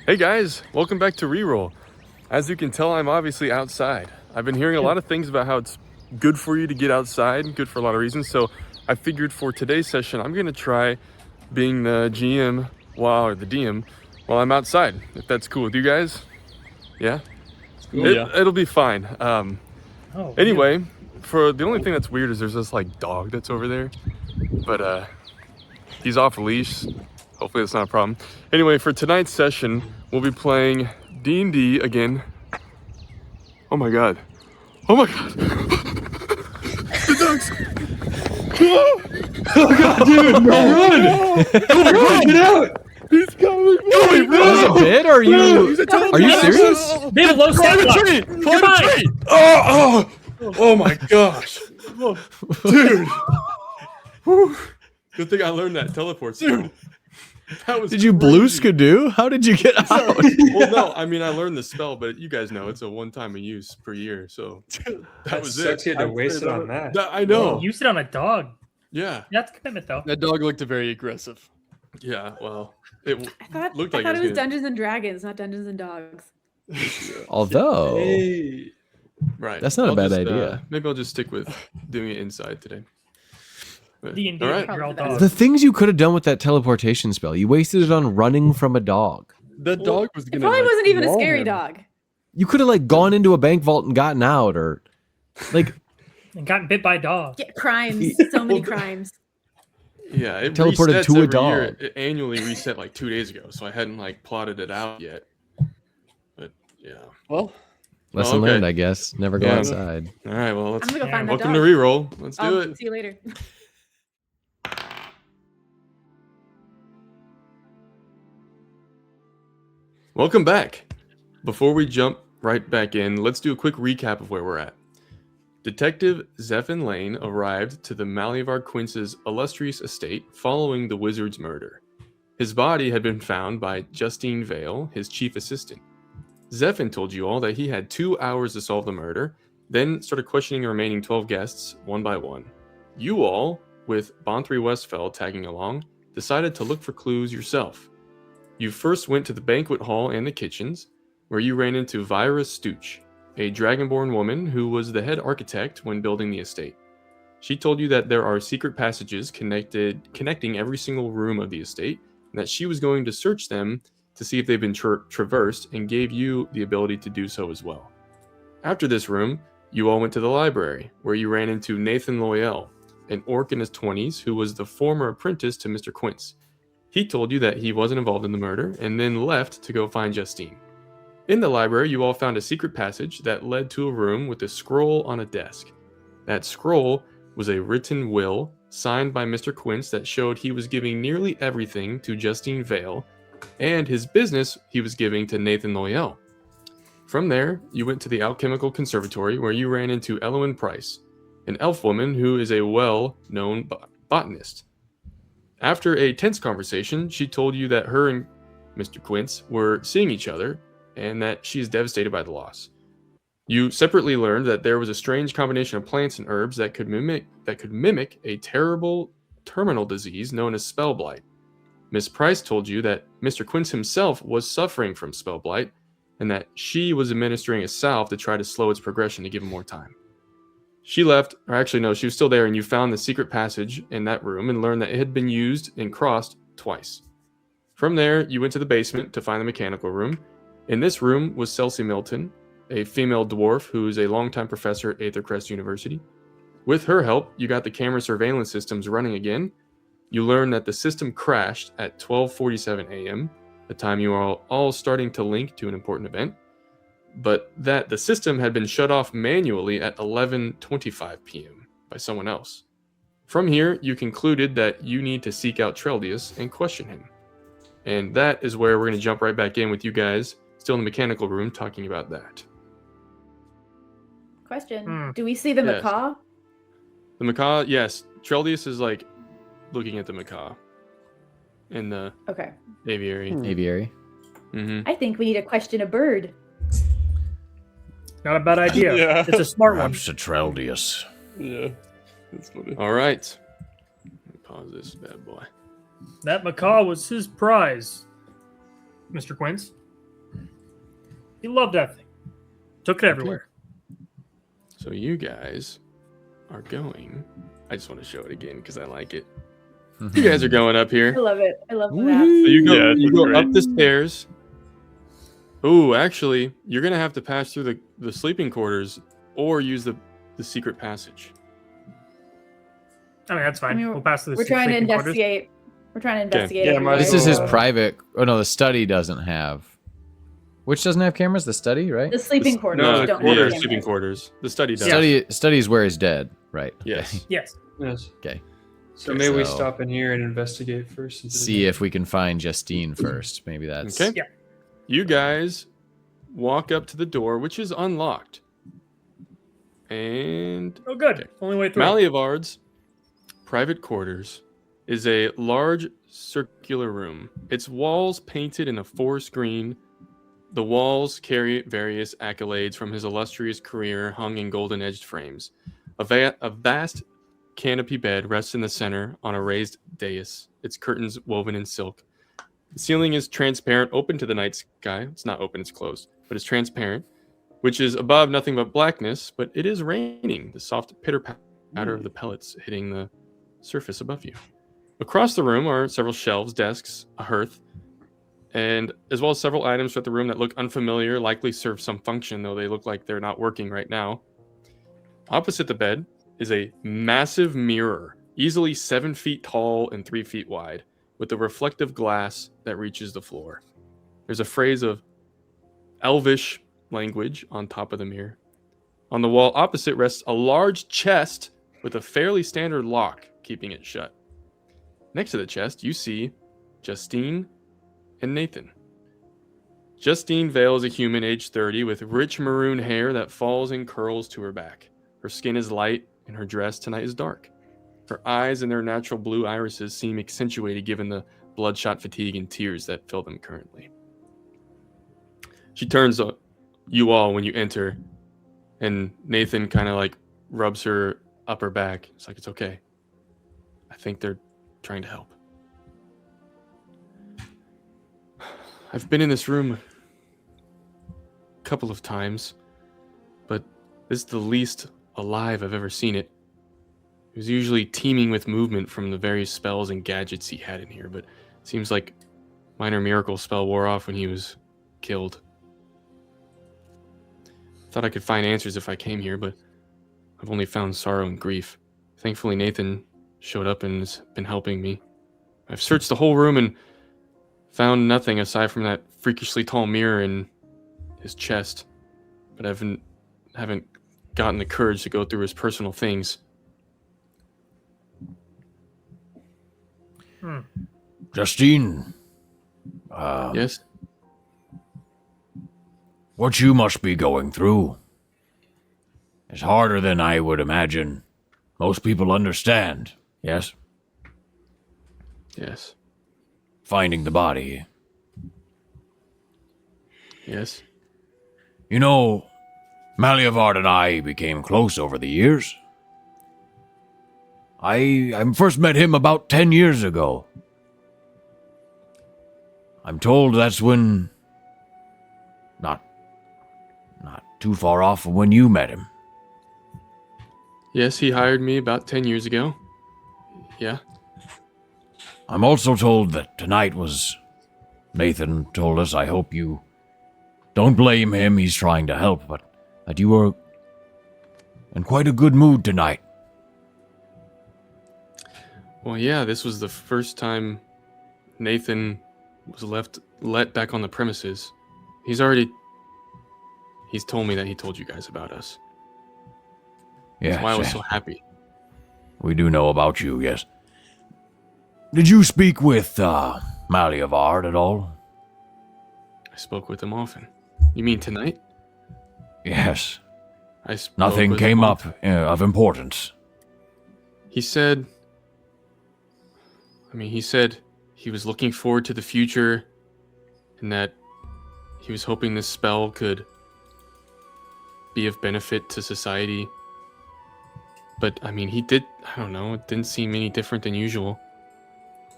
Hey guys, welcome back to Reroll. As you can tell, I'm obviously outside. I've been hearing a lot of things about how it's good for you to get outside, good for a lot of reasons. So I figured for today's session, I'm gonna try being the GM or the DM while I'm outside, if that's cool with you guys. Yeah? Cool. It'll be fine. Anyway, for the only thing that's weird is there's this like dog that's over there, but he's off leash. Hopefully that's not a problem. Anyway, for tonight's session, we'll be playing D&D again. Oh my god. Oh my god. The dogs. Oh god, dude, run! Oh my god, get out! He's coming. Wait, Was it a bit? Or are you serious? They have a low Climb a tree! Climb a tree! Oh my gosh. Dude. Whew. Good thing I learned that teleport. Dude. That was Did you blue skidoo? How did you get out? Well, no, I mean, I learned the spell, but you guys know it's a one-time use per year, so that was sucks it. you had to waste it on that. I know. Use it on a dog. Yeah. That's commitment, though. That dog looked very aggressive. Yeah, well, it I thought looked like it was gonna... Dungeons and Dragons, not Dungeons and Dogs. Although, Right. that's not a bad just, idea. Maybe I'll just stick with doing it inside today. But, D&D, all right. you're all Probably dogs. The things you could have done with that teleportation spell, you wasted it on running from a dog. That dog was It gonna. probably wasn't even a maul scary him. dog. You could have like gone into a bank vault and gotten out, or like And gotten bit by a dog. Yeah, crimes. So many crimes. Yeah, it Teleported resets to a every dog. year. It annually reset like 2 days ago, so I hadn't like plotted it out yet. But yeah. Well, lesson okay. learned, I guess. Never go Yeah. outside. All right, well, let's I'm gonna go find that welcome dog. to Reroll. Let's do I'll it. see you later. Welcome back. Before we jump right back in, let's do a quick recap of where we're at. Detective Zephin Lane arrived to the Malliavard Quince's illustrious estate following the wizard's murder. His body had been found by Justine Vale, his chief assistant. Zephin told you all that he had 2 hours to solve the murder, then started questioning the remaining 12 guests one by one. You all, with Bonthry Westfell tagging along, decided to look for clues yourself. You first went to the banquet hall and the kitchens, where you ran into Vyra Stooch, a dragonborn woman who was the head architect when building the estate. She told you that there are secret passages connecting every single room of the estate, and that she was going to search them to see if they've been traversed, and gave you the ability to do so as well. After this room, you all went to the library, where you ran into Nathan Loyal, an orc in his 20s who was the former apprentice to Mr. Quince. He told you that he wasn't involved in the murder, and then left to go find Justine. In the library, you all found a secret passage that led to a room with a scroll on a desk. That scroll was a written will signed by Mr. Quince that showed he was giving nearly everything to Justine Vale, and his business he was giving to Nathan Loyal. From there, you went to the Alchemical Conservatory, where you ran into Elowen Price, an elf woman who is a well-known botanist. After a tense conversation, she told you that her and Mr. Quince were seeing each other, and that she is devastated by the loss. You separately learned that there was a strange combination of plants and herbs that could mimic a terrible terminal disease known as spell blight. Miss Price told you that Mr. Quince himself was suffering from spell blight, and that she was administering a salve to try to slow its progression to give him more time. She left, or actually no, she was still there, and you found the secret passage in that room and learned that it had been used and crossed twice. From there, you went to the basement to find the mechanical room. In this room was Celsi Milton, a female dwarf who is a longtime professor at Aethercrest University. With her help, you got the camera surveillance systems running again. You learned that the system crashed at 12:47 a.m., the time you are all starting to link to an important event, but that the system had been shut off manually at 11:25 p.m. by someone else. From here, you concluded that you need to seek out Treldius and question him. And that is where we're going to jump right back in with you guys, still in the mechanical room, talking about that. Question. Do we see the Yes. macaw? The macaw, yes. Treldius is like looking at the macaw in the Okay. aviary. Aviary. Mm-hmm. I think we need to question a bird. Not a bad idea. Yeah. It's a smart one. Treldius. yeah, that's funny. All right. Let me pause this bad boy. That macaw was his prize, Mr. Quince. He loved that thing. Took it everywhere. So you guys are going. I just want to show it again because I like it. You guys are going up I here. love it. I love the So map. Yeah, you it's go great. up the stairs. Ooh, actually, you're gonna have to pass through the sleeping quarters or use the secret passage. I mean, that's fine. I mean, we'll pass through the We're trying to sleeping quarters. investigate. We're trying to investigate. Yeah, everywhere. might as This is his well, private. Oh no, the study doesn't have. Which doesn't have cameras? The study, right? The sleeping The- quarters No, don't yeah, have sleeping cameras. quarters. The study does. Study is where he's dead, right? Yes. Yes. Yes. Okay. So maybe we So- stop in here and investigate first. See if we can find Justine first. Maybe that's Okay. Yeah. You guys walk up to the door, which is unlocked. And Oh, good. Only way through. Malliavard's private quarters is a large circular room. Its walls painted in a forest green. The walls carry various accolades from his illustrious career hung in golden-edged frames. A vast canopy bed rests in the center on a raised dais, its curtains woven in silk. The ceiling is transparent, open to the night sky. It's not open, it's closed, but it's transparent, which is above nothing but blackness, but it is raining, the soft pitter-patter of the pellets hitting the surface above you. Across the room are several shelves, desks, a hearth, and as well as several items throughout the room that look unfamiliar, likely serve some function, though they look like they're not working right now. Opposite the bed is a massive mirror, easily 7 feet tall and 3 feet wide, with a reflective glass that reaches the floor. There's a phrase of Elvish language on top of the mirror. On the wall opposite rests a large chest with a fairly standard lock keeping it shut. Next to the chest, you see Justine and Nathan. Justine Vale is a human aged 30 with rich maroon hair that falls in curls to her back. Her skin is light and her dress tonight is dark. Her eyes and their natural blue irises seem accentuated given the bloodshot fatigue and tears that fill them currently. She turns to you all when you enter, and Nathan kind of like rubs her up her back. It's like, it's okay. I think they're trying to help. I've been in this room a couple of times, but this is the least alive I've ever seen it. It was usually teeming with movement from the various spells and gadgets he had in here, but it seems like minor miracle spell wore off when he was killed. Thought I could find answers if I came here, but I've only found sorrow and grief. Thankfully, Nathan showed up and has been helping me. I've searched the whole room and found nothing aside from that freakishly tall mirror in his chest, but I haven't gotten the courage to go through his personal things. Justine, Yes? what you must be going through is harder than I would imagine most people understand, yes? Yes. Finding the body. Yes. You know, Malliavard and I became close over the years. I first met him about 10 years ago. I'm told that's when... Not too far off from when you met him. Yes, he hired me about 10 years ago. Yeah. I'm also told that tonight was... Nathan told us, I hope you don't blame him, he's trying to help, but that you were in quite a good mood tonight. Well, yeah, this was the first time Nathan was let back on the premises. He's told me that he told you guys about us. Yes, That's why I was yes. so happy. We do know about you, yes. Did you speak with, Malliavard at all? I spoke with him often. You mean tonight? Yes. I spoke Nothing with came him up often. of importance. He said he was looking forward to the future and that he was hoping this spell could be of benefit to society. But, I mean, I don't know, it didn't seem any different than usual.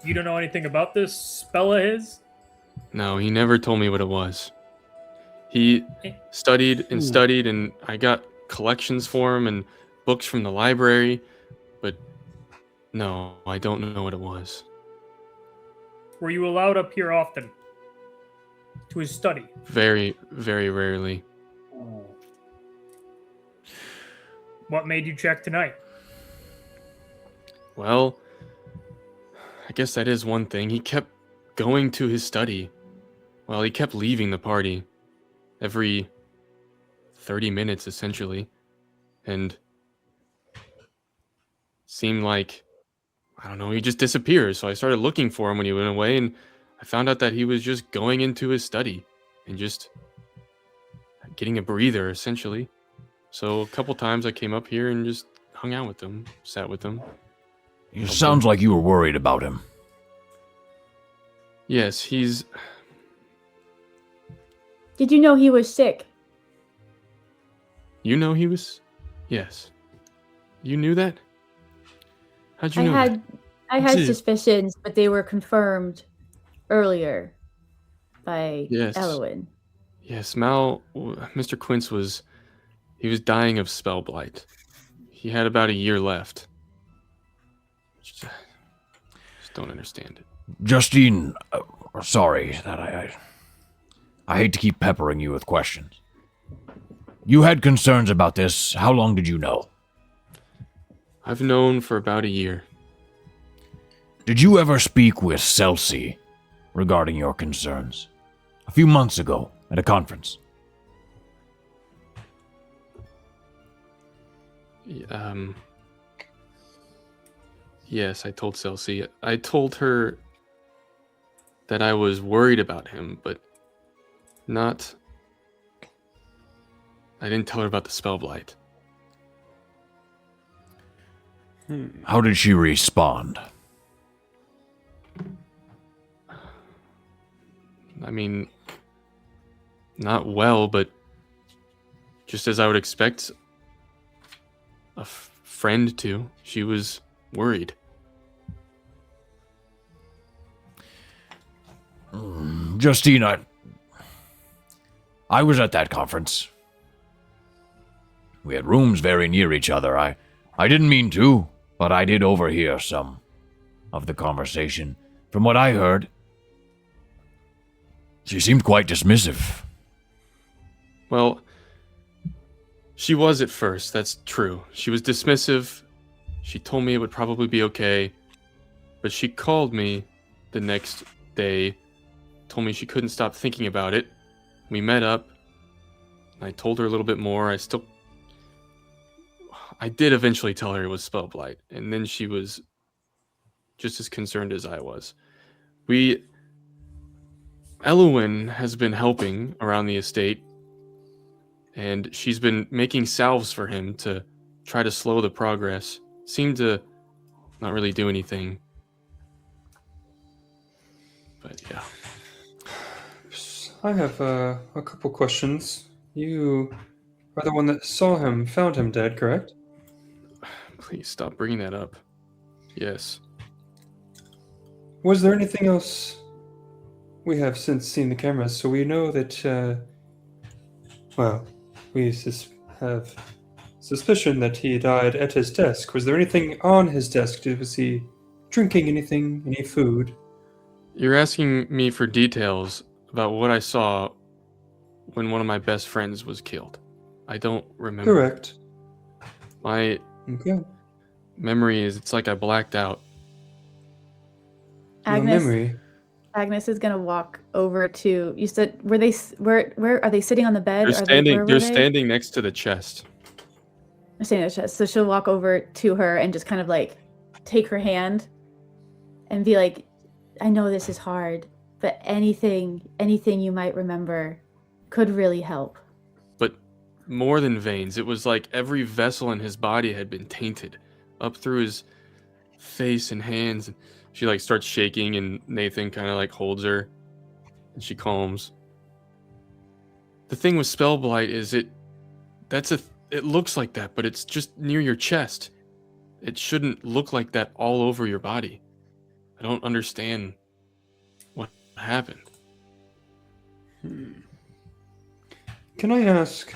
You don't know anything about this spell of his? No, he never told me what it was. He studied and studied, and I got collections for him and books from the library, but no, I don't know what it was. Were you allowed up here often? To his study? Very, very rarely. What made you check tonight? Well, I guess that is one thing. He kept going to his study. Well, he kept leaving the party every 30 minutes, essentially. And seemed like, I don't know, he just disappeared. So I started looking for him when he went away, and I found out that he was just going into his study and just getting a breather, essentially. So a couple times I came up here and just hung out with him, sat with him. It sounds like you were worried about him. Yes, he's... Did you know he was sick? You know he was... Yes. You knew that? How'd you know that? I had Gee. suspicions, but they were confirmed earlier by Yes. Elwyn. Yes, Mr. Quince was... He was dying of spell blight. He had about a year left. Just don't understand it. Justine, sorry that I hate to keep peppering you with questions. You had concerns about this. How long did you know? I've known for about a year. Did you ever speak with Celsi regarding your concerns? A few months ago at a conference. Yes, I told Celsi. I told her that I was worried about him, but not... I didn't tell her about the spell blight. How did she respond? I mean, not well, but just as I would expect a friend to. She was worried. Justine, I was at that conference. We had rooms very near each other. I didn't mean to, but I did overhear some of the conversation. From what I heard, she seemed quite dismissive. Well, she was at first, that's true. She was dismissive. She told me it would probably be okay. But she called me the next day, told me she couldn't stop thinking about it. We met up. I told her a little bit more. I did eventually tell her it was spell blight, and then she was just as concerned as I was. Elwyn has been helping around the estate, and she's been making salves for him to try to slow the progress. Seemed to not really do anything. But yeah. I have a couple questions. You are the one that found him dead, correct? Please stop bringing that up. Yes. Was there anything else? We have since seen the cameras, so we know that, we have suspicion that he died at his desk. Was there anything on his desk? Was he drinking anything, any food? You're asking me for details about what I saw when one of my best friends was killed. I don't remember. Correct. My Okay. memory is, it's like I blacked out. Your memory. Agnes is gonna walk over to. You said, where are they sitting on the bed? They're standing next to the chest. They're standing on the chest. So she'll walk over to her and just kind of like take her hand and be like, I know this is hard, but anything you might remember could really help. But more than veins, it was like every vessel in his body had been tainted up through his face and hands. She like starts shaking, and Nathan kind of like holds her, and she calms. The thing with spell blight is it looks like that, but it's just near your chest. It shouldn't look like that all over your body. I don't understand what happened. can I ask,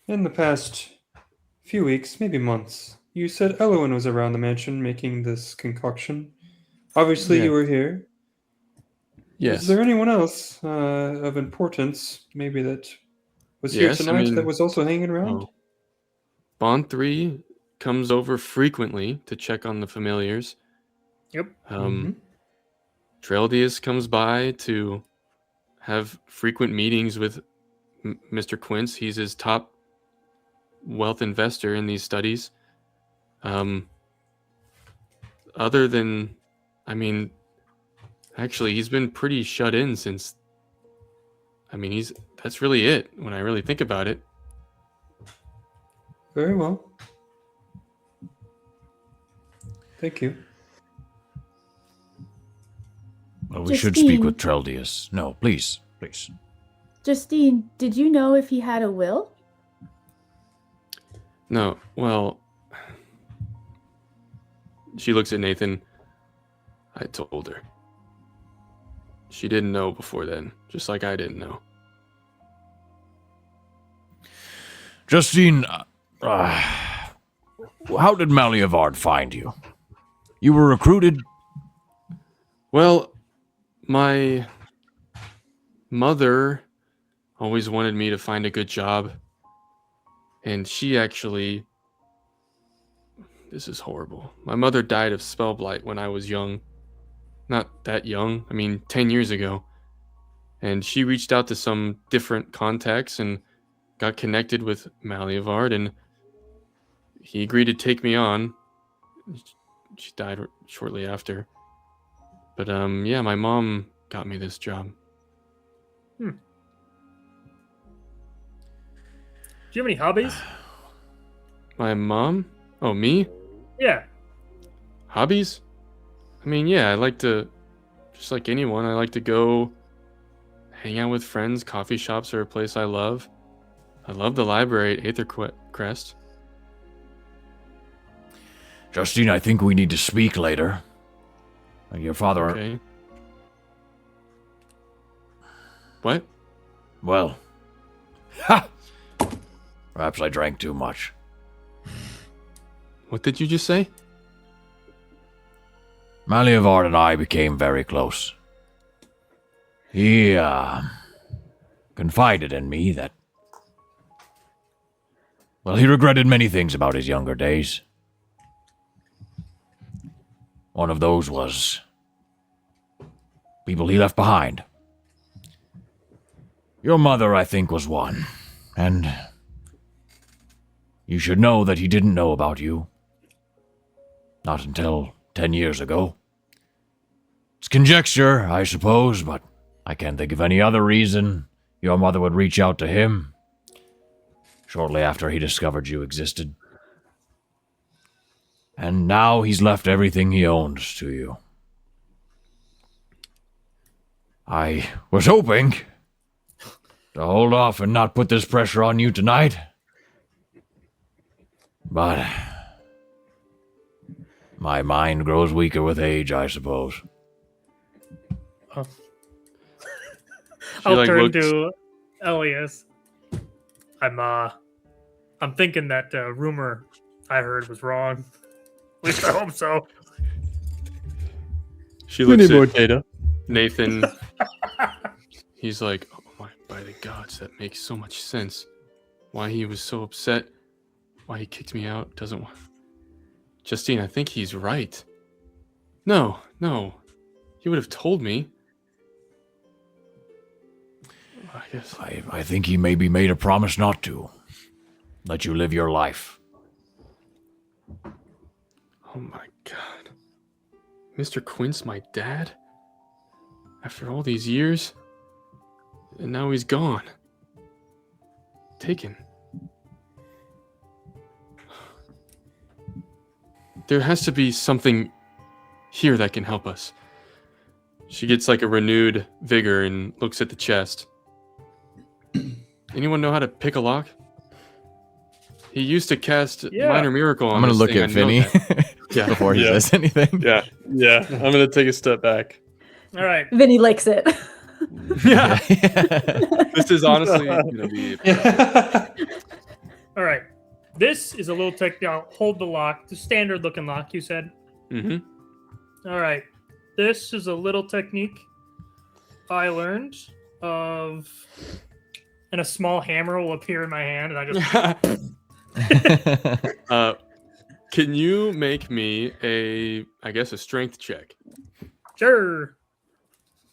in the past few weeks, maybe months, you said Elowen was around the mansion making this concoction. Obviously, Yeah. you were here. Yes. Is there anyone else of importance, maybe that was here Yes, I tonight mean- that was also hanging around? Oh. Bond 3 comes over frequently to check on the familiars. Yep. Treldius comes by to have frequent meetings with Mr. Quince. He's his top wealth investor in these studies. Other than, I mean, actually, he's been pretty shut in since. I mean, that's really it when I really think about it. Very well. Thank you. Well, we should speak Justine. with Treldius. No, please, please. Justine, did you know if he had a will? No, well, she looks at Nathan. I told her. She didn't know before then, just like I didn't know. Justine, how did Malliavard find you? You were recruited? Well, my mother always wanted me to find a good job. And she actually... This is horrible. My mother died of spellblight when I was young. Not that young. I mean, 10 years ago. And she reached out to some different contacts and got connected with Malliavard, and he agreed to take me on. She died shortly after. But, yeah, my mom got me this job. Do you have any hobbies? My mom? Oh, me? Yeah. Hobbies? I mean, yeah, I like to, just like anyone, I like to go hang out with friends. Coffee shops are a place I love. I love the library at Aethercrest. Justine, I think we need to speak later. Your father... Okay. What? Well... Ha! Perhaps I drank too much. What did you just say? Malliavard and I became very close. He, confided in me that... Well, he regretted many things about his younger days. One of those was... people he left behind. Your mother, I think, was one. And... you should know that he didn't know about you. Not until 10 years ago. It's conjecture, I suppose, but I can't think of any other reason your mother would reach out to him shortly after he discovered you existed. And now he's left everything he owns to you. I was hoping to hold off and not put this pressure on you tonight. But my mind grows weaker with age, I suppose. I'll like, turn looks- to Elias. I'm thinking that rumor I heard was wrong. At least I hope so. She looks at data. Nathan. He's like, oh my, by the gods, that makes so much sense. Why he was so upset. Why he kicked me out. Doesn't want... Justine, I think he's right. No. He would have told me. I guess. I think he maybe made a promise not to. Let you live your life. Oh my god. Mr. Quince, my dad? After all these years? And now he's gone. Taken. There has to be something here that can help us. She gets like a renewed vigor and looks at the chest. Anyone know how to pick a lock? He used to cast Yeah. Minor Miracle on I'm gonna this look thing, at I know Vinny that. Yeah. before he Yeah. says anything. Yeah. I'm gonna take a step back. All right. Vinny likes it. Yeah. This is honestly going to be. All right. This is a little tech. Now, hold the lock. The standard looking lock, you said. Mm-hmm. All right. This is a little technique I learned of. And a small hammer will appear in my hand, and I just. Can you make me a strength check? Sure.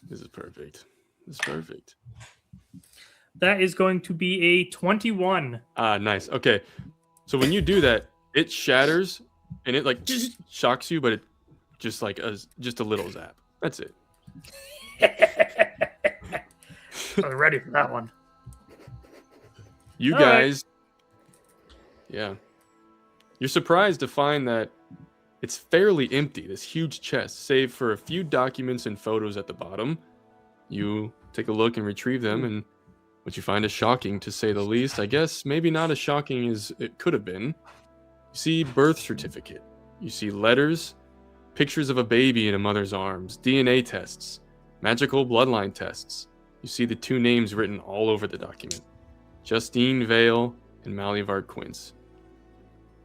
This is perfect. This is perfect. That is going to be a 21. Nice. Okay. So when you do that, it shatters and it like shocks you, but it just like just a little zap. That's it. I was ready for that one. You All guys, yeah. You're surprised to find that it's fairly empty, this huge chest, save for a few documents and photos at the bottom. You take a look and retrieve them, and what you find is shocking, to say the least. I guess maybe not as shocking as it could have been. You see birth certificate. You see letters, pictures of a baby in a mother's arms, DNA tests, magical bloodline tests. You see the two names written all over the document. Justine Vale and Malliavard Quince.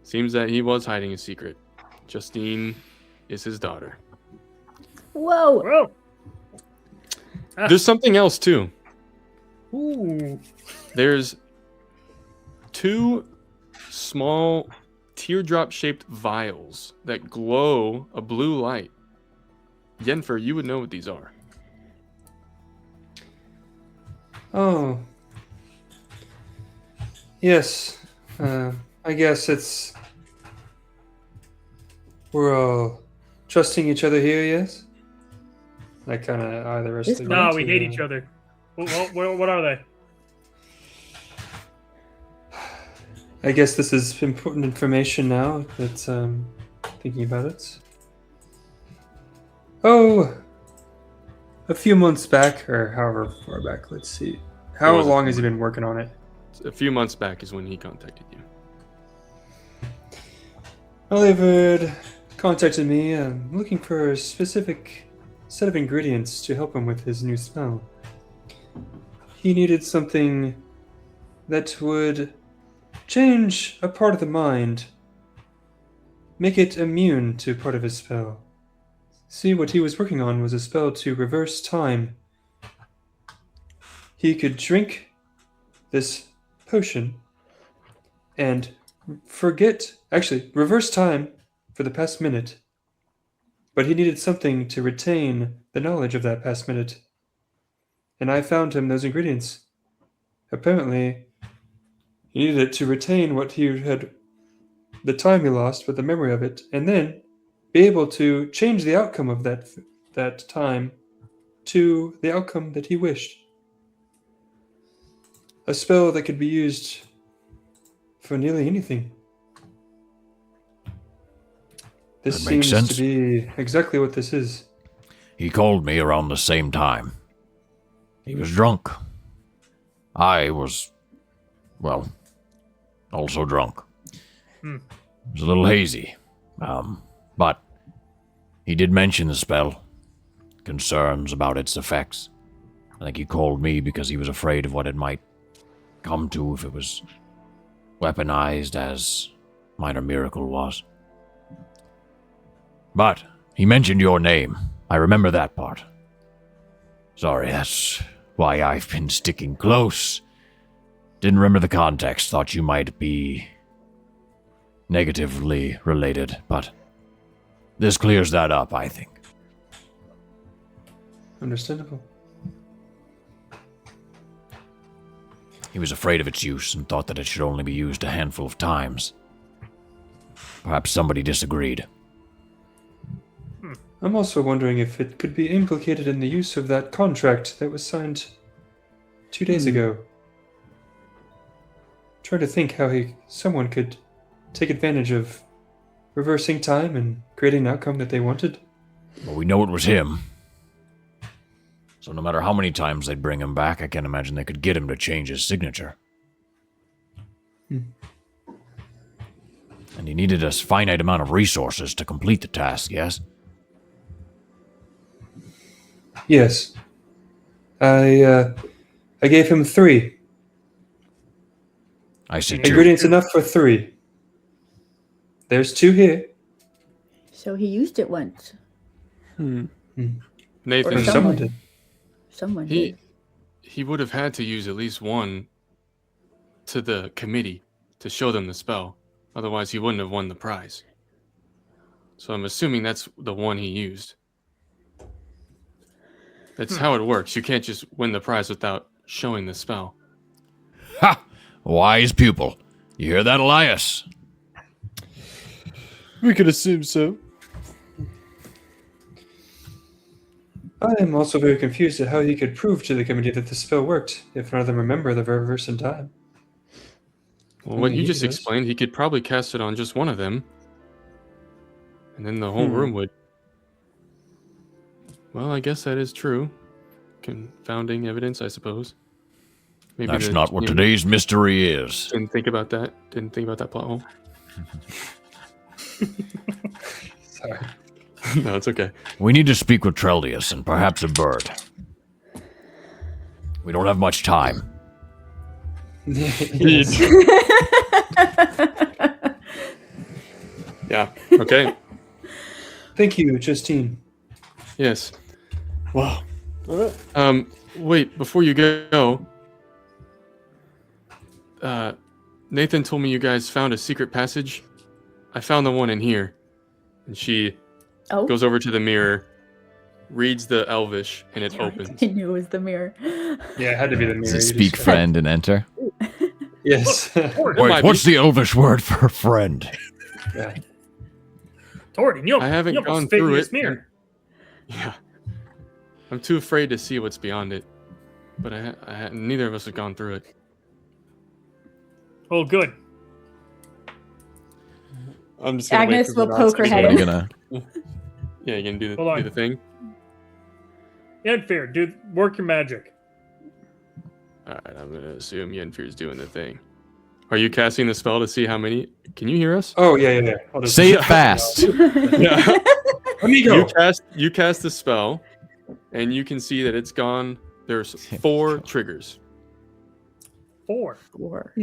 Seems that he was hiding a secret. Justine is his daughter. Whoa. Whoa. There's something else too. Ooh. There's two small teardrop-shaped vials that glow a blue light. Yenfer, you would know what these are. Oh. Yes. I guess it's... We're all trusting each other here, yes? I kind of eye the rest of the No, group we to, hate each other. What are they? I guess this is important information now that thinking about it. Oh, a few months back, or however far back, let's see. How was a long few has he been working on it? A few months back is when he contacted you. Malliavard contacted me looking for a specific set of ingredients to help him with his new spell. He needed something that would change a part of the mind, make it immune to part of his spell. See, what he was working on was a spell to reverse time. He could drink this potion and reverse time for the past minute. But he needed something to retain the knowledge of that past minute. And I found him those ingredients. Apparently, he needed it to retain what he had, the time he lost with the memory of it, and then be able to change the outcome of that time to the outcome that he wished. A spell that could be used for nearly anything. This That makes seems sense. to be exactly what this is. He called me around the same time. He was drunk. I was, well, also drunk. It was a little hazy. But he did mention the spell. Concerns about its effects. I think he called me because he was afraid of what it might come to if it was weaponized as Minor Miracle was. But he mentioned your name. I remember that part. Sorry, that's why I've been sticking close. Didn't remember the context. Thought you might be negatively related, but this clears that up, I think. Understandable. He was afraid of its use and thought that it should only be used a handful of times. Perhaps somebody disagreed. I'm also wondering if it could be implicated in the use of that contract that was signed 2 days ago. Trying to think how someone could take advantage of reversing time and creating an outcome that they wanted. Well, we know it was him. So no matter how many times they'd bring him back, I can't imagine they could get him to change his signature. And he needed a finite amount of resources to complete the task, yes? Yes. I gave him 3. I see 2. Ingredients enough for 3. There's 2 here. So he used it once. Nathan, Or Someone someone. did. Someone he did. he would have had to use at least one to the committee to show them the spell. Otherwise, he wouldn't have won the prize. So I'm assuming that's the one he used. That's how it works. You can't just win the prize without showing the spell. Ha! Wise pupil. You hear that, Elias? We could assume so. I am also very confused at how he could prove to the committee that the spell worked if none of them remember the reverse in time. Well, what mean, you he just does. explained, he could probably cast it on just one of them. And then the whole room would... Well, I guess that is true. Confounding evidence, I suppose. Maybe That's the not what GM today's mystery is. Didn't think about that. Didn't think about that plot hole. Sorry. No, it's okay. We need to speak with Treldius and perhaps a bird. We don't have much time. Yes. Yeah. Okay. Thank you, Justine. Yes. Wow. All right. Wait, before you go, Nathan told me you guys found a secret passage. I found the one in here. And she Oh, goes over to the mirror, reads the Elvish, and it opens. I knew it was the mirror. Yeah, it had to be the mirror. Does it you speak just- friend and enter? Yes. Torden, might Wait, be. what's the Elvish word for friend? Yeah. Torden, you I haven't you almost gone fit in through this it. mirror. Yeah. I'm too afraid to see what's beyond it. But neither of us have gone through it. Oh, good. I'm just gonna wait Agnes for will the poke her announcement. head What are in. you gonna? Yeah, you can do Hold on. the thing. Yenfear, do work your magic. Alright, I'm gonna assume Yenfear's doing the thing. Are you casting the spell to see how many? Can you hear us? Oh, yeah. I'll just Say it fast. Yeah. Amigo. You cast the spell, and you can see that it's gone. There's 4 triggers. 4. War.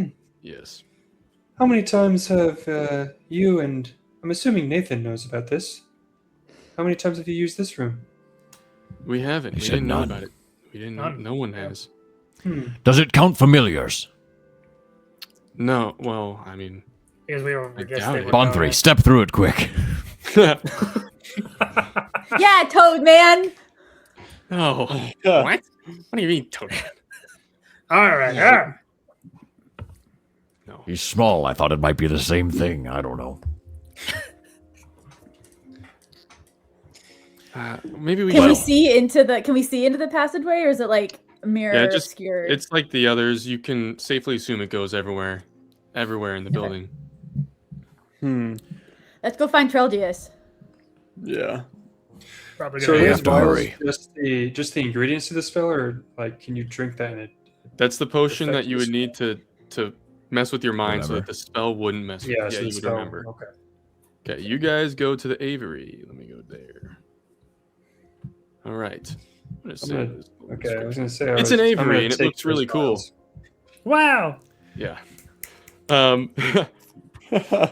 Yes. How many times have you and I'm assuming Nathan knows about this? How many times have you used this room? We haven't. He We said didn't know none. about it. We didn't. None. No one has. Does it count familiars? No. Well, I mean. Because we were I guess doubt they it. would Bond know 3, that. step through it quick. Yeah, Toad Man. Oh. Yeah. What? What do you mean, Toad? All right. All right. No. He's small. I thought it might be the same thing. I don't know. Maybe we. Can we Well, see into the passageway, or is it like mirror Yeah, just obscured? it's like the others. You can safely assume it goes everywhere in the building. Let's go find Treldius. Yeah. Probably So gonna are we these have to vials hurry. just the ingredients to the spell, or like can you drink that in it? That's the potion that Affect you the would need to mess with your mind so Remember. that the spell wouldn't mess with Yeah, you. so Yeah, the you would spell. remember. Okay. Okay, you guys go to the Aviary. Let me go there. All right. I'm gonna I'm say gonna- this- Okay, I was gonna say It's an I'm Aviary, gonna and it take looks really those cool. vials. Wow. Yeah.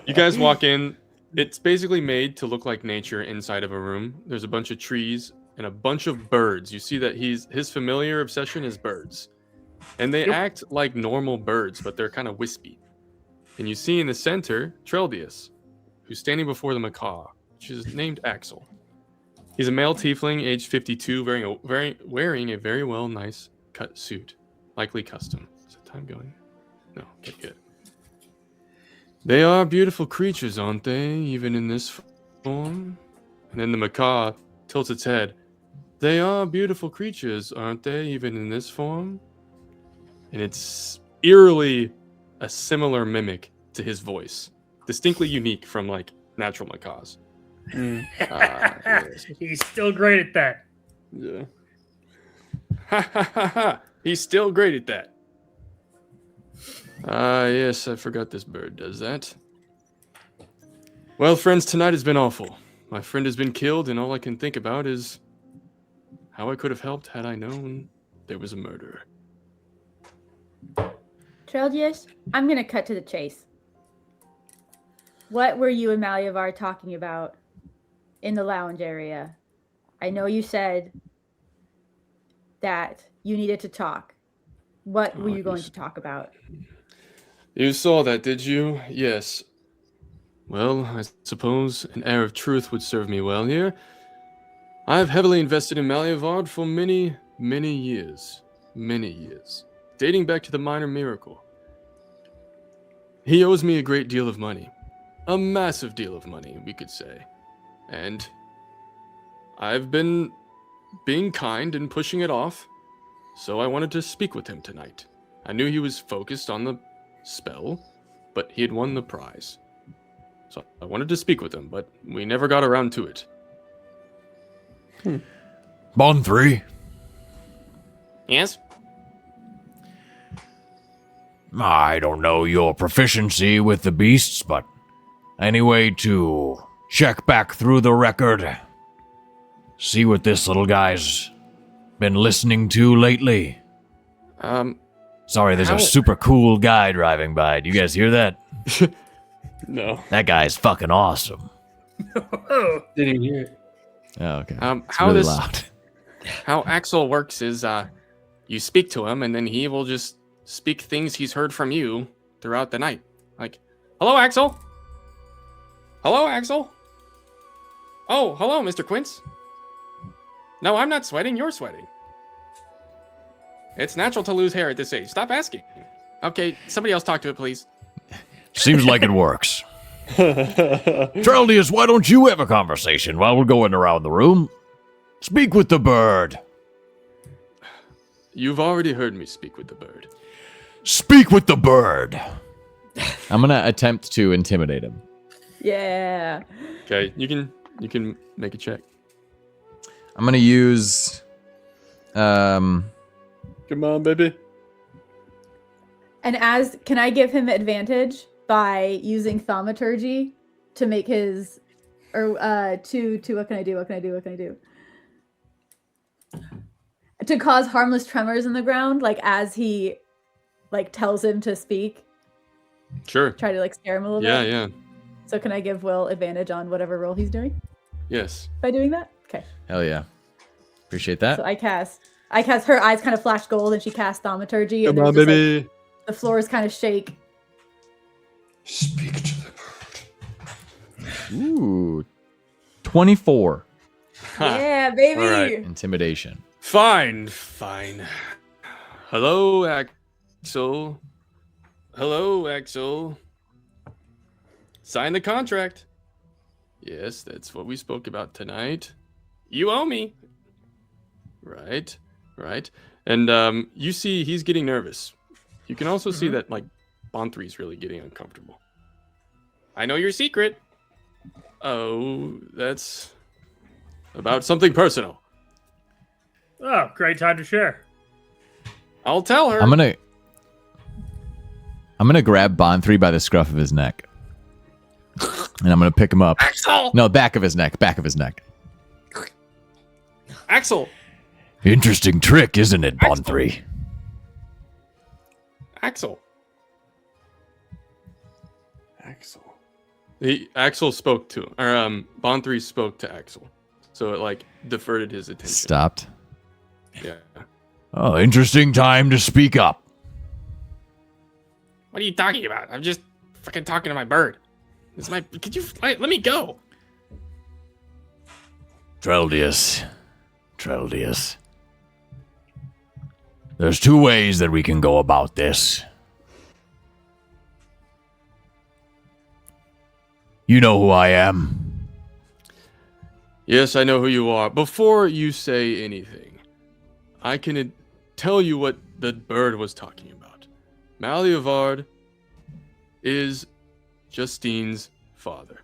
You guys walk in. It's basically made to look like nature inside of a room. There's a bunch of trees and a bunch of birds. You see that his familiar obsession is birds. And they Yep. act like normal birds, but they're kind of wispy. And you see in the center Treldius, who's standing before the macaw, which is named Axel. He's a male tiefling, aged 52, wearing a very nice cut suit, likely custom. Is the time going? No. Okay, good. They are beautiful creatures, aren't they? Even in this form. And then the macaw tilts its head. They are beautiful creatures, aren't they? Even in this form. And it's eerily a similar mimic to his voice, distinctly unique from like natural macaws. Yes. He's still great at that. Yeah. Ha ha ha ha! He's still great at that. Yes, I forgot this bird does that. Well, friends, tonight has been awful. My friend has been killed, and all I can think about is how I could have helped had I known there was a murderer. Treldius, I'm gonna cut to the chase. What were you and Malliavard talking about in the lounge area? I know you said that you needed to talk. What were you going to talk about? You saw that, did you? Yes. Well, I suppose an air of truth would serve me well here. I've heavily invested in Malliavard for many, many years. Many years. Dating back to the Minor Miracle. He owes me a great deal of money. A massive deal of money, we could say. And I've been being kind and pushing it off, so I wanted to speak with him tonight. I knew he was focused on the spell, but he had won the prize. So I wanted to speak with him, but we never got around to it. Bond 3. Yes? I don't know your proficiency with the beasts, but any way to check back through the record, see what this little guy's been listening to lately? How- Sorry, there's a super cool guy driving by. Do you guys hear that? No. That guy's fucking awesome. Oh, Didn't even hear it. Oh, okay. It's how really this loud. how Axel works is you speak to him and then he will just speak things he's heard from you throughout the night. Like, hello Axel. Hello Axel. Oh, hello Mr. Quince. No, I'm not sweating, you're sweating. It's natural to lose hair at this age. Stop asking. Okay, somebody else talk to it, please. Seems like it works. Treldius, why don't you have a conversation while we're going around the room? Speak with the bird. You've already heard me speak with the bird. Speak with the bird. I'm gonna attempt to intimidate him. Yeah. Okay, you can make a check. I'm gonna use Come on, baby. And can I give him advantage by using thaumaturgy to make his, or to what can I do? To cause harmless tremors in the ground, like as he, like tells him to speak. Sure. Try to like scare him a little Yeah, bit. yeah. So can I give Will advantage on whatever roll he's doing Yes. by doing that? Okay. hell yeah. Appreciate that. So I cast her eyes kind of flash gold and she casts thaumaturgy. Come and on, there's just, baby. like, the floors kind of shake. Speak to the bird. Ooh. 24 Yeah, baby. All right. intimidation. Fine. Hello, Axel. Sign the contract. Yes, that's what we spoke about tonight. You owe me. Right. And you see he's getting nervous. You can also see that like Bond 3 is really getting uncomfortable. I know your secret. Oh, that's about something personal. oh, great time to share. I'll tell her. I'm gonna grab Bond 3 by the scruff of his neck. And I'm gonna pick him up. Axel! No, back of his neck. Axel! Interesting trick, isn't it, Bond 3? Axel. Axel. Axel spoke to him, or Bond 3 spoke to Axel. So it like diverted his attention. Stopped. Yeah. Oh, interesting time to speak up. What are you talking about? I'm just fucking talking to my bird. Could you let me go? Treldius. There's two ways that we can go about this. You know who I am. Yes, I know who you are. Before you say anything, I can tell you what the bird was talking about. Malliavard is Justine's father.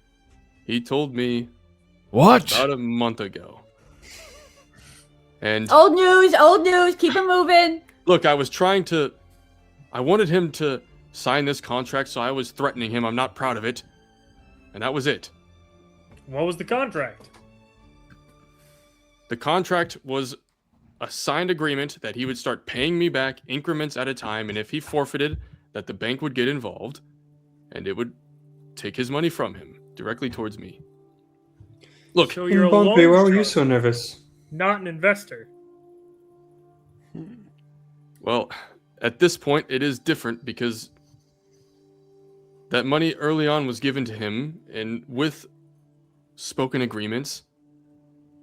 He told me What? about a month ago. And Old news. Keep it moving. look, I wanted him to sign this contract, so I was threatening him. I'm not proud of it. And that was it. What was the contract? The contract was a signed agreement that he would start paying me back increments at a time, and if he forfeited, that the bank would get involved, and it would take his money from him directly towards me. Look, So you're a Bonpre, why loan were you shark, so nervous? not an investor. well, at this point, it is different because that money early on was given to him, and with spoken agreements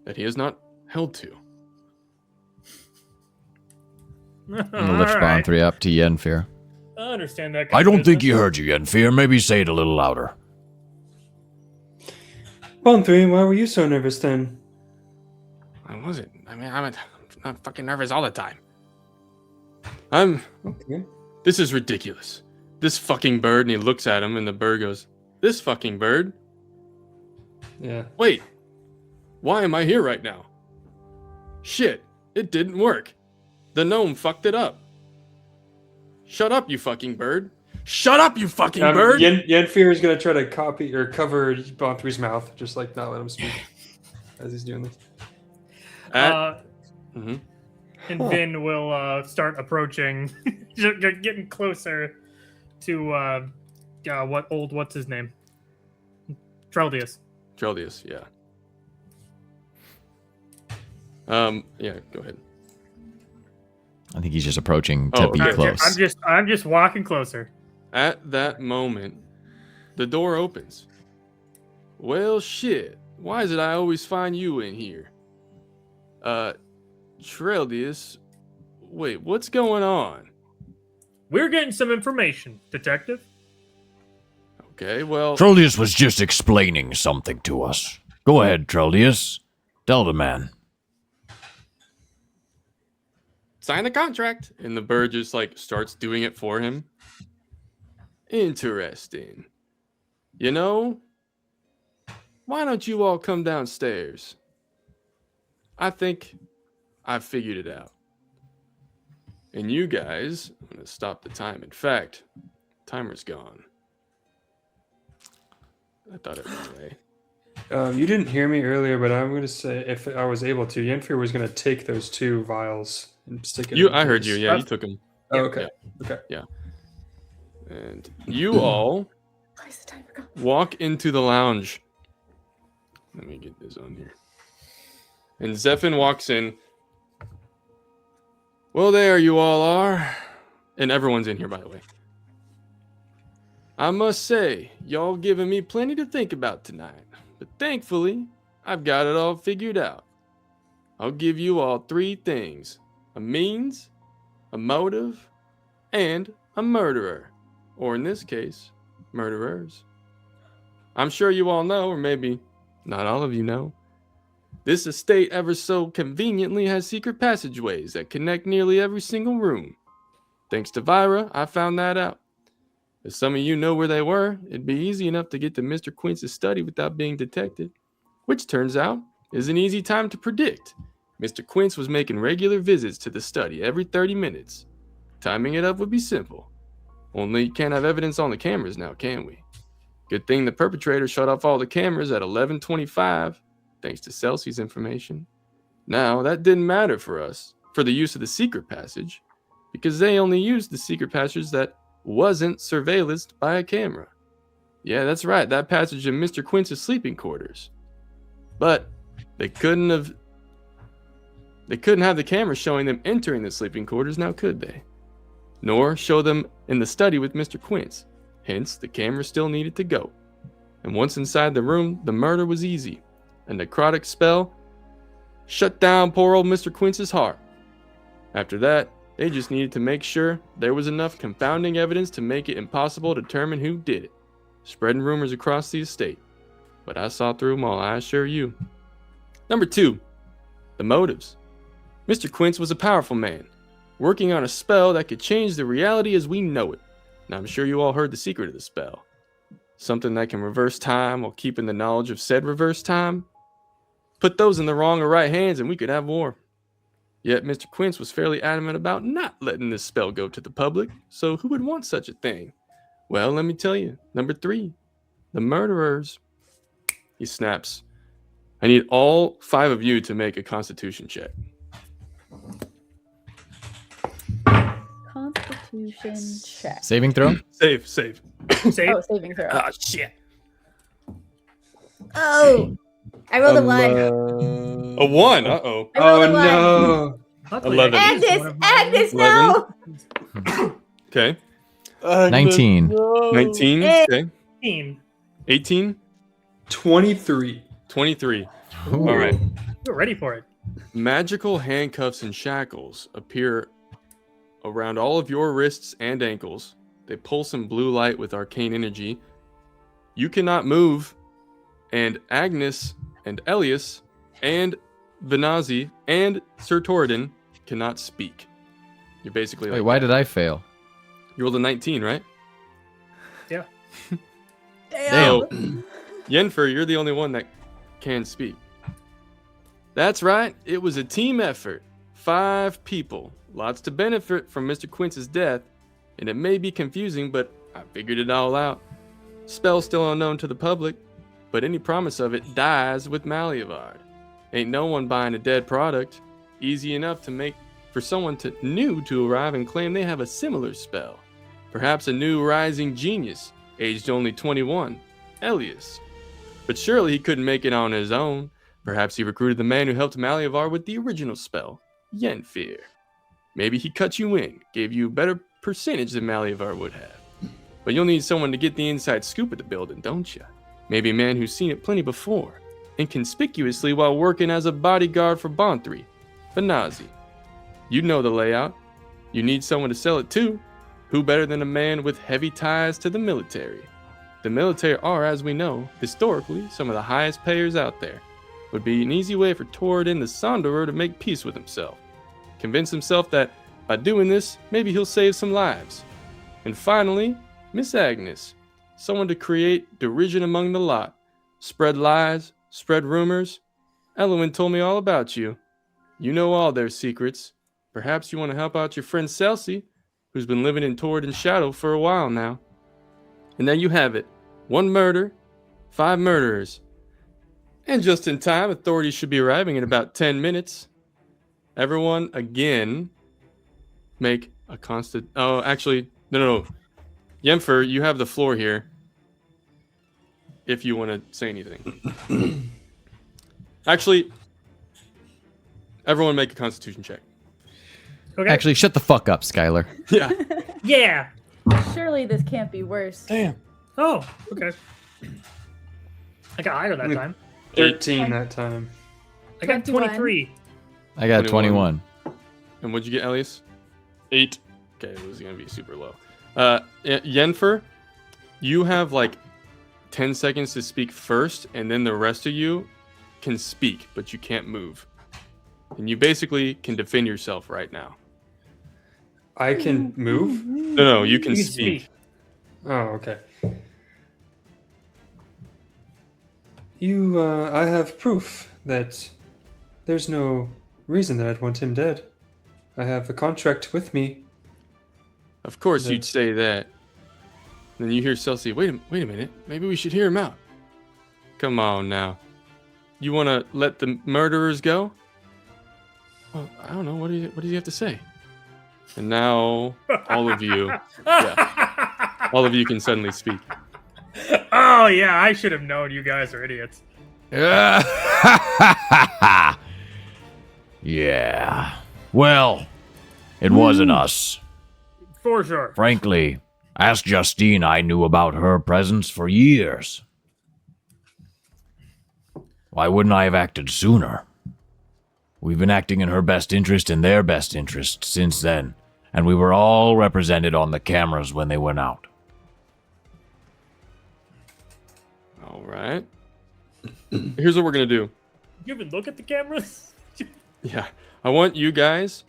that he has not held to. I'm gonna lift Alright. Bonpre up to Yenfear. I understand that. I kind of don't think business. he heard you, Yenfear. Maybe say it a little louder. Bonpre, why were you so nervous then? I wasn't. I mean, I'm not fucking nervous all the time. Okay. This is ridiculous. This fucking bird, and he looks at him, and the bird goes, "This fucking bird? Yeah. Wait, why am I here right now? Shit, it didn't work. The gnome fucked it up. Shut up, you fucking bird. Shut up, you fucking bird!" Yenfear is gonna try to copy or cover Bonpre's mouth, just like not let him speak as he's doing this. Mhm. And Vin will start approaching, getting closer to what's his name? Treldius. Treldius, yeah. Yeah, go ahead. I think he's just approaching to Oh, be okay. close. I'm just walking closer. At that moment, the door opens. Well, shit. Why is it I always find you in here? Treldius, wait, what's going on? We're getting some information, detective. Okay, well, Treldius was just explaining something to us. Go ahead, Treldius. Tell the man. sign the contract. And the bird just like starts doing it for him. Interesting. You know, why don't you all come downstairs? I think I've figured it out. And you guys, I'm going to stop the time. In fact, timer's gone. I thought it went away. You didn't hear me earlier, but I'm going to say, if I was able to, Yenfear was going to take those 2 vials and stick it. I heard you. Yeah, you took them. Oh, okay. Okay. And you all Why is the timer gone? walk into the lounge. Let me get this on here. And Zephin walks in. Well, there you all are. And everyone's in here, by the way. I must say, y'all giving me plenty to think about tonight. But thankfully, I've got it all figured out. I'll give you all 3 things. A means, a motive, and a murderer. Or in this case, murderers. I'm sure you all know, or maybe not all of you know, this estate ever so conveniently has secret passageways that connect nearly every single room. Thanks to Vyra, I found that out. If some of you know where they were, it'd be easy enough to get to Mr. Quince's study without being detected, which turns out is an easy time to predict. Mr. Quince was making regular visits to the study every 30 minutes. Timing it up would be simple. Only can't have evidence on the cameras now, can we? Good thing the perpetrator shut off all the cameras at 11:25, thanks to Celsey's information. Now, that didn't matter for us, for the use of the secret passage, because they only used the secret passage that wasn't surveillanced by a camera. Yeah, that's right, that passage in Mr. Quince's sleeping quarters. But they couldn't have the camera showing them entering the sleeping quarters, now could they? Nor show them in the study with Mr. Quince. Hence, the camera still needed to go. And once inside the room, the murder was easy. A necrotic spell shut down poor old Mr. Quince's heart. After that, they just needed to make sure there was enough confounding evidence to make it impossible to determine who did it, spreading rumors across the estate. But I saw through them all, I assure you. Number 2, the motives. Mr. Quince was a powerful man, working on a spell that could change the reality as we know it. Now, I'm sure you all heard the secret of the spell. Something that can reverse time while keeping the knowledge of said reverse time. Put those in the wrong or right hands and we could have war. Yet Mr. Quince was fairly adamant about not letting this spell go to the public, so who would want such a thing? Well, let me tell you. Number 3, the murderers. He snaps. I need all 5 of you to make a constitution check. Constitution check. Saving throw? Save. Save. Oh, saving throw. Oh, shit. Oh, I rolled a 1. A 1. Uh-oh. I rolled Oh a 1. no! Luckily, 11. I used one Agnes, of mine. Agnes, 11. no! Okay. 19. 19. Hey. Okay. 18. 18. 23. 23. Ooh. All right. We're ready for it. Magical handcuffs and shackles appear around all of your wrists and ankles. They pulse in blue light with arcane energy. You cannot move, and Agnes and Elias and Venazi and Sir Torridon cannot speak. You're basically Wait, like, why did I fail? you rolled a 19, right? Yeah. So, Yenfer, you're the only one that can speak. That's right. It was a team effort. 5 people. Lots to benefit from Mr. Quince's death, and it may be confusing, but I figured it all out. Spell still unknown to the public, but any promise of it dies with Malliavard. Ain't no one buying a dead product. Easy enough to make for someone new to arrive and claim they have a similar spell. Perhaps a new rising genius, aged only 21, Elias. But surely he couldn't make it on his own. Perhaps he recruited the man who helped Malliavard with the original spell, Yenfear. Maybe he cut you in, gave you a better percentage than Malliavard would have. But you'll need someone to get the inside scoop of the building, don't you? Maybe a man who's seen it plenty before, inconspicuously while working as a bodyguard for Bonthry, Venazi. You know the layout. You need someone to sell it to. Who better than a man with heavy ties to the military? The military are, as we know, historically, some of the highest payers out there. Would be an easy way for Torridon the Sonderer to make peace with himself. Convince himself that by doing this, maybe he'll save some lives. And finally, Miss Agnes. Someone to create derision among the lot. Spread lies, spread rumors. Elwyn told me all about you. You know all their secrets. Perhaps you want to help out your friend Celsi, who's been living in Torridon's shadow for a while now. And there you have it. 1 murder, 5 murderers. And just in time, authorities should be arriving in about 10 minutes. Everyone, again, make a constant... Oh, actually, no. Yenfer, you have the floor here. If you want to say anything. Actually, everyone make a constitution check. Okay. Actually, shut the fuck up, Skylar. Yeah. Yeah. Surely this can't be worse. Damn. Oh, okay. I got higher that time. 13 that time. I got 21. 23. I got 21. And what'd you get, Elias? 8. Okay, it was going to be super low. Yenfer, you have like 10 seconds to speak first, and then the rest of you can speak, but you can't move. And you basically can defend yourself right now. I can move? No, you can You can speak. speak. Oh, okay. I have proof that there's no reason that I'd want him dead. I have a contract with me. Of course Yeah. you'd say that. Then you hear Celsi, wait a minute, maybe we should hear him out. Come on now. You want to let the murderers go? Well, I don't know, what does he have to say? And now, all of you can suddenly speak. Oh, yeah, I should have known you guys are idiots. Yeah. Well, it wasn't us. For sure. Frankly, ask Justine. I knew about her presence for years. Why wouldn't I have acted sooner? We've been acting in her best interest and their best interest since then, and we were all represented on the cameras when they went out. All right. Here's what we're going to do. You even look at the cameras? Yeah. I want you guys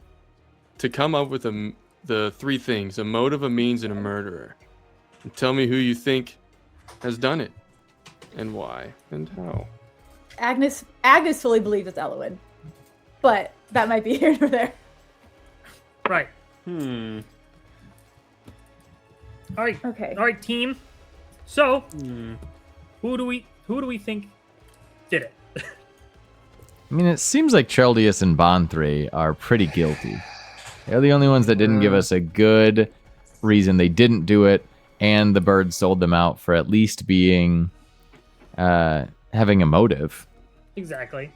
to come up with the 3 things, a motive, a means, and a murderer. And tell me who you think has done it, and why, and how. Agnes fully believes it's Elwyn, but that might be here or there. Right. Hmm. All right. Okay. All right, team. So, who do we think did it? I mean, it seems like Treldius and Bonthry are pretty guilty. They're the only ones that didn't give us a good reason they didn't do it, and the bird sold them out for at least being having a motive. Exactly.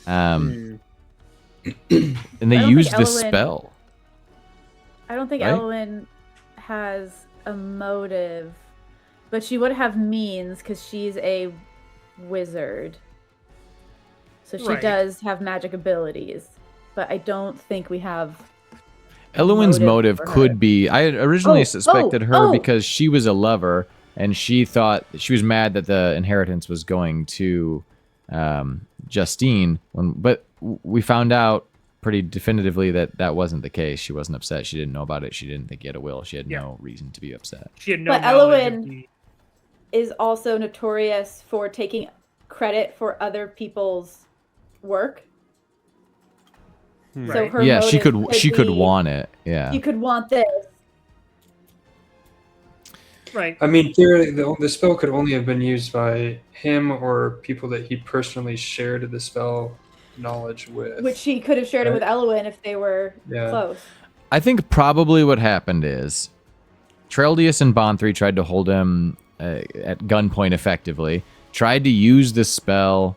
And they don't used think the Elwyn- spell. I don't think Right? Elwyn has a motive, but she would have means because she's a wizard. So she Right. does have magic abilities, but I don't think we have. Elwyn's motive for her. could be. I had originally Oh, suspected oh, her oh. because she was a lover, and she thought she was mad that the inheritance was going to Justine. But we found out pretty definitively that that wasn't the case. She wasn't upset. She didn't know about it. She didn't think he had a will. She had no reason to be upset. She had no But knowledge Elwyn- of the... Is also notorious for taking credit for other people's work. So Right. her Yeah, she motive could. She could be, want it. Yeah. You could want this. Right. I mean, theoretically, the spell could only have been used by him or people that he personally shared the spell knowledge with. Which she could have shared it Right. with Elwyn if they were Yeah. close. I think probably what happened is Treldius and Bonthry tried to hold him at gunpoint effectively, tried to use the spell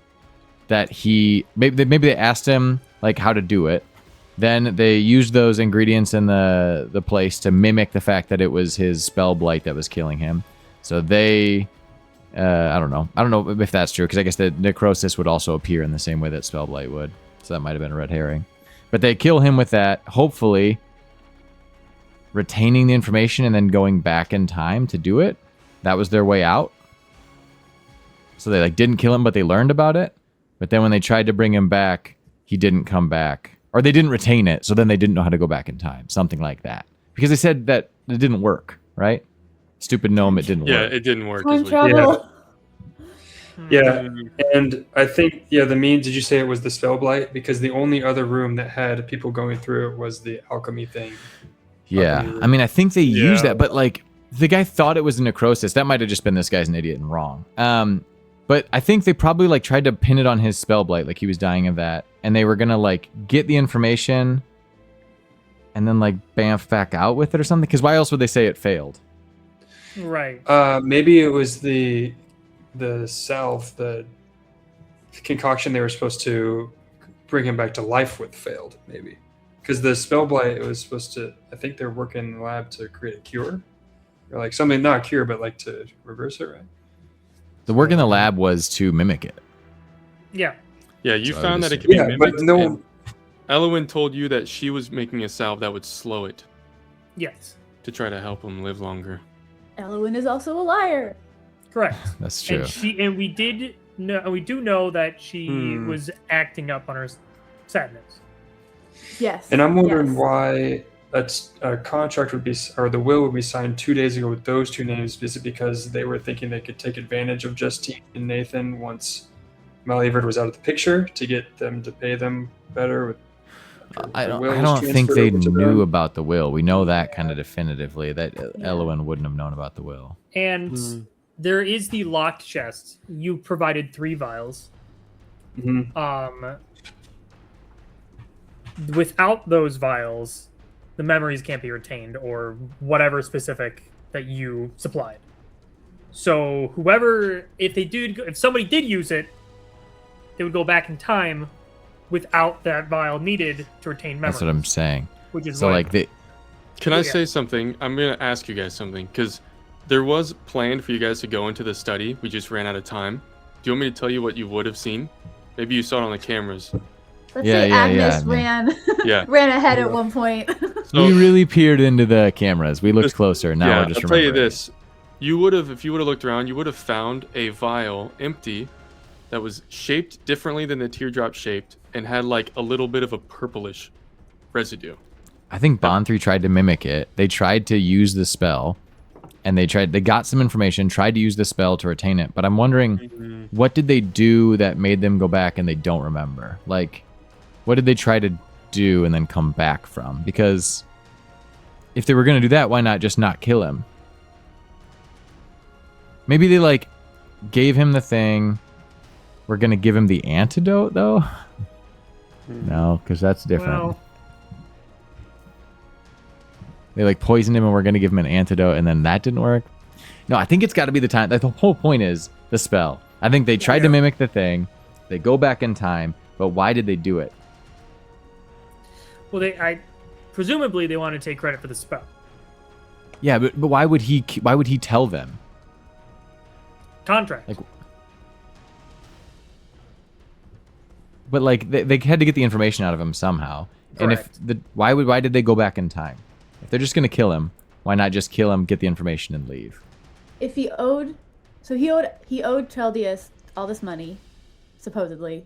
that he... Maybe they asked him like how to do it. Then they used those ingredients in the place to mimic the fact that it was his spell blight that was killing him. So they... I don't know if that's true, because I guess the necrosis would also appear in the same way that spell blight would. So that might have been a red herring. But they kill him with that, hopefully retaining the information and then going back in time to do it. That was their way out. So they didn't kill him, but they learned about it. But then when they tried to bring him back, he didn't come back. Or they didn't retain it, so then they didn't know how to go back in time. Something like that. Because they said that it didn't work, right? Stupid gnome, it didn't Yeah, work. it didn't work. Time is what- travel. Yeah, and I think the mean. Did you say it was the spell blight? Because the only other room that had people going through it was the alchemy thing. Yeah. I mean, I think they used Yeah. that, but the guy thought it was a necrosis. That might have just been this guy's an idiot and wrong. But I think they probably tried to pin it on his spell blight, like he was dying of that, and they were gonna get the information and then bamf back out with it or something. Because why else would they say it failed? Right. Maybe it was the salve, the concoction they were supposed to bring him back to life with failed. Maybe because the spell blight, it was supposed to. I think they're working in the lab to create a cure, or something, not a cure, but to reverse it, right? The work in the lab was to mimic it. Yeah. Yeah, you So I found would that it could Yeah, be but mimicked. no. and Elwyn told you that she was making a salve that would slow it Yes. to try to help him live longer. Elwyn is also a liar. Correct. That's true. And we do know that she was acting up on her sadness. Yes. And I'm wondering yes. why a contract would be, or the will would be signed 2 days ago with those two names. Is it because they were thinking they could take advantage of Justine and Nathan once Malliavard was out of the picture to get them to pay them better? I The will don't was think transferred they over to knew them? about the will. We know that kind of definitively, that Elwyn wouldn't have known about the will. And there is the locked chest. You provided 3 vials. Mhm. Without those vials, the memories can't be retained, or whatever specific that you supplied. So if somebody did use it, they would go back in time without that vial needed to retain memories. That's what I'm saying. Which is So why- like they, Can I Yeah. say something? I'm going to ask you guys something because there was planned for you guys to go into the study. We just ran out of time. Do you want me to tell you what you would have seen? Maybe you saw it on the cameras. Let's Yeah, say yeah, Agnes yeah, ran Yeah. ran ahead at one point. So, we really peered into the cameras. We looked This- closer. Now yeah, we're just I'll tell you remembering. this. You would have, if you would have looked around, you would have found a vial empty that was shaped differently than the teardrop shaped and had a little bit of a purplish residue. I think Bond3 tried to mimic it. They tried to use the spell, and they got some information, tried to use the spell to retain it. But I'm wondering, what did they do that made them go back and they don't remember? What did they try to do and then come back from? Because if they were going to do that, why not just not kill him? Maybe they gave him the thing, we're gonna give him the antidote though. No, because that's different. Well, They like poisoned him, and we're gonna give him an antidote, and then that didn't work. No, I think it's got to be the time. Like, the whole point is the spell. I think they tried to mimic the thing. They go back in time, but why did they do it? well, presumably they want to take credit for the spell. Yeah, but why would he? Why would he tell them? Contract. Like, but like they had to get the information out of him somehow. Correct. And if why did they go back in time? If they're just gonna kill him, why not just kill him, get the information, and leave? If he owed Treldius all this money, supposedly.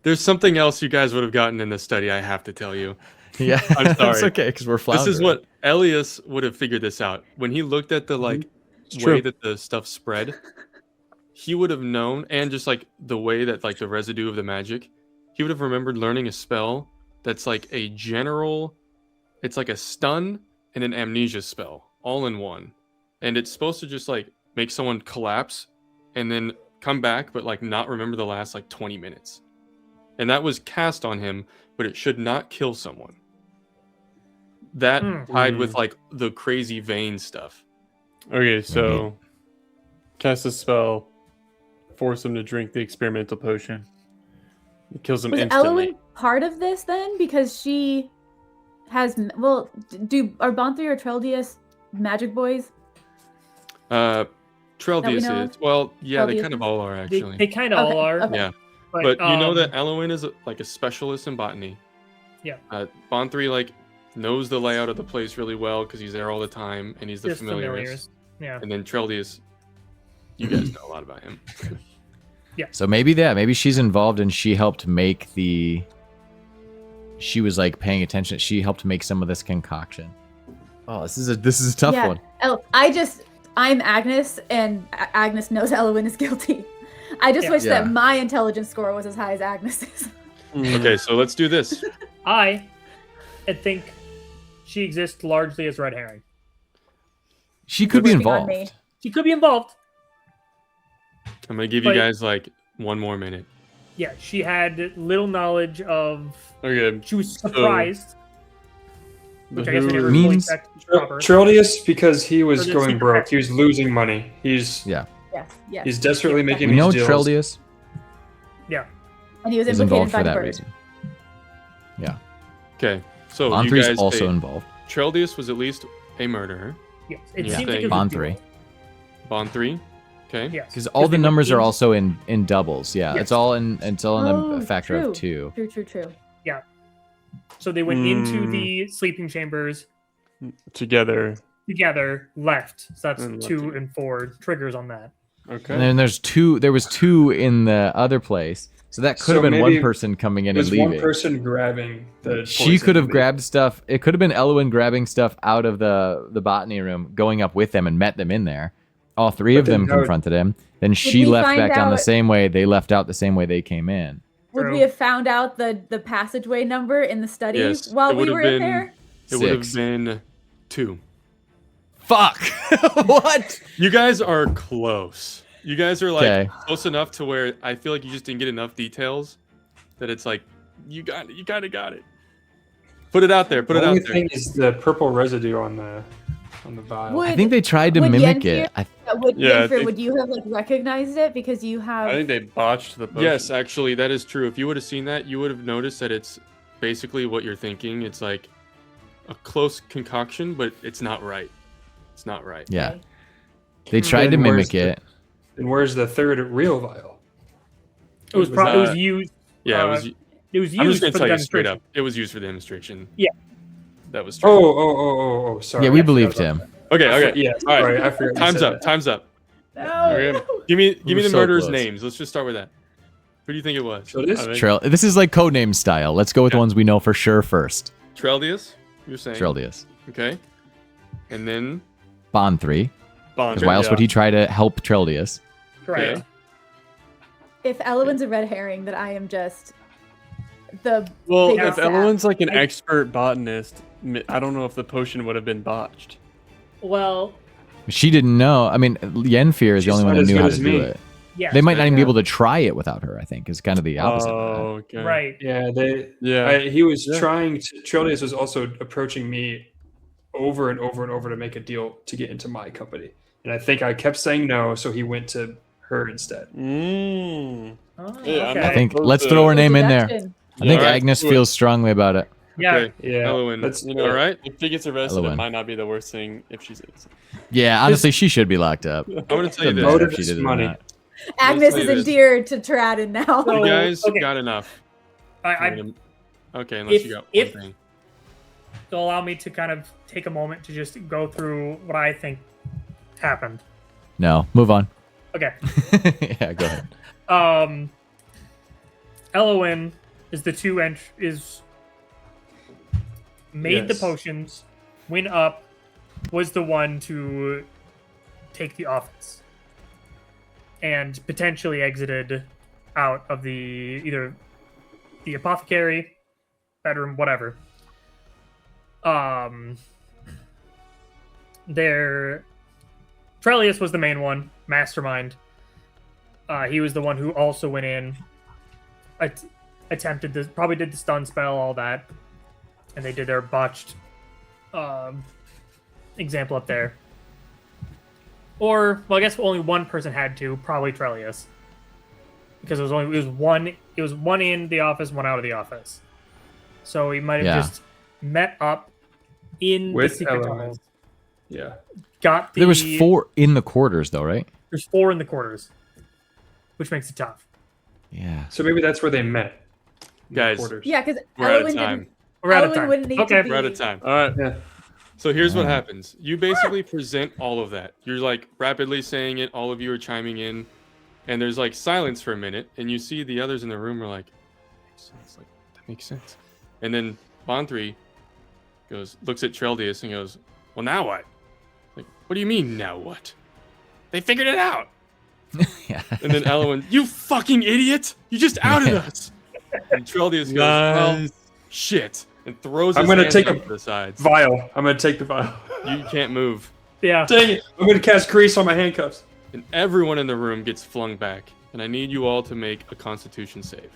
There's something else you guys would have gotten in this study, I have to tell you. Yeah, I'm sorry. It's okay because we're floundering. This is what Elias would have figured this out. When he looked at the way true. that the stuff spread, he would have known, and just like the way that like the residue of the magic, he would have remembered learning a spell that's like a general, it's like a stun and an amnesia spell all in one. And it's supposed to just like make someone collapse and then come back, but like not remember the last like 20 minutes. And that was cast on him, but it should not kill someone. That tied with like the crazy vein stuff. Okay, so cast a spell, force him to drink the experimental potion. It kills him Was instantly. Elwyn part of this then? Because she has. Well, are Bonthry or Treldius magic boys? Treldius know is. Well, yeah, they Treldius kind of is? all are actually. They kind of all are. Okay. Yeah. But, But you know that Elwyn is like a specialist in botany. Yeah. Bonthry like knows the layout of the place really well because he's there all the time and he's the just familiarist. Yeah. And then Treldius, you guys know a lot about him. So maybe she's involved and she helped make the. She was like paying attention. She helped make some of this concoction. Oh, this is a tough one. I'm Agnes, and Agnes knows Elwyn is guilty. I just wish Yeah. that my intelligence score was as high as Agnes's. Okay, so let's do this. I think she exists largely as red herring. She could be Working on me. involved. She could be involved. I'm gonna give you But- guys like one more minute. Yeah, she had little knowledge of. Okay, She was surprised, which I guess we who- never fully Means- checked proper. Treldius, because he was Treldius going secret broke. pact. He was losing money. He's Yeah. Yes. he's desperately making We these know deals. Treldius Yeah, And he was is implicated involved for by that Bird. reason. Yeah. Okay, so you Bonthry's guys also say involved. Treldius was at least a murderer. yes. It Yeah. seems like Saying it was a Bonthry. duel. Bonthry. Okay. Yes. Because all the they went numbers are into- also in doubles. Yeah, Yes. it's all in Oh, a factor true. of 2. True. So they went into the sleeping chambers together. together, left. So that's And left 2 it. and 4 triggers on that. Okay. And then there was 2 in the other place. So that could So have been one maybe person coming in and There's leaving. one person grabbing the. She poison could have and grabbed stuff. It could have been Elwyn grabbing stuff out of the botany room, going up with them and met them in there. All 3 of But then them how- confronted him. Then she we left find back down the out- same way. They left out the same way they came in. Would True. we have found out the passageway number in the study Yes, while it we would were have in been- there? It would have 6. been 2. Fuck. What? You guys are close. You guys are like Okay. close enough to where I feel like you just didn't get enough details that it's like you got it. You kind of got it. Put it out there. Put the it out only there. thing is the purple residue on the vial. Would- I think they tried to would mimic Yenfir- it. Yeah, I Yenfir, think- would you have like recognized it because you have? I think they botched the potion. Yes, actually, that is true. If you would have seen that, you would have noticed that it's basically what you're thinking. It's like a close concoction, but it's not right. It's not right. Yeah. Okay. They tried to Then where's mimic the- it. And where's the third real vial? It was Was probably that- it was used. Yeah, Uh, It was I'm used just gonna for the tell you straight demonstration. up. It was used for the demonstration. Yeah. That was true. Oh, sorry. Yeah, we I forgot believed about him. that. Okay. Okay. Yeah, All sorry. right. I forgot. you Time's said up. that. Time's up. Okay. Give me were the so murderers' close. names. Let's just start with that. Who do you think it was? So it is I think- Trail. This is like codename style. Let's go with the Yeah. ones we know for sure first. Treldius. You're saying. Treldius. Okay. And then Bonthry. Bond. Because why else would he try to help Treldius? Correct. Okay. If Elwyn's a red herring, then I am just the. Well, biggest if everyone's like an I- expert botanist, I don't know if the potion would have been botched. Well, She didn't know. I mean, Yenfir is the She's only one not who as knew good how as to do me. it. Yeah. They might not even be Yeah. able to try it without her. I think is kind of the opposite. of that. Oh, okay. Right. Yeah, he was Yeah. trying to. Trellius was also approaching me over and over and over to make a deal to get into my company, and I think I kept saying no, so he went to her instead. Mm. Oh, Yeah, I'm okay. not I think opposed let's to- throw her name in there. Deduction. I think All right, Agnes do it. feels strongly about it. Yeah. Okay. Yeah, Elowen, let's You know, all right. if she gets arrested, Elowen. it might not be the worst thing if she's innocent. Yeah, honestly, she should be locked up. I'm gonna tell you Doesn't this. matter Motive if she is did it or money. not. Agnes tell is you this. endeared to Tradden now. So- You guys okay. got enough. I Okay, unless If- you got if- one thing. so allow me to kind of take a moment to just go through what I think happened. No, move on. Okay. Yeah, go ahead. Elowen is made the Yes. potions, went up, was the one to take the office, and potentially exited out of either the apothecary, bedroom, whatever. Trellius was the main one, mastermind. He was the one who also went in, attempted this, probably did the stun spell, all that, and they did their botched example up there. Or, well, I guess only one person had to, probably Trellius, because it was one in the office, one out of the office. So he might have Yeah. just met up in With the secret Elowen. tunnels. Yeah, Got the There was 4 in the quarters, though, right? There's 4 in the quarters, which makes it tough. Yeah. so maybe that's where they met. in the Guys. quarters. Yeah, because We're out of Elowen time. didn't. We're out of Elowen time. wouldn't need Okay. to be. We're out of time. All right. Yeah, So here's what Alright. happens. You basically present all of that. You're like rapidly saying it. All of you are chiming in, and there's like silence for a minute, and you see the others in the room are like, "Makes sense. Like that makes sense." And then Bon3 looks at Treldius and goes, "Well, now what? Like, what do you mean now what? They figured it out." Yeah. And then Elowen, "You fucking idiot! You just outed us." And Treldius goes, "Well, Nice. shit," and throws I'm his gonna hands take up a- to the sides. vial. I'm gonna take the vial. You can't move. Yeah. Dang it! I'm gonna cast grease on my handcuffs. And everyone in the room gets flung back. And I need you all to make a constitution save.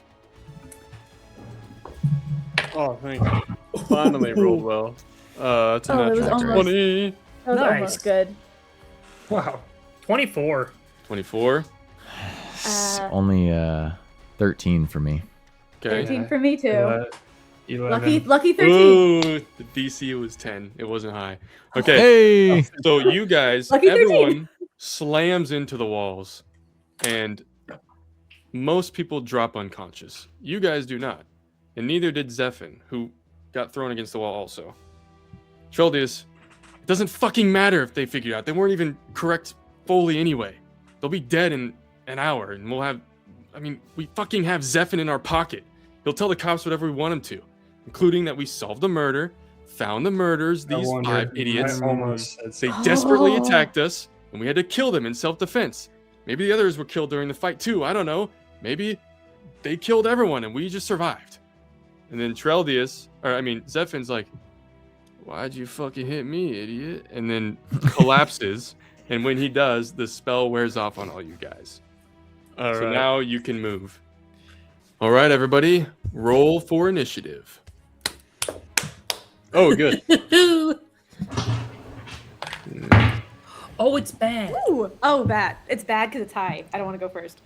Oh, thank you. Finally rolled well. It's a Oh, it was natural almost- 20. That was Nice. almost good. Wow. 24. 24. Only 13 for me. Okay. 13 for me too. 11. Lucky 13. Ooh, the DC was 10. It wasn't high. Okay. Hey! So you guys, Lucky 13. everyone slams into the walls. And most people drop unconscious. You guys do not. And neither did Zephin, who got thrown against the wall also. Treldius, it doesn't fucking matter if they figured out. They weren't even correct fully anyway. They'll be dead in an hour, and we fucking have Zephin in our pocket. He'll tell the cops whatever we want him to, including that we solved the murder, found the murders, these 5 idiots. I almost said They something. desperately Oh. attacked us, and we had to kill them in self-defense. Maybe the others were killed during the fight too. I don't know. Maybe they killed everyone, and we just survived. And then Zephin's like, "Why'd you fucking hit me, idiot?" And then collapses. And when he does, the spell wears off on all you guys. All So right. now you can move. All right, everybody, roll for initiative. Oh, good. Oh, it's bad. Ooh. Oh, bad. It's bad because it's high. I don't want to go first.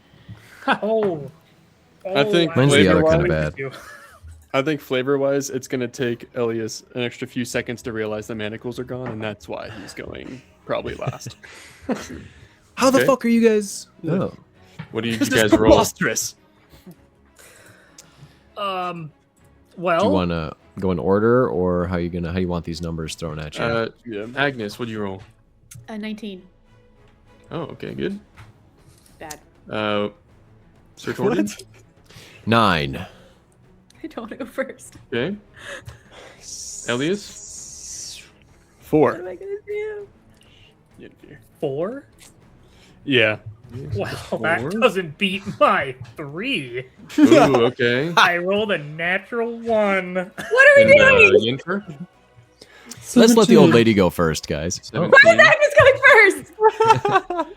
Oh. I think Mine's the other kind of flavor-wise- bad. I think flavor-wise, it's going to take Elias an extra few seconds to realize the manacles are gone, and that's why he's going probably last. How the fuck are you guys? Oh. What do you This is guys roll? preposterous. Well, Do you want to go in order, or how you want these numbers thrown at you? Yeah. Agnes, what do you roll? 19. Oh, okay, good. Bad. Sir Torden? 9. I don't want to go first. Okay. Elias? 4. What am I going to do? Yeah, dear. 4? Yeah. Well, Four? that doesn't beat my 3. Ooh, okay. I rolled a natural 1. What are we And, doing? Yennefer? Let's let the old lady go first, guys. 17. Why is Agnes going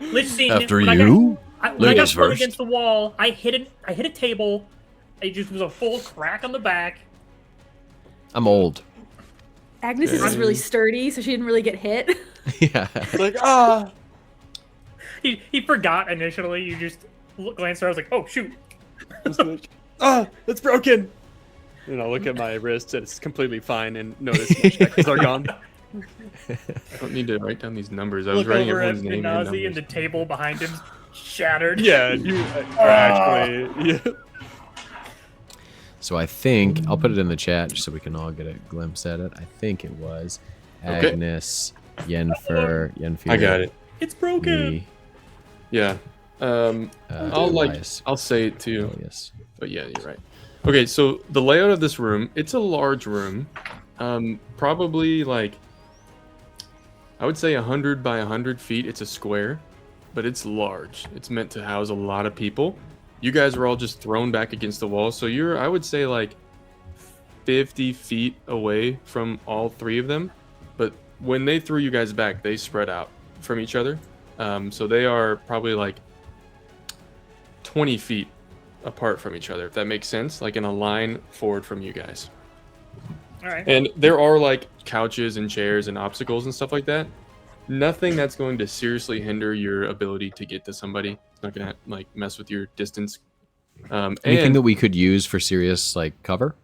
first? Listen, After when I you? when I got Ladies flung first. against the wall, I hit a table. It just was a full crack on the back. I'm old. Agnes is just really sturdy, so she didn't really get hit. Yeah. Like, ah. He forgot initially. You just glanced at her. I was like, oh, shoot. Ah, it's broken. And I look at my wrist and it's completely fine and notice my shackles are gone. I don't need to write down these numbers. I was Look writing over at everyone's name and Nazi and the numbers. table behind him shattered. Yeah, you are actually. Yeah. So I think I'll put it in the chat just so we can all get a glimpse at it. I think it was Okay. Agnes, Yenfer, I got it. It's broken. me, Yeah. Elias, I'll say it too. Elias. But yeah, you're right. Okay, so the layout of this room, it's a large room. Probably like, I would say 100 by 100 feet. It's a square, but it's large. It's meant to house a lot of people. You guys are all just thrown back against the wall. So you're, I would say, like 50 feet away from all three of them. But when they threw you guys back, they spread out from each other. So they are probably like 20 feet apart from each other, if that makes sense, like in a line forward from you guys. All right. And there are like couches and chairs and obstacles and stuff like that. Nothing that's going to seriously hinder your ability to get to somebody. It's not gonna like mess with your distance. Anything and that we could use for serious like cover?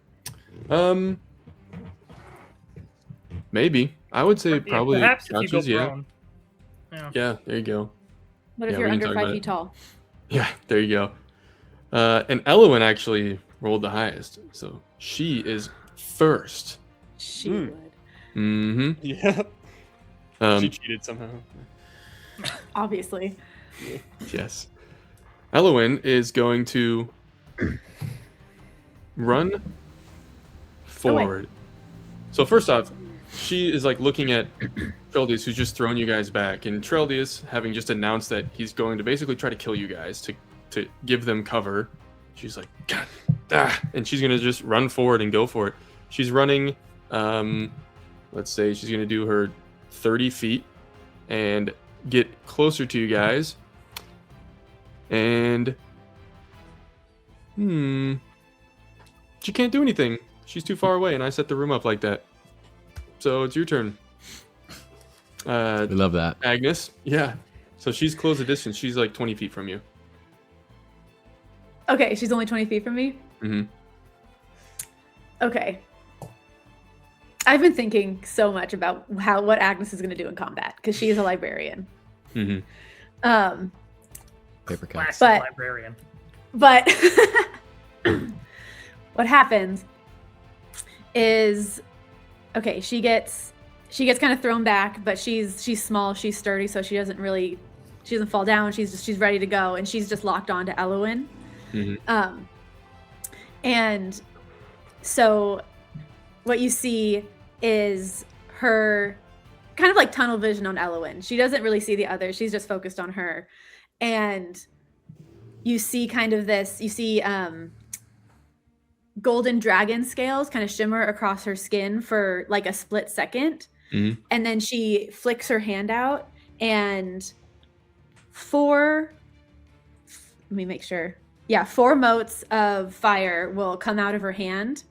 Maybe I would say probably perhaps if you couches. go Yeah, prone. yeah. There you go. What if Yeah, you're we can under talk 5 about feet it. tall? Yeah, there you go. And Elowen actually rolled the highest, so she is first. She would. Mm-hmm. Yeah. She cheated somehow. Obviously. Yes. Elowen is going to run forward. So first off, she is like looking at Treldius, who's just thrown you guys back, and Treldius, having just announced that he's going to basically try to kill you guys to give them cover. She's like, God, and she's gonna just run forward and go for it. She's running. Let's say she's gonna do her 30 feet and get closer to you guys. And she can't do anything. She's too far away, and I set the room up like that. So it's your turn. We love that. Agnes, yeah. So she's close the distance. She's like 20 feet from you. Okay, she's only 20 feet from me? Mm-hmm. Okay. I've been thinking so much about what Agnes is going to do in combat, because she is a librarian. Mm-hmm. Paper cuts. Classic But- librarian. But what happens is, okay, she gets kind of thrown back, but she's small, she's sturdy, so she doesn't fall down. She's ready to go, and she's just locked on to Elowen. Mm-hmm. And so what you see is her kind of like tunnel vision on Elowen. She doesn't really see the others. She's just focused on her. And you see kind of this, golden dragon scales kind of shimmer across her skin for like a split second. Mm-hmm. And then she flicks her hand out, and let me make sure. Yeah, 4 motes of fire will come out of her hand,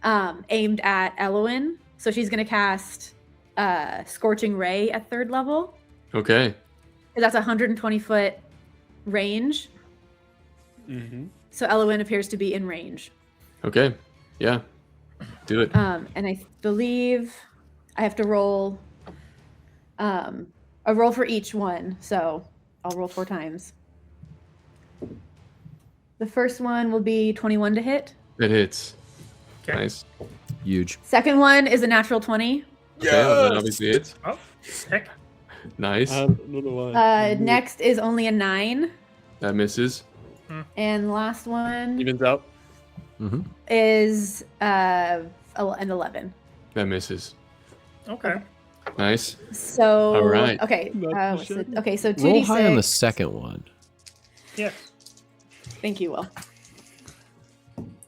aimed at Elowen. So she's going to cast Scorching Ray at 3rd level. Okay. That's 120-foot range. Mm-hmm. So Elowen appears to be in range. Okay. Yeah. Do it. And I believe I have to roll a roll for each one. So I'll roll 4 times. The first one will be 21 to hit. It hits. Okay. Nice. Huge. Second one is a natural 20. Okay, well, then obviously hits. Oh, heck. Nice. I don't know why. Next is only a 9. That misses. And the last one Evens out. Mm-hmm. is an 11. That misses. Okay. Nice. So, All right. okay. Not What's sure. it? Okay, so 2d6. Roll high on the second one. Yes. Thank you, Will.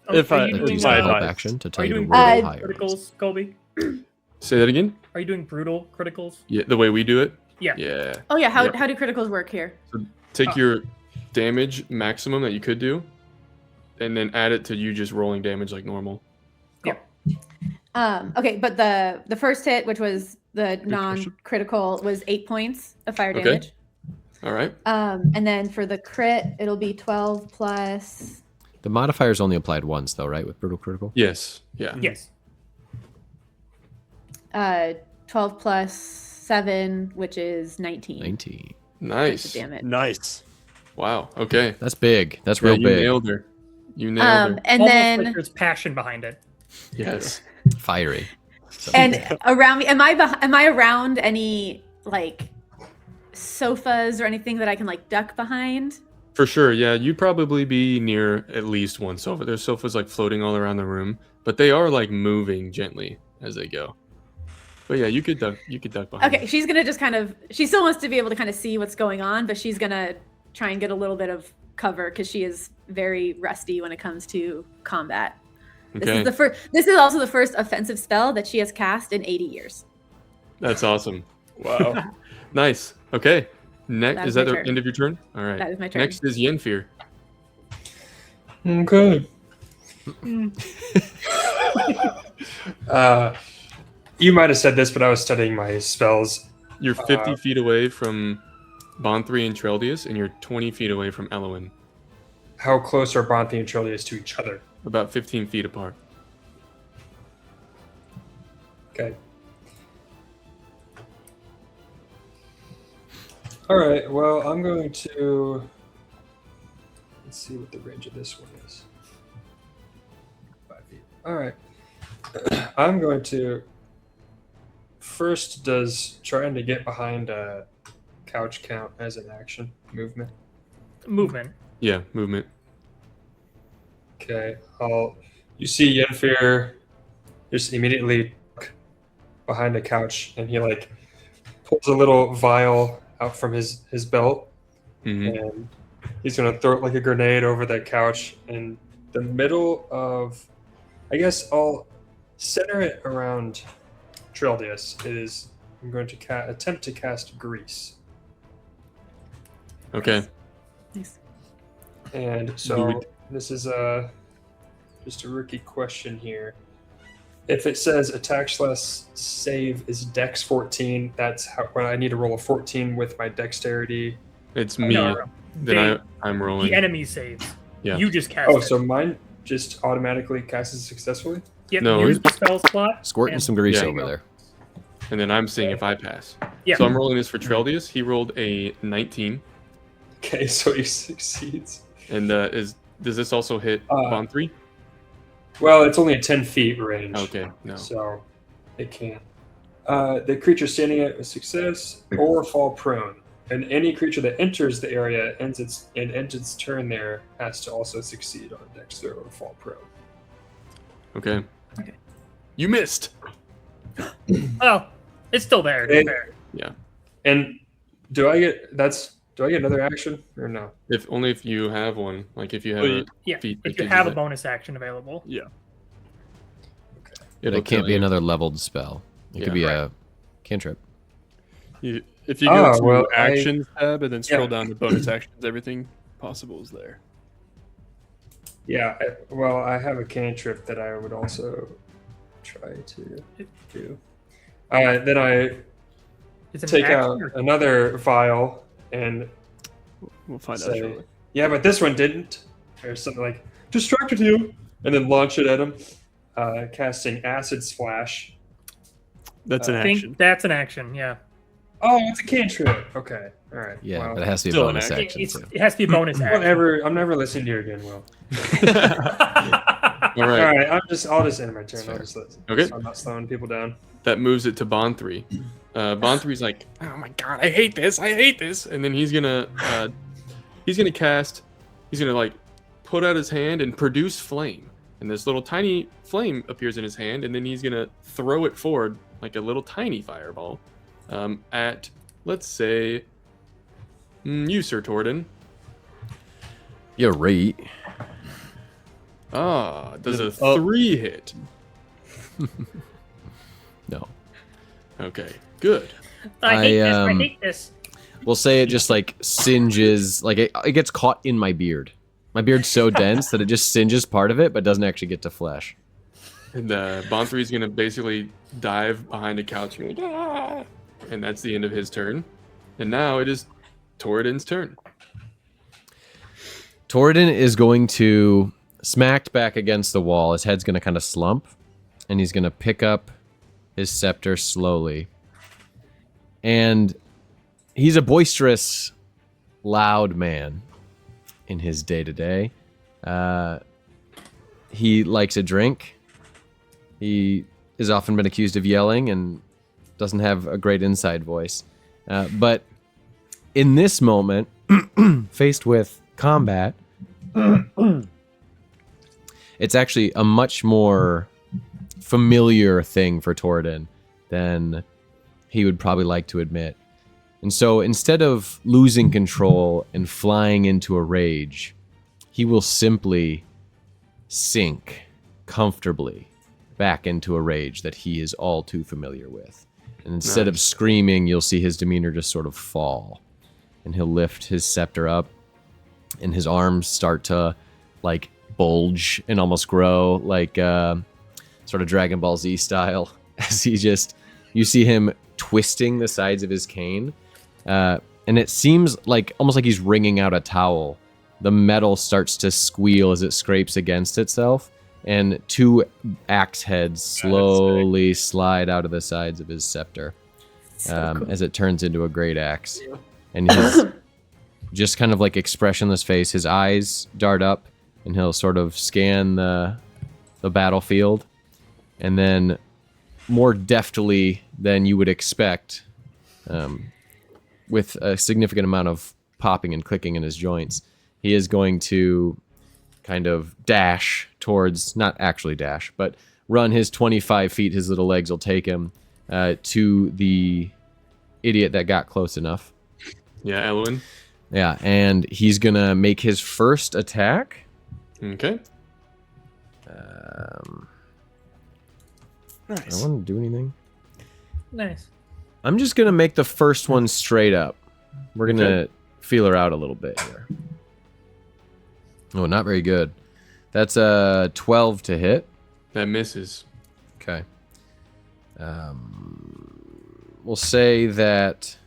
If are I- you That doing, is a help advice. action to are tell you you to doing roll brutal higher. criticals, Colby? Say that again. Are you doing brutal criticals? Yeah, the way we do it. Yeah. Yeah. Oh, yeah. How Yep. do criticals work here? Take your damage maximum that you could do, and then add it to you just rolling damage like normal. Okay, but the first hit, which was the non-critical, was 8 points of fire Okay. damage. All right. And then for the crit, it'll be 12 plus. The modifier's only applied once, though, right? With brutal critical. Yes. Yeah. Yes. 12 plus 7, which is 19. 19. Nice. Damage. Nice. Wow. Okay. That's big. That's Yeah, real you big. nailed her. You nailed her. And Almost then like there's passion behind it. Yes. Fiery. So- and around me, am I around any like sofas or anything that I can like duck behind? For sure. Yeah. You'd probably be near at least one sofa. There's sofas like floating all around the room, but they are like moving gently as they go. But yeah, you could duck. You could duck behind. Okay, she's gonna just kind of. She still wants to be able to kind of see what's going on, but she's gonna try and get a little bit of cover because she is very rusty when it comes to combat. This Okay. is the first. This is also the first offensive spell that she has cast in 80 years. That's awesome. Wow. Nice. Okay. Next, That is is that my the turn. end of your turn? All right. That is my turn. Next is Yenfear. Okay. You might have said this, but I was studying my spells. You're 50 feet away from Bonthri and Treldius, and you're 20 feet away from Elowin. How close are Bonthi and Trillius to each other? About 15 feet apart. Okay. All right. Well, I'm going to. Let's see what the range of this one is. 5 feet. All right. I'm going to. First, does trying to get behind a couch count as an action movement? Movement. Yeah, movement. Okay. You see Yenfear just immediately behind a couch, and he like pulls a little vial out from his belt, hmm and he's gonna throw it like a grenade over that couch in the middle of. I guess I'll center it around Treldius. I'm going to attempt to cast Grease, Okay. Nice. and so this is just a rookie question here. If it says attack slash save is Dex 14, that's when I need to roll a 14 with my dexterity. It's me. No, Then I'm rolling. the enemy saves. Yeah. You just cast Oh, it. so mine just automatically casts successfully? Yep, No, use the spell slot. Squirting and- some grease Yeah. over there. And then I'm seeing if I pass. Yeah. So I'm rolling this for Treldius. He rolled a 19. Okay, so he succeeds. And does this also hit Bonthri? Well, it's only a 10 feet range. Okay, no. So it can't. The creature standing at a success or fall prone. And any creature that enters the area ends its turn there has to also succeed on a dex throw or fall prone. Okay. Okay. You missed. Well, it's still there. To be It- fair. And do I get another action or no? Only if you have one. Like if you have Well, a Yeah, feat if that you gives have a that. bonus action available. It'll It can't kill be you. another leveled spell. It Yeah. could be Right. a cantrip. If you go to well, actions tab and then scroll Yeah. down to bonus actions, everything possible is there. Yeah, I have a cantrip that I would also try to do. Then I It's an take action out or- another vial and We'll find out say, shortly. yeah, but this one didn't. Or something like, distracted you, and then launch it at him, casting Acid Splash. That's an I think action. that's an action. Yeah, Oh, it's a cantrip. Okay, all right. Yeah, well, but it has to be a Still an bonus action. action. It's- too. it has to be a bonus action. whatever. I'm never listening to you again, Will. All right. All right, I'll just end my turn. That's I'll fair. just listen. Okay. So I'm not slowing people down. That moves it to Bonthri. Bonthri's like, oh my god, I hate this, and then he's gonna like put out his hand and produce flame, and this little tiny flame appears in his hand, and then he's gonna throw it forward like a little tiny fireball, at let's say you, Sir Torden. You're right. Does a Oh. 3 hit? No. Okay, good. I hate this. I um, hate this. we'll say it just like singes, like it gets caught in my beard. My beard's so dense that it just singes part of it, but doesn't actually get to flesh. And Bon3 is going to basically dive behind a couch and go, "Ah!" And that's the end of his turn. And now it is Toradin's turn. Toradin is going to smacked back against the wall. His head's going to kind of slump, and he's going to pick up his scepter slowly. And he's a boisterous, loud man in his day-to-day. He likes a drink. He has often been accused of yelling and doesn't have a great inside voice. But in this moment, faced with combat, it's actually a much more familiar thing for Toradin than he would probably like to admit. And so instead of losing control and flying into a rage, he will simply sink comfortably back into a rage that he is all too familiar with. And instead of screaming, you'll see his demeanor just sort of fall. And he'll lift his scepter up, and his arms start to, like, bulge and almost grow, like sort of Dragon Ball Z style. As you see him twisting the sides of his cane. And it seems like, almost like he's wringing out a towel. The metal starts to squeal as it scrapes against itself. And two axe heads slowly slide out of the sides of his scepter as it turns into a great axe. And his just kind of like expressionless face, his eyes dart up, and he'll sort of scan the battlefield. And then more deftly than you would expect, with a significant amount of popping and clicking in his joints, he is going to kind of dash towards, not actually dash, but run his 25 feet, his little legs will take him, to the idiot that got close enough. Yeah, Elwyn. Yeah, and he's going to make his first attack. Okay. I want to do anything. Nice. I'm just going to make the first one straight up. We're going to feel her out a little bit here. Oh, not very good. That's a 12 to hit. That misses. Okay. We'll say that...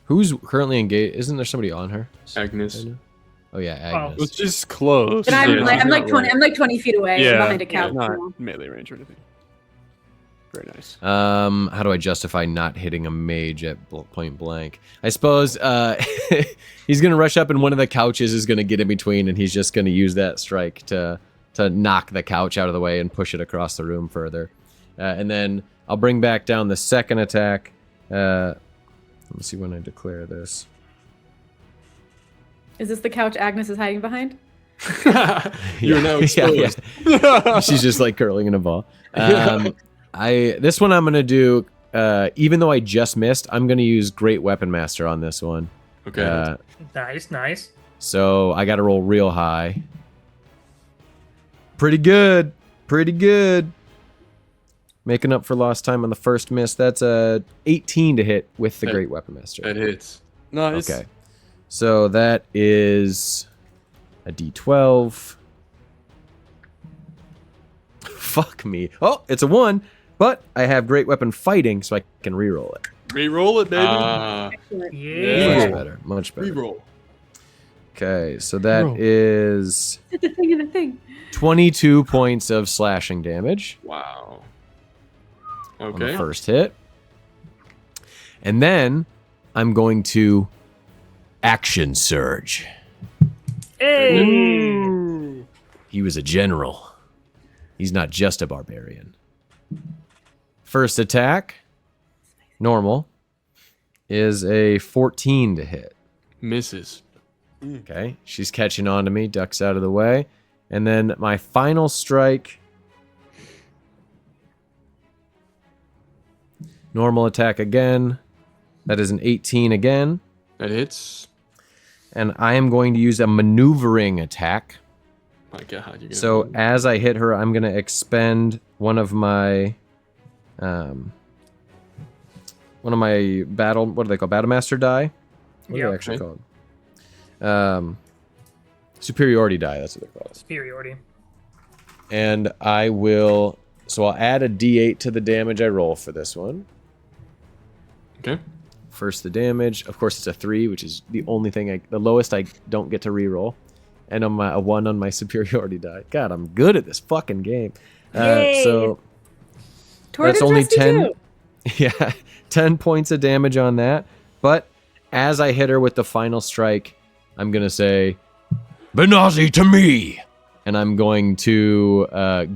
who's currently engaged? Isn't there somebody on her? Agnes. Oh, yeah, Agnes. Which is close. And Yeah, I'm like not 20. I'm like 20 feet away Yeah, behind a couch. not melee range or anything. Very nice. How do I justify not hitting a mage at point blank? I suppose he's going to rush up and one of the couches is going to get in between, and he's just going to use that strike to knock the couch out of the way and push it across the room further. And then I'll bring back down the second attack. Let me see when I declare this. Is this the couch Agnes is hiding behind? You're now exposed. Yeah. She's just like curling in a ball. This one I'm gonna do. Even though I just missed, I'm gonna use Great Weapon Master on this one. Okay. Nice. So I got to roll real high. Pretty good. Making up for lost time on the first miss. That's a 18 to hit with the Great Weapon Master. That hits. Nice. Okay. So that is a D12. Fuck me. Oh, it's a 1, but I have Great Weapon Fighting, so I can reroll it. Reroll it, baby. Yeah. Much better. Reroll. Okay, so that is It's a thing and a thing. 22 points of slashing damage Wow. on Okay. the first hit. And then I'm going to Action Surge. Hey. He was a general. He's not just a barbarian. First attack, normal, is a 14 to hit. Misses. Okay, she's catching on to me, ducks out of the way. And then my final strike, normal attack again. That is an 18 again. That hits. And I am going to use a maneuvering attack. My God, you're gonna. So as I hit her, I'm going to expend one of my one of my battle. What are they called? Battle Master die. What are Yeah. they actually called? Superiority die. That's what they're called. Superiority. And I will. So I'll add a D8 to the damage I roll for this one. Okay. First, the damage. Of course, it's a 3, which is the only thing the lowest I don't get to reroll. And on a 1 on my superiority die. God, I'm good at this fucking game. Yay! So Tortoise that's only Rusty 10. too. Yeah, 10 points of damage on that. But as I hit her with the final strike, I'm gonna say, Benazi to me! and I'm going to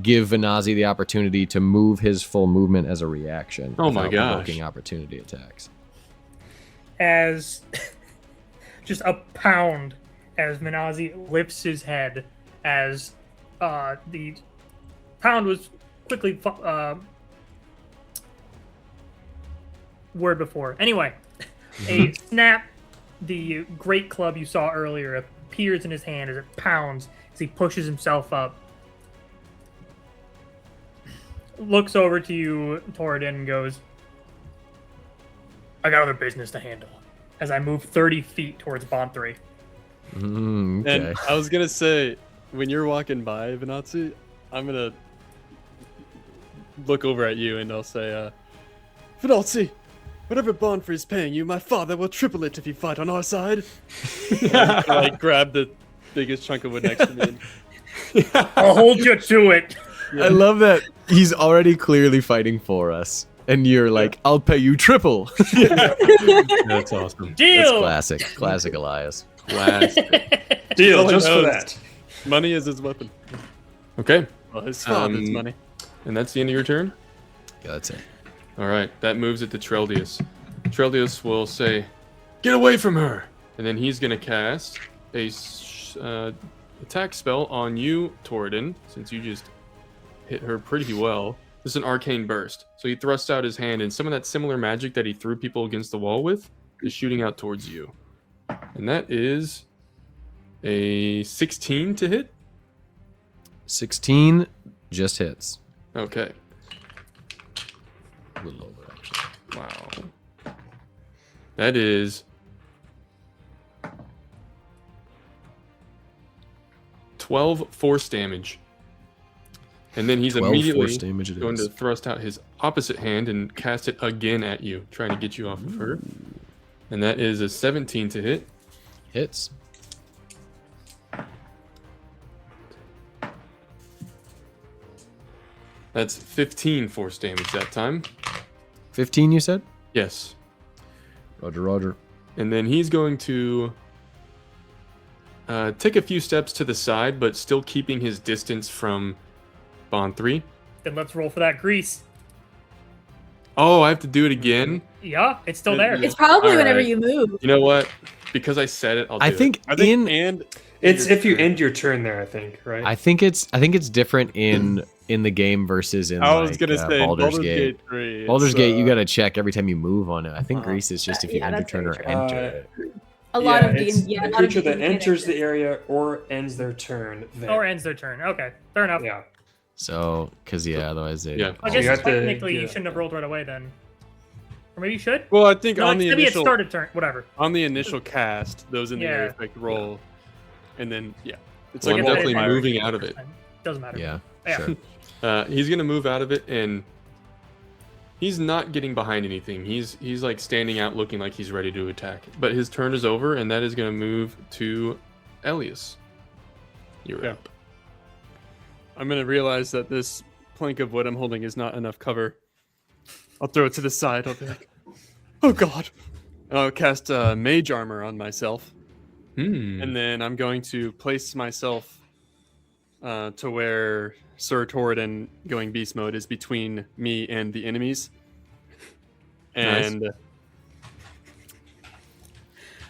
give Venazi the opportunity to move his full movement as a reaction. Oh my without gosh. provoking opportunity attacks. As just a pound as Menazi lifts his head as the pound was quickly word before. Anyway, a snap, the great club you saw earlier appears in his hand as it pounds as he pushes himself up. Looks over to you, Toradin, and goes, I got other business to handle. As I move 30 feet towards Bond 3. Okay. And I was gonna say, when you're walking by, Venazzi, I'm gonna look over at you and I'll say, Venazzi, whatever bond for is paying you, my father will triple it if you fight on our side. And I grab the biggest chunk of wood next to me. I'll hold you to it. I love that he's already clearly fighting for us. And you're like, I'll pay you triple. That's awesome. That's Deal. classic. Classic Elias. Classic. Deal, All he just for knows. that. Money is his weapon. Okay. Well, his father's Um, money. And that's the end of your turn? Yeah, that's it. All right. That moves it to Treldius. Treldius will say, get away from her! And then he's going to cast a attack spell on you, Toradin, since you just hit her pretty well. This is an arcane burst. So he thrusts out his hand, and some of that similar magic that he threw people against the wall with is shooting out towards you. And that is a 16 to hit. 16 just hits. Okay. A little over, actually. Wow. That is 12 force damage. And then he's 12 immediately force damage it going is. to thrust out his opposite hand and cast it again at you, trying to get you off of her. And that is a 17 to hit. Hits. That's 15 force damage that time. 15, you said? Yes. Roger, roger. And then he's going to take a few steps to the side, but still keeping his distance from Bond 3. Then let's roll for that grease. Oh, I have to do it again? Yeah, it's still there. It's probably All whenever right. you move. You know what? Because I said it, I'll do I it. think I think in and It's if you end your turn there, I think, right? I think it's different in the game versus in I was like, gonna say Baldur's Gate. 3. Baldur's it's, Gate, you got to check every time you move on it. I think Grease is just if you yeah, end your that's turn or very enter true. it. A lot of it's D&D, a creature that enters the area or ends their turn there. Or ends their turn. Okay, fair enough. Yeah. So, because otherwise they. Yeah. I So guess you have to technically do you it. shouldn't have rolled right away then. Or maybe you should? Well, I think No, on the maybe it initial started turn. Whatever. cast, those in the area Yeah. effect roll, and then it's Well, like I'm a definitely multiplier. moving out of it. Doesn't matter. Yeah, Yeah. sure. He's gonna move out of it, and he's not getting behind anything. He's like standing out, looking like he's ready to attack. But his turn is over, and that is gonna move to Elias. You're Yeah. up. I'm gonna realize that this plank of wood I'm holding is not enough cover. I'll throw it to the side. I'll be like, "Oh God!" And I'll cast mage armor on myself, and then I'm going to place myself to where Sir Toradin going beast mode is between me and the enemies, and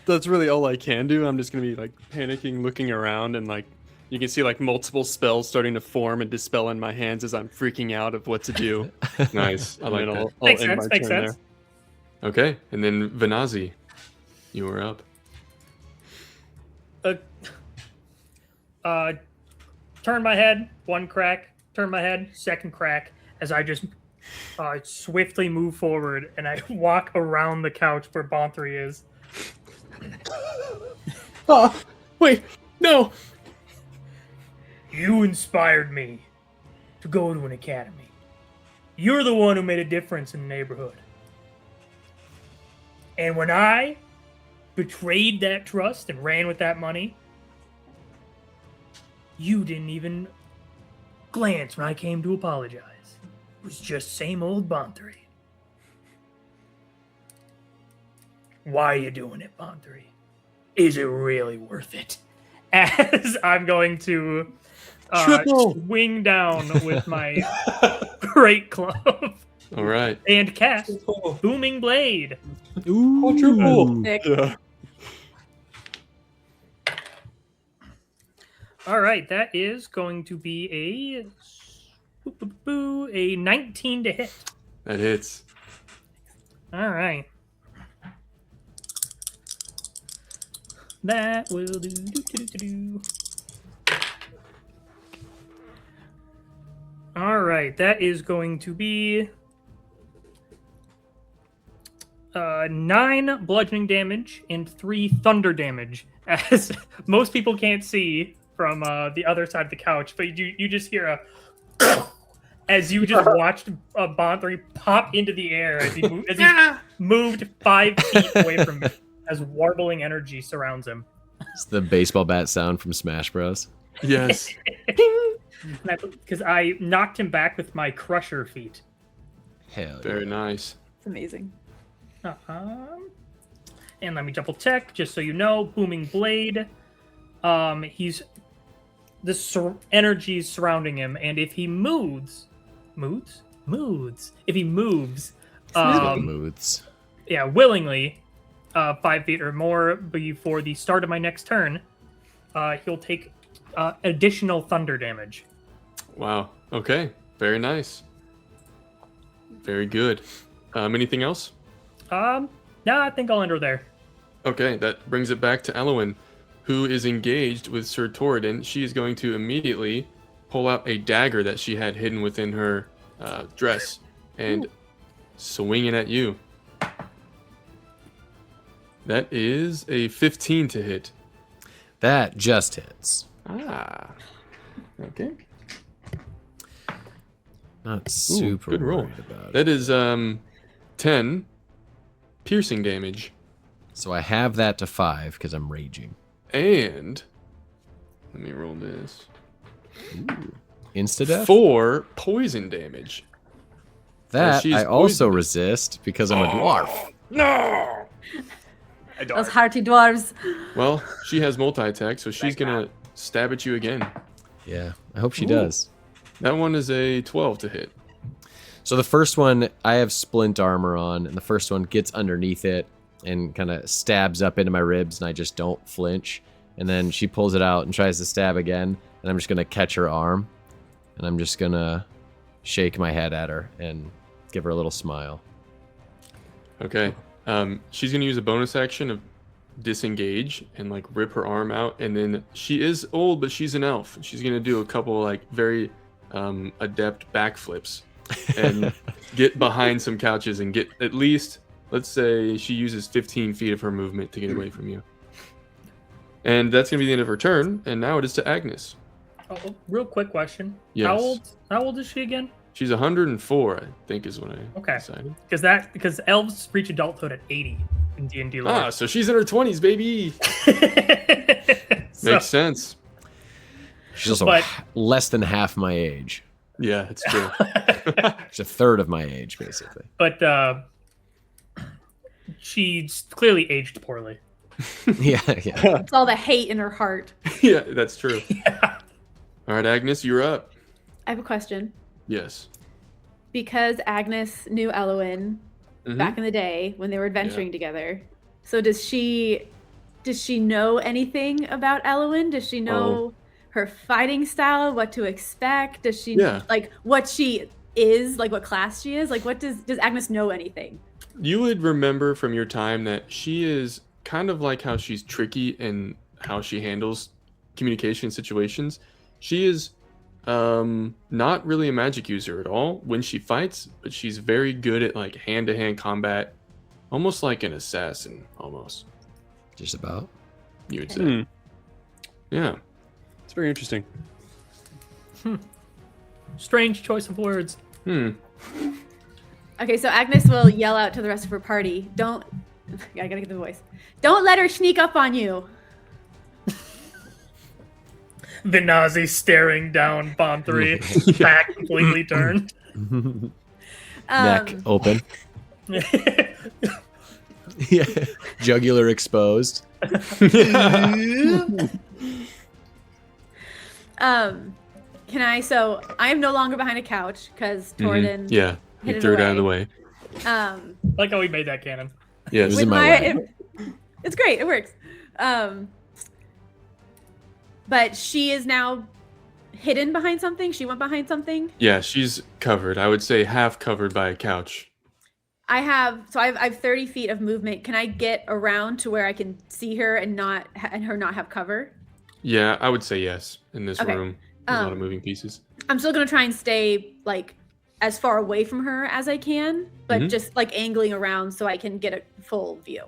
that's really all I can do. I'm just gonna be like panicking, looking around, and like you can see like multiple spells starting to form and dispel in my hands as I'm freaking out of what to do. Nice. I And like then that. I'll Makes end sense, my makes turn sense. there. Okay, and then Venazi, you are up. Turn my head, one crack. Turn my head, second crack. As I just I swiftly move forward and I walk around the couch where Bonthry is. Oh, wait, no. You inspired me to go to an academy. You're the one who made a difference in the neighborhood. And when I betrayed that trust and ran with that money, you didn't even glance when I came to apologize. It was just same old Bonthry. Why are you doing it, Bonthry? Is it really worth it? As I'm going to swing down with my great club All right. and cast Booming Blade. Quadruple. Sick. Yeah. All right, that is going to be a 19 to hit. That hits. All right. That will do. All right, that is going to be 9 bludgeoning damage and 3 thunder damage. As most people can't see from the other side of the couch, but you just hear a as you just watched Bonthry pop into the air as he moved 5 feet away from me, as warbling energy surrounds him. It's the baseball bat sound from Smash Bros. Yes. Because I knocked him back with my crusher feat. Hell yeah. Very nice. It's amazing. And let me double check, just so you know, Booming Blade. He's the energy surrounding him, and if he moves, if he moves, Moods. yeah, willingly, 5 feet or more before the start of my next turn, he'll take additional thunder damage. Wow. Okay. Very nice. Very good. Anything else? No, I think I'll enter there. Okay, that brings it back to Elowin, who is engaged with Sir Torridon. She is going to immediately pull out a dagger that she had hidden within her dress and swing it at you. That is a 15 to hit. That just hits. Ah. Okay. Not super good roll. worried about it. That is 10 piercing damage. So I have that to 5 because I'm raging. And let me roll this. Insta-death? 4 poison damage. That she's I also poisoned. resist because I'm a dwarf. No! Those hearty dwarves. Well, she has multi-attack, so she's going to stab at you again. Yeah, I hope she does. That one is a 12 to hit. So the first one, I have splint armor on, and the first one gets underneath it and kind of stabs up into my ribs, and I just don't flinch. And then she pulls it out and tries to stab again, and I'm just going to catch her arm, and I'm just going to shake my head at her and give her a little smile. Okay. She's going to use a bonus action of disengage and like rip her arm out, and then she is old, but she's an elf. She's going to do a couple like very adept backflips and get behind some couches and get at least, let's say she uses 15 feet of her movement to get away from you. And that's going to be the end of her turn, and now it is to Agnes. Oh, real quick question. Yes. How old is she again? She's 104, I think is what I decided. Because elves reach adulthood at 80 in D&D lore. Ah, so she's in her 20s, baby. So- Makes sense. She's also But- less than half my age. Yeah, it's true. She's a third of my age, basically. But she's clearly aged poorly. yeah. It's all the hate in her heart. Yeah, that's true. All right, Agnes, you're up. I have a question. Yes. Because Agnes knew Elowin Mhm. back in the day when they were adventuring together. So does she know anything about Elowin? Does she know her fighting style, what to expect? Does she like what she is, like what class she is? Like what does Agnes know anything? You would remember from your time that she is kind of like how she's tricky in how she handles communication situations. She is Not really a magic user at all when she fights, but she's very good at like hand-to-hand combat, almost like an assassin, almost. Just about. You would say. Hmm. Yeah. It's very interesting. Strange choice of words. Okay, so Agnes will yell out to the rest of her party. Don't. I gotta get the voice. Don't let her sneak up on you. The Nazi staring down Bomb 3, back completely turned. Neck open. Yeah. Jugular exposed. Can I? So I am no longer behind a couch because Torden. Yeah. hid You it threw it out of the away. way. Like how we made that canon. Yes. Was With in my way. it's great. It works. But she is now hidden behind something. She went behind something. Yeah, she's covered. I would say half covered by a couch. I have 30 feet of movement. Can I get around to where I can see her and her not have cover? Yeah, I would say yes in this Okay. room. There's a lot of moving pieces. I'm still gonna try and stay like as far away from her as I can, but just like angling around so I can get a full view.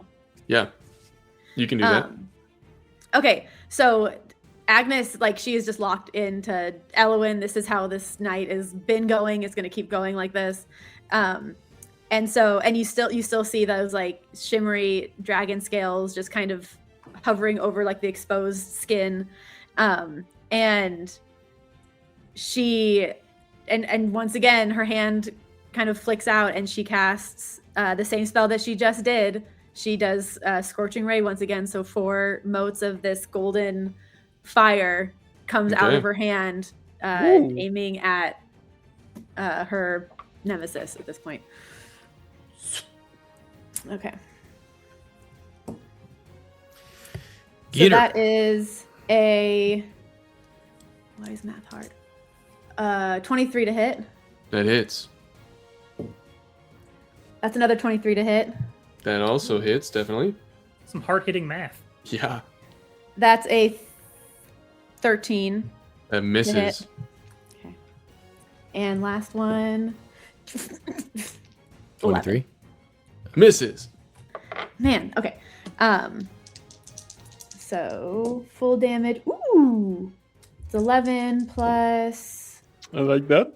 Yeah. You can do that. Okay, so Agnes, like, she is just locked into Elwyn. This is how this night has been going. It's gonna keep going like this. And you still see those like shimmery dragon scales just kind of hovering over like the exposed skin. And she and once again her hand kind of flicks out and she casts the same spell that she just did. She does Scorching Ray once again, so 4 motes of this golden fire comes out of her hand, aiming at her nemesis at this point. Okay. So that is a... Why is math hard? 23 to hit. That hits. That's another 23 to hit. That also hits, definitely. Some hard-hitting math. Yeah. That's a 13. That misses. Okay. And last one. 23. Misses. Man, okay. So full damage. Ooh. It's 11 plus I like that.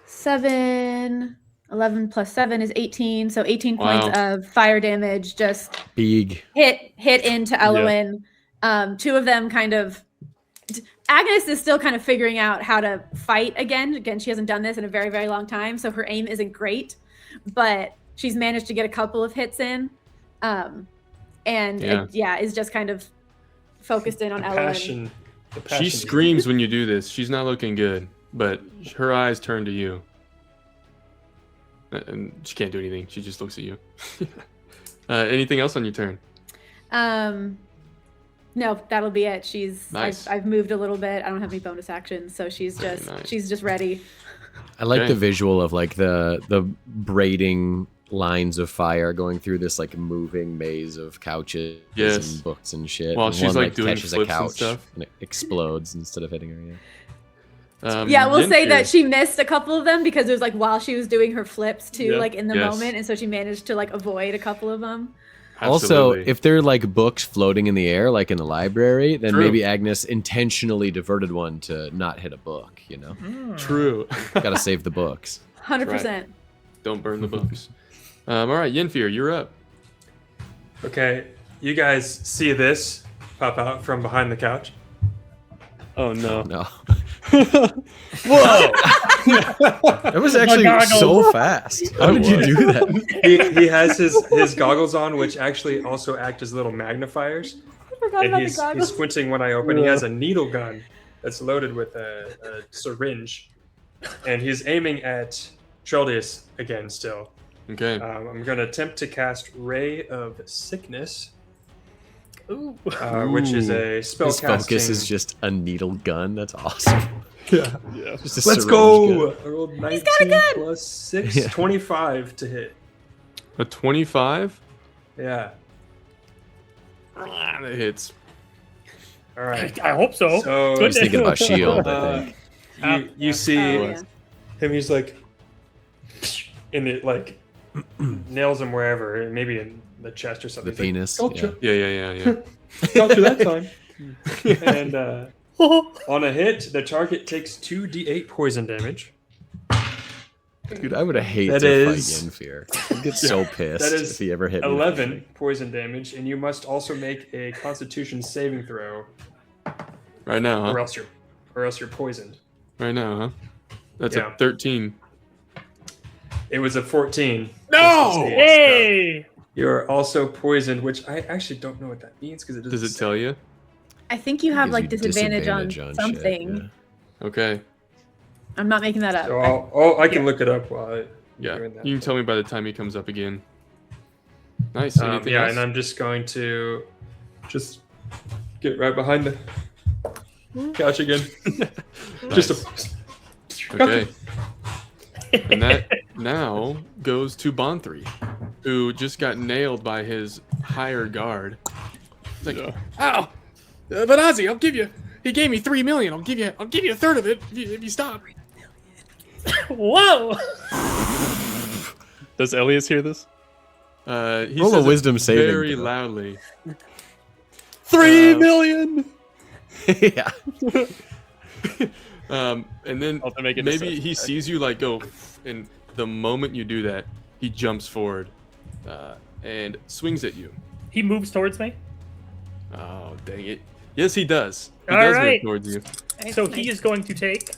7. 11 plus 7 is 18. So 18 Wow. points of fire damage just Big. hit into Elwyn. 2 of them kind of... Agnes is still kind of figuring out how to fight again. Again, she hasn't done this in a very, very long time, so her aim isn't great. But she's managed to get a couple of hits in. Is just kind of focused in on The Elwyn. passion. She screams when you do this. She's not looking good, but her eyes turn to you. And she can't do anything. She just looks at you. Anything else on your turn? No, that'll be it. Nice. I've moved a little bit. I don't have any bonus actions, so she's just ready. I like Okay. the visual of like the braiding lines of fire going through this like moving maze of couches Yes. and books and shit. While And she's, one, like, doing catches a flips and couch stuff. and it explodes instead of hitting her. Yeah. Yeah, we'll say Yenfir. that she missed a couple of them because it was like while she was doing her flips too, Yeah. like in the Yes. moment, and so she managed to like avoid a couple of them. Also, Absolutely. if they're like books floating in the air, like in the library, then True. maybe Agnes intentionally diverted one to not hit a book. You know, True. gotta save the books. 100%. Don't burn the books. All right, Yenfir, you're up. Okay, you guys see this pop out from behind the couch? Oh no. No, Whoa! that was actually goggles. so fast. How did you do that? He has his goggles on, which actually also act as little magnifiers. I forgot And about he's the goggles. squinting when I open. He has a needle gun that's loaded with a syringe, and he's aiming at Treldius again. Still, Okay. I'm going to attempt to cast Ray of Sickness, Ooh. which is a spell His casting. focus is just a needle gun. That's awesome. Yeah. Just a Let's syringe go! gun. I rolled 19 got a gun! plus 6, Yeah. 25 to hit. A 25? Yeah. That hits. All right. I hope so. So Good He's thinking about Shield. I Uh, think. you see Oh, yeah. him. He's like, and it like nails him wherever, maybe in the chest or The something. He's like, penis. Gotcha. Yeah. Gotcha that time. And on a hit, the target takes 2d8 poison damage. Dude, I would have hated That to is- fight Yenfear. He'd get so pissed That is if he ever hit me. 11 poison damage, and you must also make a Constitution saving throw, Right now, or huh? else you're poisoned. Right now, huh? That's Yeah. a 13. It was a 14. No! Hey! You're also poisoned, which I actually don't know what that means because it doesn't. Does it say. tell you? I think you have Gives like you disadvantage on shit, something. yeah. Okay. I'm not making that up. So I can look it up while you're Yeah. doing that. You can tell me by the time he comes up again. Nice. Anything yeah, else? and I'm just going to just get right behind the couch again. Just Okay. And that now goes to Bonthry, who just got nailed by his hired guard. He's like, ow! Vanazi, I'll give you. He gave me 3 million. I'll give you a third of it if you stop. Whoa! Does Elias hear this? He Roll a says it wisdom saving very throw. loudly. 3 million. Yeah. And then I'll have to make a maybe deception he check. sees you like go, and the moment you do that, he jumps forward and swings at you. He moves towards me. Oh, dang it. Yes, he does. He All does right. move towards you. So he is going to take.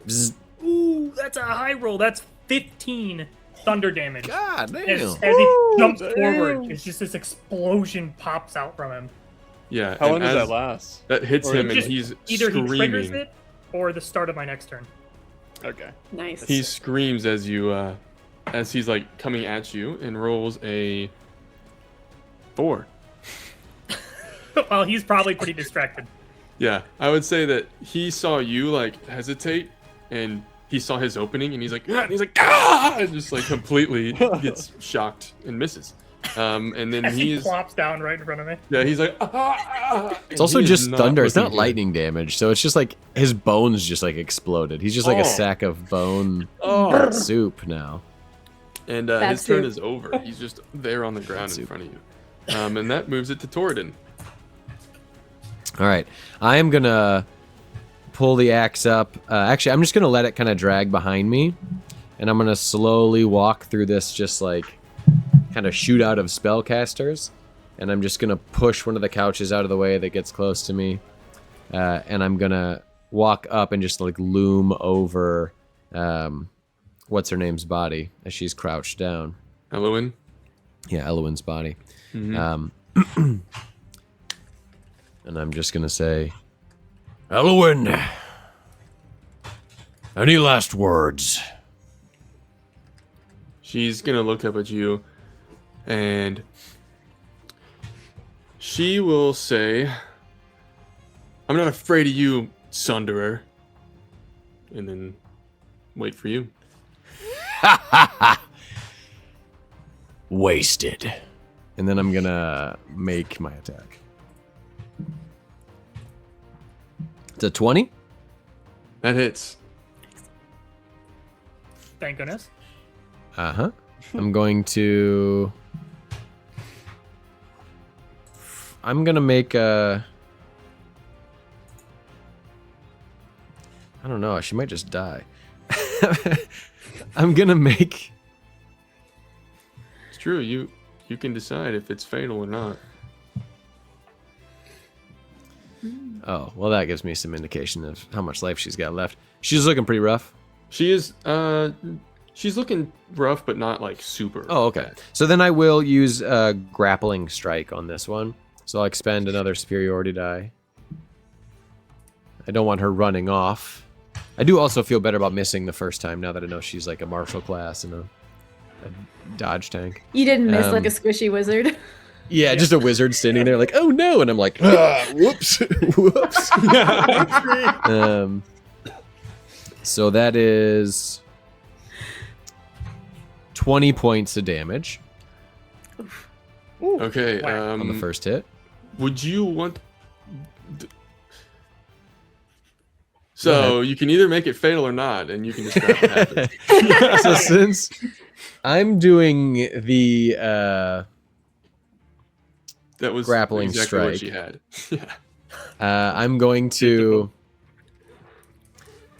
Bzz. Ooh, that's a high roll. That's 15 thunder damage. God As damn. he jumps forward, it's just this explosion pops out from him. Yeah. How and long does as that last? That hits Or him, and Just he's either he triggers screaming. it or the start of my next turn. Okay. Nice. He screams as you, as he's like coming at you, and rolls a 4. Well, he's probably pretty distracted. Yeah, I would say that he saw you like hesitate, and he saw his opening, and he's like, "Ah!" and he's like, ah, and just like completely gets shocked and misses. And then As he he's plops down right in front of me. yeah, he's like, ah, It's also just thunder. It's not lightning damage, so it's just like his bones just like exploded. He's just like Oh. a sack of bone Oh, soup now. and Bad his turn soup. is over. He's just there on the ground in soup. front of you. And that moves it to Torridon. All right, I am gonna pull the axe up. Actually, I'm just gonna let it kind of drag behind me, and I'm gonna slowly walk through this, just like kind of shoot out of spellcasters, and I'm just gonna push one of the couches out of the way that gets close to me, and I'm gonna walk up and just like loom over what's her name's body as she's crouched down. Elowen. Yeah, Elowin's body. Mhm. And I'm just gonna say, Elwyn, any last words? She's gonna look up at you, and she will say, "I'm not afraid of you, Sunderer." And then wait for you. Wasted. and then I'm gonna make my attack. It's a 20. That hits. Thank goodness. Uh-huh. I'm going to make a I don't know, she might just die. I'm gonna make It's true. You can decide if it's fatal or not. Oh, well that gives me some indication of how much life she's got left. She's looking pretty rough. She is. She's looking rough, but not like super. Oh, okay. bad. So then I will use a grappling strike on this one. So I'll expend another superiority die. I don't want her running off. I do also feel better about missing the first time now that I know she's like a martial class and a dodge tank. You didn't miss like a Um, squishy wizard. Yeah, just a wizard standing there like, oh no, and I'm like, ah, whoops, whoops. So that is 20 points of damage Okay. on the first hit. Would you want? So you can either make it fatal or not, and you can describe what happens. So since I'm doing the That was grappling exactly what strike. she had. Yeah. I'm going to.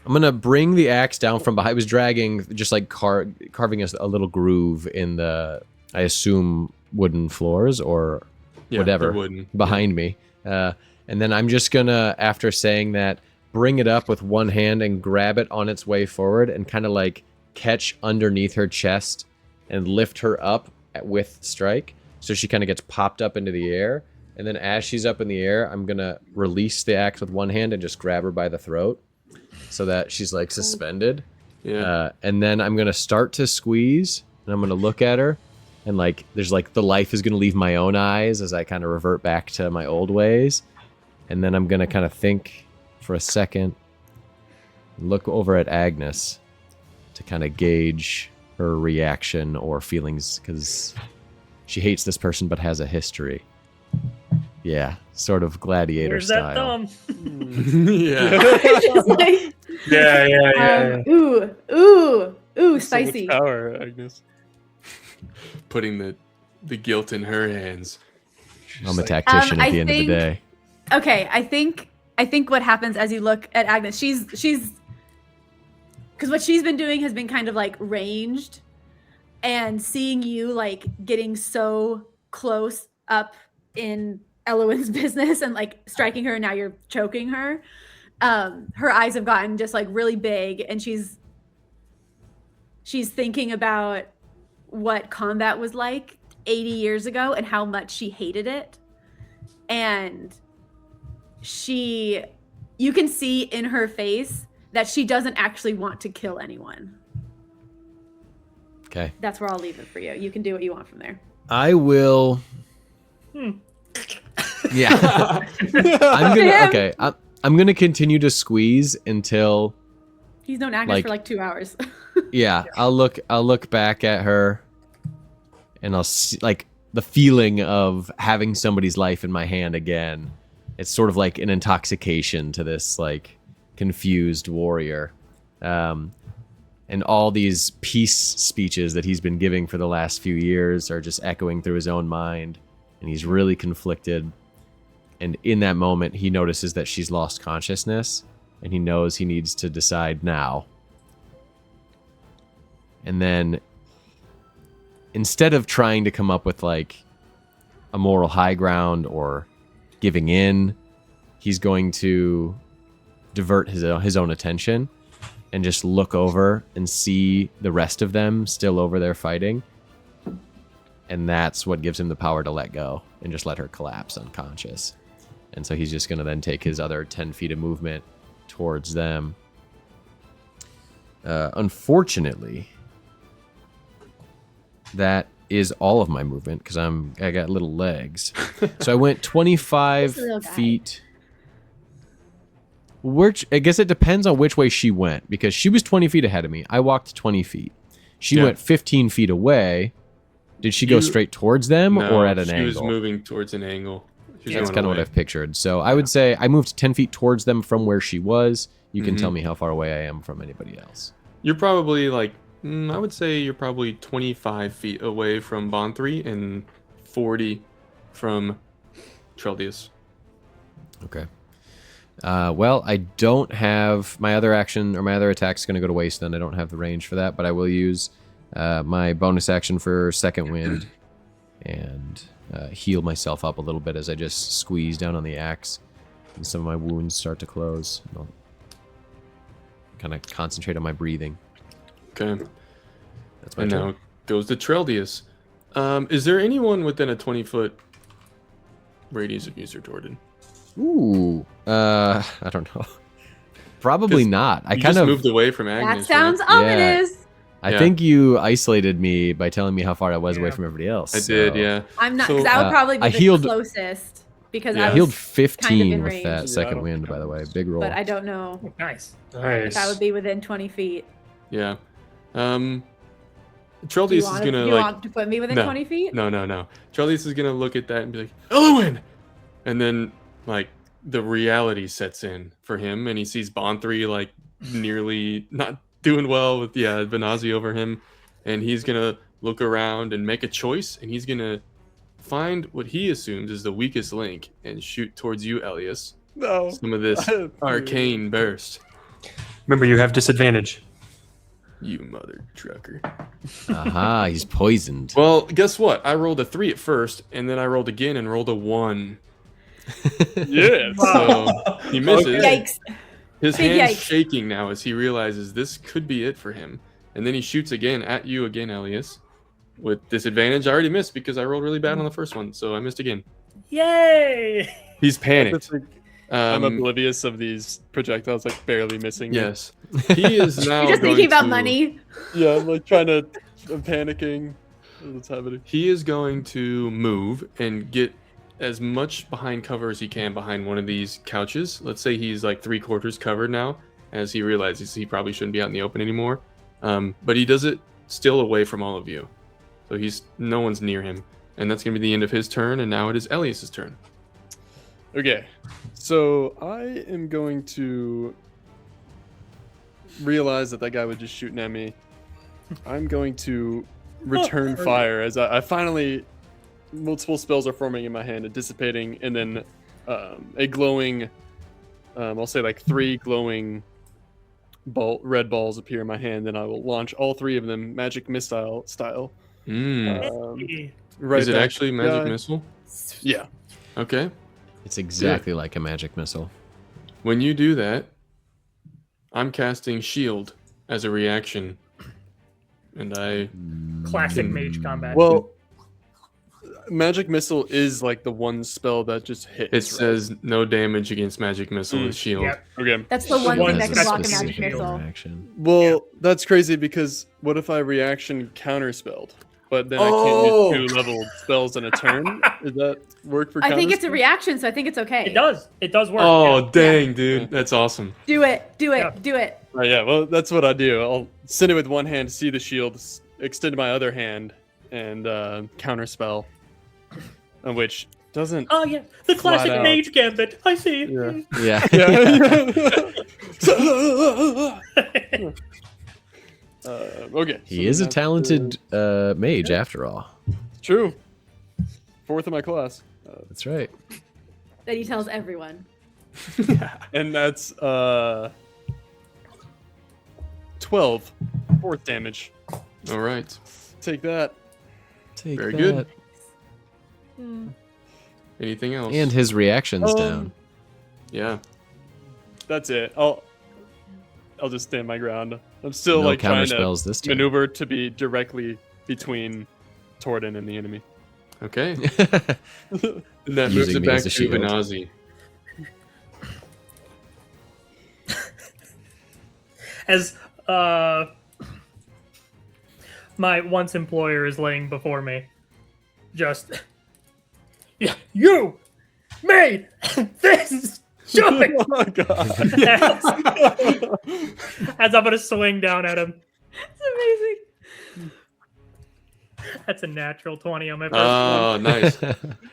I'm gonna bring the axe down from behind. I was dragging, just like carving a little groove in the, I assume, wooden floors or Yeah, whatever they're wooden. behind me. And then I'm just gonna, after saying that, bring it up with one hand and grab it on its way forward and kind of like catch underneath her chest and lift her up with strike. So she kind of gets popped up into the air. And then as she's up in the air, I'm going to release the axe with one hand and just grab her by the throat so that she's like suspended. Yeah. And then I'm going to start to squeeze and I'm going to look at her. And like, there's like the life is going to leave my own eyes as I kind of revert back to my old ways. And then I'm going to kind of think for a second, look over at Agnes to kind of gauge her reaction or feelings because she hates this person but has a history. Yeah, sort of gladiator Where's style. that thumb? Yeah. Just like, Yeah. ooh, So much spicy. power, Agnes. Putting the guilt in her hands. I'm a tactician at I the end of the think- day. Okay, I think what happens as you look at Agnes, she's because what she's been doing has been kind of like ranged, and seeing you like getting so close up in Elowen's business and like striking her, and now you're choking her. Her eyes have gotten just like really big, and she's thinking about what combat was like 80 years ago and how much she hated it. And you can see in her face that she doesn't actually want to kill anyone. Okay. That's where I'll leave it for you. You can do what you want from there. I will. Yeah. I'm gonna continue to squeeze until. He's known Agnes for like 2 hours. Yeah, I'll look back at her, and I'll see like the feeling of having somebody's life in my hand again. It's sort of like an intoxication to this like confused warrior, and all these peace speeches that he's been giving for the last few years are just echoing through his own mind, and he's really conflicted. And in that moment, he notices that she's lost consciousness, and he knows he needs to decide now. And then, instead of trying to come up with like a moral high ground or giving in, he's going to divert his own attention and just look over and see the rest of them still over there fighting. And that's what gives him the power to let go and just let her collapse unconscious. And so he's just going to then take his other 10 feet of movement towards them. Unfortunately, that is all of my movement because I got little legs. So I went 25 Just a little guy. feet. I guess it depends on which way she went because she was 20 feet ahead of me. I walked 20 feet. She Yeah. went 15 feet away. Did she go straight towards them or at an she angle? was moving towards an angle. She was That's going kind of what away. I've pictured. So I would say I moved 10 feet towards them from where she was. You can tell me how far away I am from anybody else. You're probably like, I would say you're probably 25 feet away from Bond 3 and 40 from Treldius. Okay. Well, I don't have my other action or my other attack's going to go to waste then. I don't have the range for that, but I will use my bonus action for Second Wind and heal myself up a little bit as I just squeeze down on the axe and some of my wounds start to close. I'll kind of concentrate on my breathing. Okay. That's my And turn. now goes to Treldius. Is there anyone within a 20-foot radius of you, Sir Jordan? Ooh, I don't know. Probably 'Cause not. I You kind just of moved away from That Agnes. sounds right? ominous. I Yeah. think you isolated me by telling me how far I was away Yeah. from everybody else. I did, so- yeah. I'm not, So, because I would probably be I the healed- closest because Yeah. I I was, healed 15 in with range. that Yeah, second I don't wind, think by I the way. was. Big roll. but I don't know Nice. if I would be within 20 feet. Yeah. Do you Treldius is want, gonna do you like want to put me within No. 20 feet? no. Treldius is gonna look at that and be like, Elwyn! And then like the reality sets in for him, and he sees Bond 3 like nearly not doing well with Benazi over him, and he's gonna look around and make a choice, and he's gonna find what he assumes is the weakest link and shoot towards you, Elias. No. Some of this arcane burst. Remember, you have disadvantage. You mother trucker. Aha, he's poisoned. Well, guess what? I rolled a 3 at first, and then I rolled again and rolled a 1. Yes. So he misses. Yikes. His Big hand's yikes. shaking now as he realizes this could be it for him. And then he shoots again at you again, Elias. With disadvantage. I already missed because I rolled really bad on the first one, so I missed again. Yay! He's panicked. I'm oblivious of these projectiles, like barely missing. me. Yes. He is now You're just going thinking about to- money. Yeah, I'm like I'm panicking. What's happening? He is going to move and get as much behind cover as he can behind one of these couches. Let's say he's like 3/4 covered now, as he realizes he probably shouldn't be out in the open anymore. But he does it still away from all of you. So no one's near him. And that's going to be the end of his turn, and now it is Elias's turn. Okay, so I am going to realize that guy was just shooting at me. I'm going to return fire as I finally, multiple spells are forming in my hand and dissipating, and then a glowing, I'll say like 3 glowing red balls appear in my hand, and I will launch all 3 of them magic missile style. Right Is it back actually at the magic guy. missile? Yeah. Okay. It's exactly like a magic missile. When you do that, I'm casting shield as a reaction. And I Classic mage combat. Well, magic missile is like the one spell that just hits. it right? says no damage against magic missile with shield. Yep. Okay. That's the one one thing that has can a block a specific magic missile. reaction. Well, that's crazy because what if I reaction counterspelled, but then I Oh! can't use 2 leveled spells in a turn? Does that work for? I think it's a counterspell? reaction, so I think it's okay. It does. It does work. Oh, yeah. dang, dude. That's awesome. Do it. Do it. Yeah. Do it. Oh, yeah. Well, that's what I do. I'll send it with one hand, see the shield, extend my other hand, and counterspell, which doesn't. Oh yeah, the classic out. mage gambit. I see. Yeah. Yeah. Yeah. Okay. He so is a that's talented mage after all. True. 4th in my class. That's right. That he tells everyone. And that's 12 4th damage. All right. Take that. Take Very that. good. Anything else? And his reaction's down. Yeah. That's it. I'll just stand my ground. I'm still No like trying to counterspells this turn. maneuver to be directly between Torden and the enemy. Okay. And that moves Using it me back as a to shield. Benazi. As my once employer is laying before me, just yeah, you made this choice. Oh god. As I'm gonna swing down at him. It's amazing. That's a natural 20 on my first Oh, nice.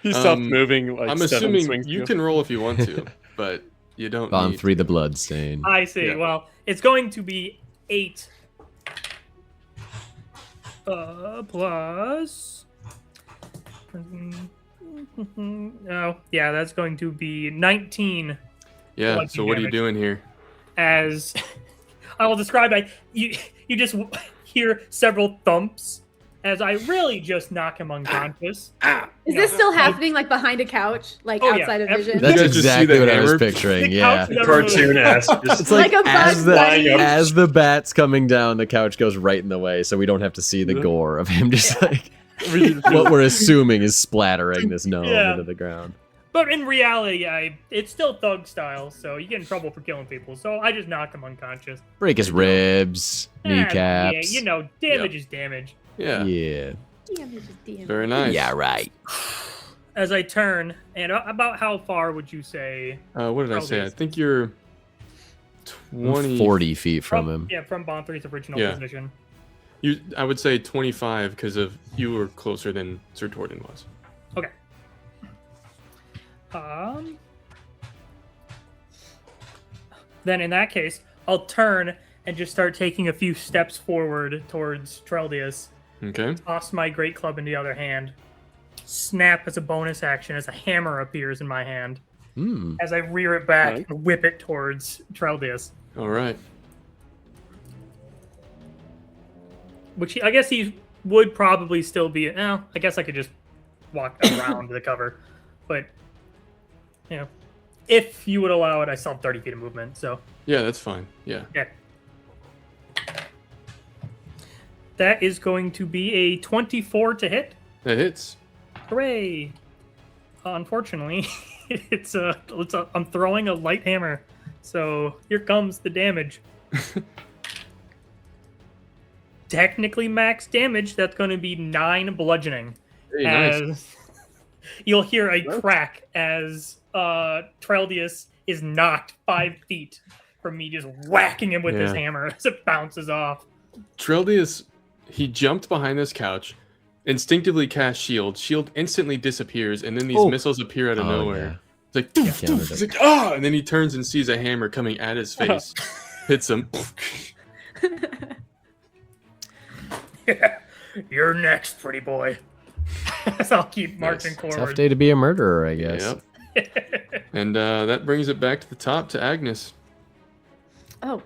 He stopped moving like I'm 7 assuming swings you ago. can roll if you want to, but you don't Bond need 3 the blood stain. one. I see. Yeah. Well, it's going to be 8 plus. Oh, yeah, that's going to be 19. Yeah, Blood so what are you damage. doing here? As I will describe it, you just hear several thumps as I really just knock him unconscious. Is this still happening, like behind a couch, like Oh, yeah. outside of Every- vision? That's You guys just see exactly the what I was hammer? picturing. The Yeah. couch never Cartoon moved. ass. Just It's like, Like a as bug the bunny. as the bat's coming down, the couch goes right in the way, so we don't have to see the gore of him just like what we're assuming is splattering this gnome Yeah. into the ground. But in reality, it's still thug style, so you get in trouble for killing people. So I just knock him unconscious. Break his ribs, Yeah, kneecaps. you know, damage is damage. Yeah. Yeah. Damage is damage. Very nice. Yeah, right. As I turn, and about how far would you say? What did I say? I Probably. think you're 20. 40 feet from him. Yeah, from Bond 3's original Yeah. position. I would say 25 because of you were closer than Sir Torden was. Okay. Then in that case, I'll turn and just start taking a few steps forward towards Treldius. Okay. Toss my great club into the other hand. Snap as a bonus action as a hammer appears in my hand. As I rear it back Right. and whip it towards Treldius. All right. Which I guess he would probably still be. I guess I could just walk around the cover. But, if you would allow it, I still have 30 feet of movement. So, Yeah, that's fine. Yeah. yeah. That is going to be a 24 to hit. That hits. Hooray! Unfortunately, I'm throwing a light hammer. So here comes the damage. Technically max damage. That's going to be 9 bludgeoning. Very nice. As you'll hear a crack as Treldius is knocked 5 feet from me just whacking him with his Yeah. hammer as it bounces off. Treldius, he jumped behind this couch, instinctively cast shield. Shield instantly disappears, and then these missiles appear out of nowhere. It's like, doof, Countered doof. It's it. like, ah! And then he turns and sees a hammer coming at his face, hits him. You're next, pretty boy. So I'll keep marching Nice. Tough forward. day to be a murderer, I guess. Yep. And that brings it back to the top to Agnes, Oh.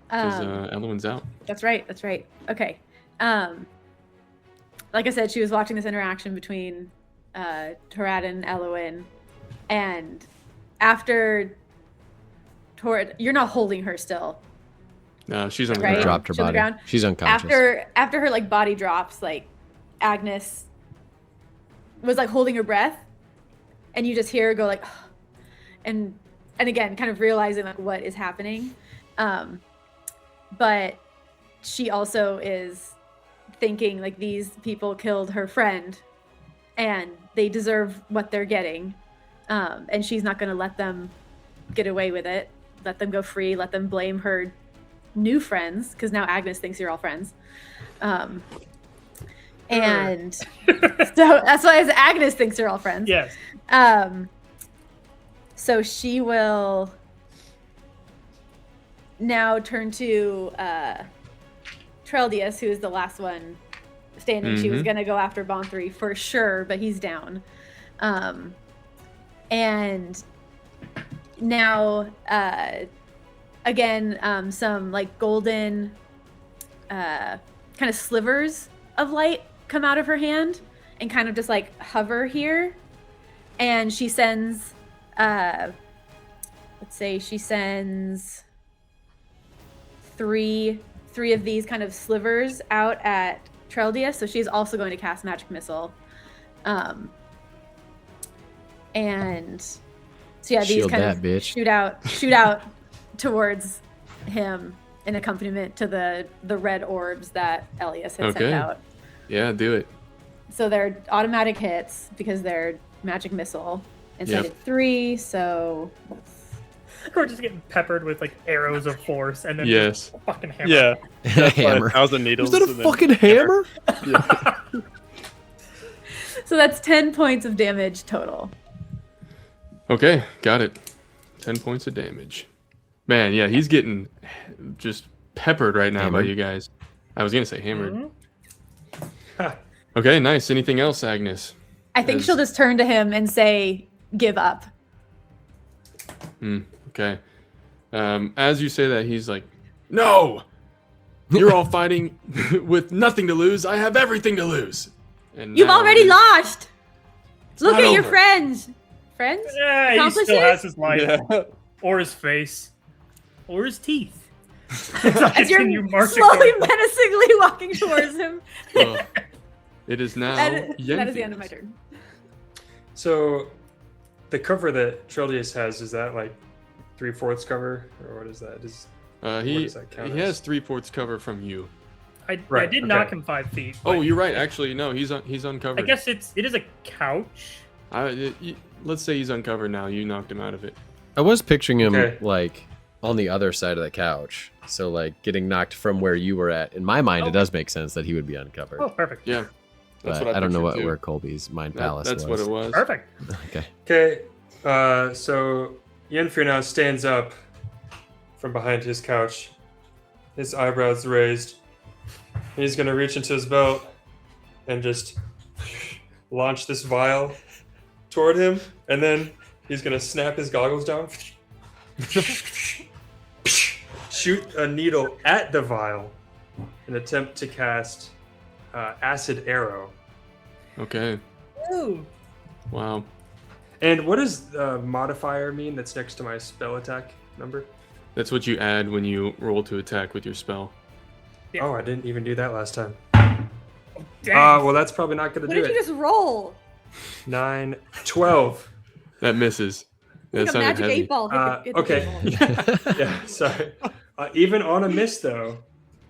because Elowen's out. That's right. That's right. Okay. Like I said, she was watching this interaction between Torad and Elowen, and after Torad, you're not holding her still, No, she's on the right? ground. Dropped her She's on the body. ground. She's unconscious. After her like body drops, like Agnes was like holding her breath, and you just hear her go like, and again, kind of realizing like what is happening. But she also is thinking like these people killed her friend and they deserve what they're getting. And she's not going to let them get away with it, let them go free, let them blame her new friends, because now Agnes thinks you're all friends. And so that's why Agnes thinks you're all friends. Yes. So she will now turn to Treldius, who is the last one standing. She was Mhm. going to go after Bonthry for sure, but he's down. And now, again, some like golden kind of slivers of light come out of her hand and kind of just like hover here. And she sends, let's say she sends three of these kind of slivers out at Treldius. So she's also going to cast Magic Missile. And so yeah, these Shield kind that, of bitch. shoot out towards him in accompaniment to the red orbs that Elias had Okay. sent out. Yeah, do it. So they're automatic hits because they're magic missile. And so I Yep. did 3, so We're just getting peppered with like arrows of force and then Yes. just fucking hammer. Yeah. Hammer. 1,000 needles. Is that a and then- fucking hammer? so that's 10 points of damage total. Okay, got it. 10 points of damage. Man, yeah, he's getting just peppered right now by Hammered. you guys. I was going to say hammered. Mhm. Okay, nice. Anything else, Agnes? I think As- she'll just turn to him and say, "Give up." Okay. As you say that, he's like, "No! You're all fighting with nothing to lose. I have everything to lose." And You've now already it is- lost. Look not at your over. friends. Friends? Yeah, he still Accomplices? has his life. Yeah. Or his face. Or his teeth. As you're Continue marching slowly, towards him. menacingly walking towards him. Well, it is now. That is the end of Yennefer's. my turn. So, the cover that Treldius has, is that like 3/4 cover, or what is that? What He does that count he as? has 3/4 cover from you. I Right, did okay. knock him 5 feet. Oh, but you're right. Actually, no, he's uncovered. I guess it is a couch. Let's say he's uncovered now. You knocked him out of it. I was picturing him Okay. like on the other side of the couch. So like getting knocked from where you were at. In my mind, Oh. it does make sense that he would be uncovered. Oh, perfect. Yeah, that's but what I don't know pictured what too. where Colby's mind That- palace That's was. what it was. Perfect. Okay. Okay, so Yennefer now stands up from behind his couch, his eyebrows raised. He's gonna reach into his belt and just launch this vial toward him, and then he's gonna snap his goggles down, shoot a needle at the vial, and attempt to cast acid arrow. Okay. Ooh. Wow. And what does modifier mean that's next to my spell attack number? That's what you add when you roll to attack with your spell. Yeah. Oh, I didn't even do that last time. Dang. Well, that's probably not gonna What do did it. you just roll? 9, 12. That misses. That Like a sounded magic heavy. 8-ball. Hit the Okay. table. Yeah, sorry. Even on a miss, though,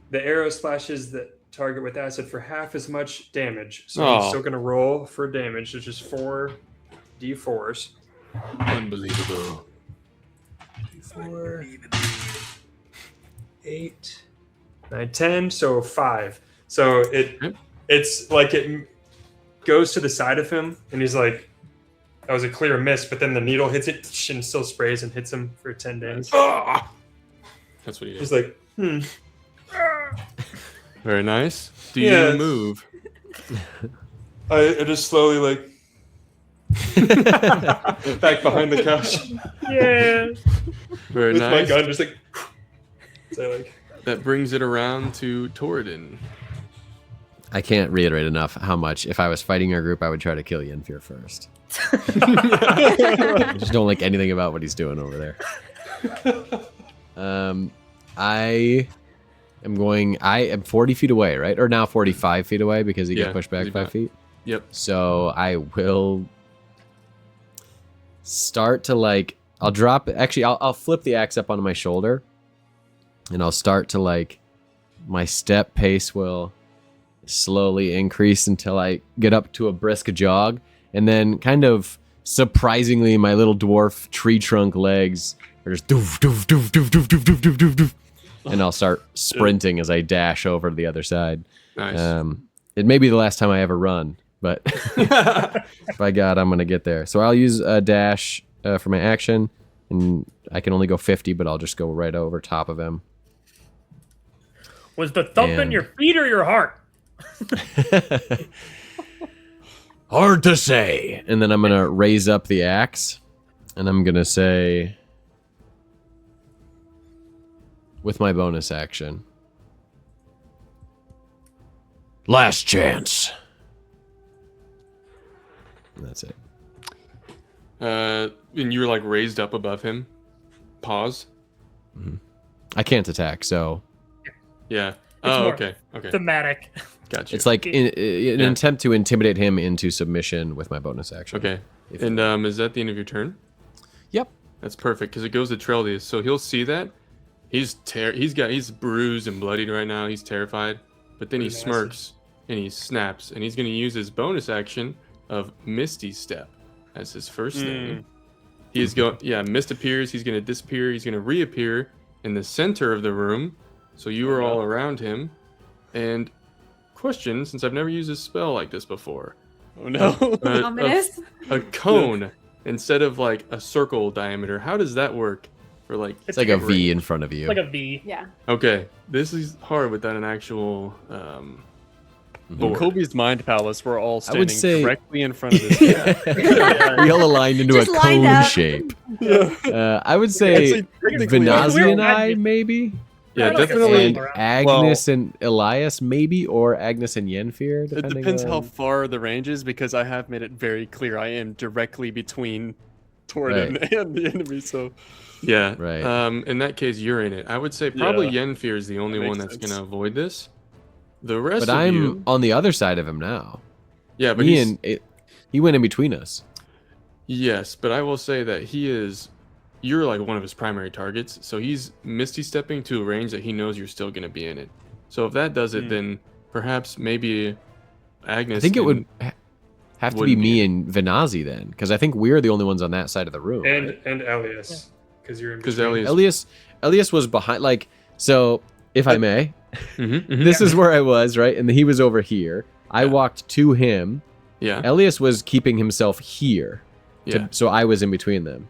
the arrow splashes the target with acid for half as much damage. So I'm Oh. still going to roll for damage. There's just 4 d4s. Unbelievable. 4, 8, 9, 10, so 5. So it's like it goes to the side of him, and he's like, that was a clear miss, but then the needle hits it and still sprays and hits him for 10 damage. Ah! That's what he did. He's like, Very nice. Do Yeah. you move? I just slowly like back behind the couch Yeah. Very with my nice. gun, just like so like That brings it around to Toradin. I can't reiterate enough how much, if I was fighting your group, I would try to kill Yenfir first. I just don't like anything about what he's doing over there. I am 40 feet away, right? Or now 45 feet away because he Yeah, got pushed back 5 45. feet. Yep. So I will start to like, I'll flip the axe up onto my shoulder and I'll start to like, my step pace will slowly increase until I get up to a brisk jog. And then kind of surprisingly, my little dwarf tree trunk legs are just doof, doof, doof, doof, doof, doof, doof, doof, doof. And I'll start sprinting as I dash over to the other side. Nice. It may be the last time I ever run, but by God, I'm going to get there. So I'll use a dash for my action, and I can only go 50, but I'll just go right over top of him. Was the thump in And- your feet or your heart? Hard to say. And then I'm going to raise up the axe, and I'm going to say, with my bonus action, Last chance. and that's it. And you're like raised up above him. Pause. I can't attack, so Yeah. Oh, more okay. Okay. Thematic. Gotcha. it's like an Yeah. attempt to intimidate him into submission with my bonus action. Okay. If- And is that the end of your turn? Yep. That's perfect because it goes to Treldius. So he'll see that. He's bruised and bloodied right now. He's terrified. But then he Pretty nasty. smirks and he snaps and he's going to use his bonus action of Misty Step as his first thing. He is going. Yeah, Mist appears. He's going to disappear. He's going to reappear in the center of the room. So you are all around him. And question, since I've never used a spell like this before, Oh no. Ominous. a cone instead of like a circle diameter. How does that work? For like, It's like a V in front of you. Like a V. Yeah. okay, this is hard without an actual In board. Kobe's mind palace, we're all I would standing say- directly in front of this. We all aligned into a Just lined cone up. shape. I would say technically- Vinazi and We're- I, maybe. Yeah, Like a definitely. And circle around. Agnes and Elias, maybe, or Agnes and Yenfir, It depending depends on... how far the range is because I have made it very clear I am directly between Toradin and the enemy. So Yeah. Right. In that case, you're in it. I would say probably Yeah. Yenfir is the only That one makes that's sense. gonna avoid this. The rest But of I'm you, on the other side of him now. yeah, but He went in between us. yes, but I will say that you're like one of his primary targets. So he's misty stepping to a range that he knows you're still gonna be in it. So if that does it, then perhaps maybe Agnes. I think it would and- have to be wouldn't me be. and Vinazi then, because I think we're the only ones on that side of the room. and right? Elias because you're in because between. Elias was behind. Like, so if I may, Mhm, this is where I was, right, and he was over here. I Yeah. walked to him. yeah, Elias was keeping himself here, yeah. so I was in between them.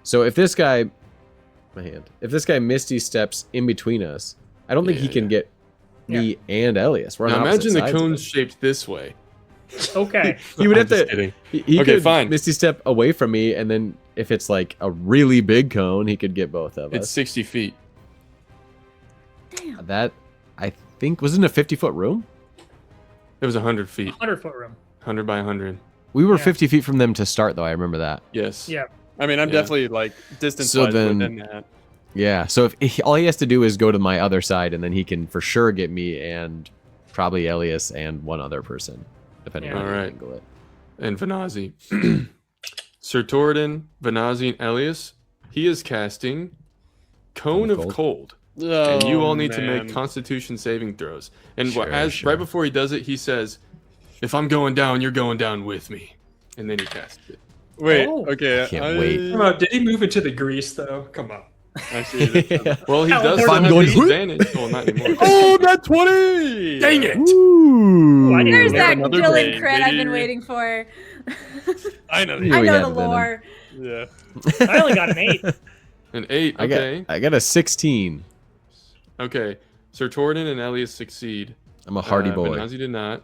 So if this guy my hand. If this guy Misty steps in between us, I don't think he can get me and Elias. We're on Now opposite imagine the sides of cone's it. shaped this way. Okay. He would I'm have just to. kidding. He Okay, could fine. Misty step away from me, and then if it's like a really big cone, he could get both of It's us. 60 feet. That I think wasn't a 50-foot room. It was 100 feet. 100-foot room. 100 by 100. We were Yeah. 50 feet from them to start, though. I remember that. Yes. Yeah. I mean, I'm Yeah. definitely like distance So wise then- within that. Yeah. So if all he has to do is go to my other side, and then he can for sure get me and probably Elias and one other person, depending Yeah. on how you Alright. angle it. And Vanazi. Sir Toradin, Vanazi, and Elias. He is casting Cone of Cold. And you all need to make Constitution saving throws. And Sure, sure. right before he does it, he says, "If I'm going down, you're going down with me." And then he casts it. Wait, Oh. okay. Can't wait. Come on, did he move into the grease though? Come on. I see. Well, he How does if still I'm have going- disadvantage. Well, not anymore. Oh, that 20! Dang it! Ooh. I didn't There's Yeah, that another villain brain, crit I've baby. been waiting for. I know. Yeah, I we know had the the venom. lore. Yeah. I only got an 8. An 8. I Okay. got a 16. Okay. Sir Toradin and Elias succeed. I'm a hardy boy. Vanazi did not.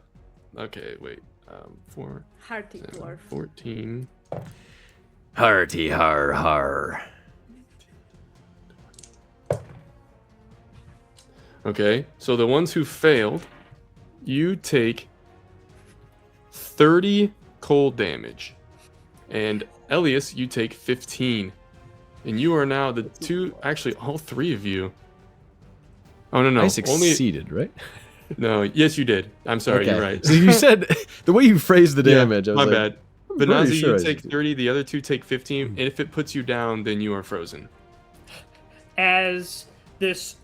Okay, wait. 4, Hearty 7, dwarf. 14. Hearty har har. Okay, so the ones who failed, you take 30 cold damage. And Elias, you take 15. And you are now the two, actually, all three of you. Oh, no. I Only, succeeded, right? no, yes, you did. I'm sorry, Okay. you're right. So you said the way you phrased the Yeah, damage. I was my like, bad. I'm pretty Vanazi, sure you I take succeeded. 30, the other two take 15. And if it puts you down, then you are frozen. As this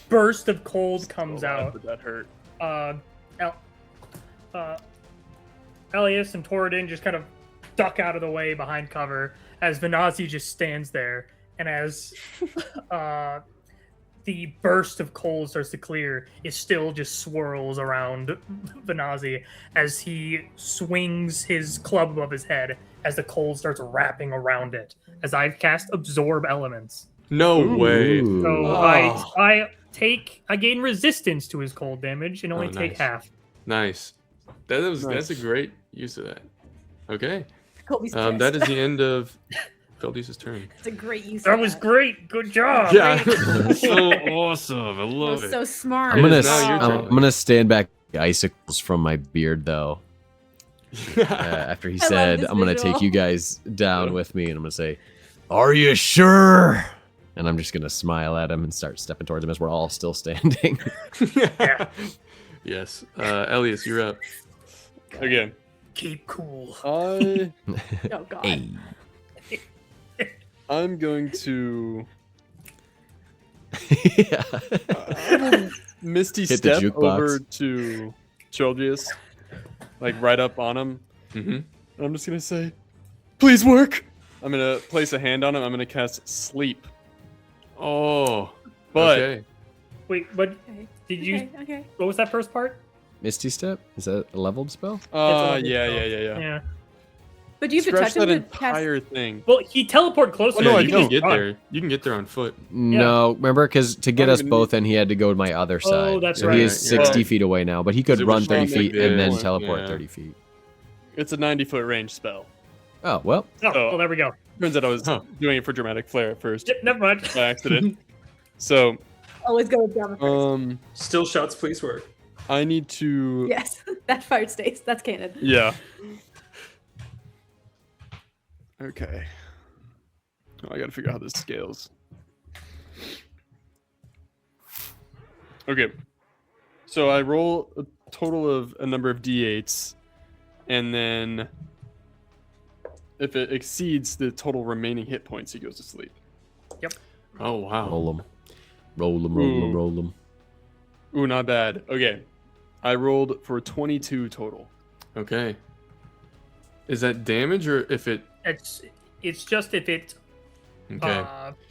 burst of cold comes out, But that hurt. Elias and Toradin just kind of duck out of the way behind cover as Vanazi just stands there. And as the burst of cold starts to clear, it still just swirls around Vanazi as he swings his club above his head as the cold starts wrapping around it. As I've cast Absorb Elements. No way. Ooh. So Oh. I gain resistance to his cold damage and only Oh, take nice. half. Nice. That's Nice. a great use of that. Okay. Colby's That is the end of Feldius's turn. It's a great use. That of was great. Good job. Yeah. So awesome. I That love was it. so smart. I'm gonna is now your turn. I'm gonna stand back icicles from my beard though. After he love said, this "I'm gonna visual. take you guys down with me," and I'm gonna say, "Are you sure?" And I'm just gonna smile at him and start stepping towards him as we're all still standing. Yes. Elias, you're up. Again. Keep cool. I Oh god. Hey. I'm going to Yeah. Misty Hit the step jukebox. over to Childrius, like right up on him. Mm-hmm. And I'm just gonna say, "Please work." I'm gonna place a hand on him. I'm gonna cast Sleep. Oh. But okay. Wait, but Okay. did you? Okay. What was that first part? Misty step? Is that a leveled spell? yeah, It's a yeah, level yeah. Yeah. But do you have to Scratch touch him that to cast? entire thing. Well, he teleported closer. Yeah, no, I you he can just get run. there. You can get there on foot. No, remember, because to get don't us even both in, he had to go to my other side. that's so right. he is You're 60 right. feet away now, but he could So run which 30 one feet would and then be- teleport yeah. 30 feet. It's a 90-foot range spell. Oh, well. Oh, So- well, there we go. Turns out I was Huh. doing it for dramatic flair at first Yep, never mind. by accident. So, Always go with drama first. Still shouts, please work. I need to. Yes, that fire stays. That's canon. Yeah. Okay. Oh, I gotta figure out how this scales. Okay. So I roll a total of a number of d8s, and then if it exceeds the total remaining hit points, he goes to sleep. Oh wow. Roll them. Roll them, roll them, Ooh. roll them. Ooh, not bad. Okay. I rolled for 22 total. Okay. Is that damage or if it? It's just if it Okay.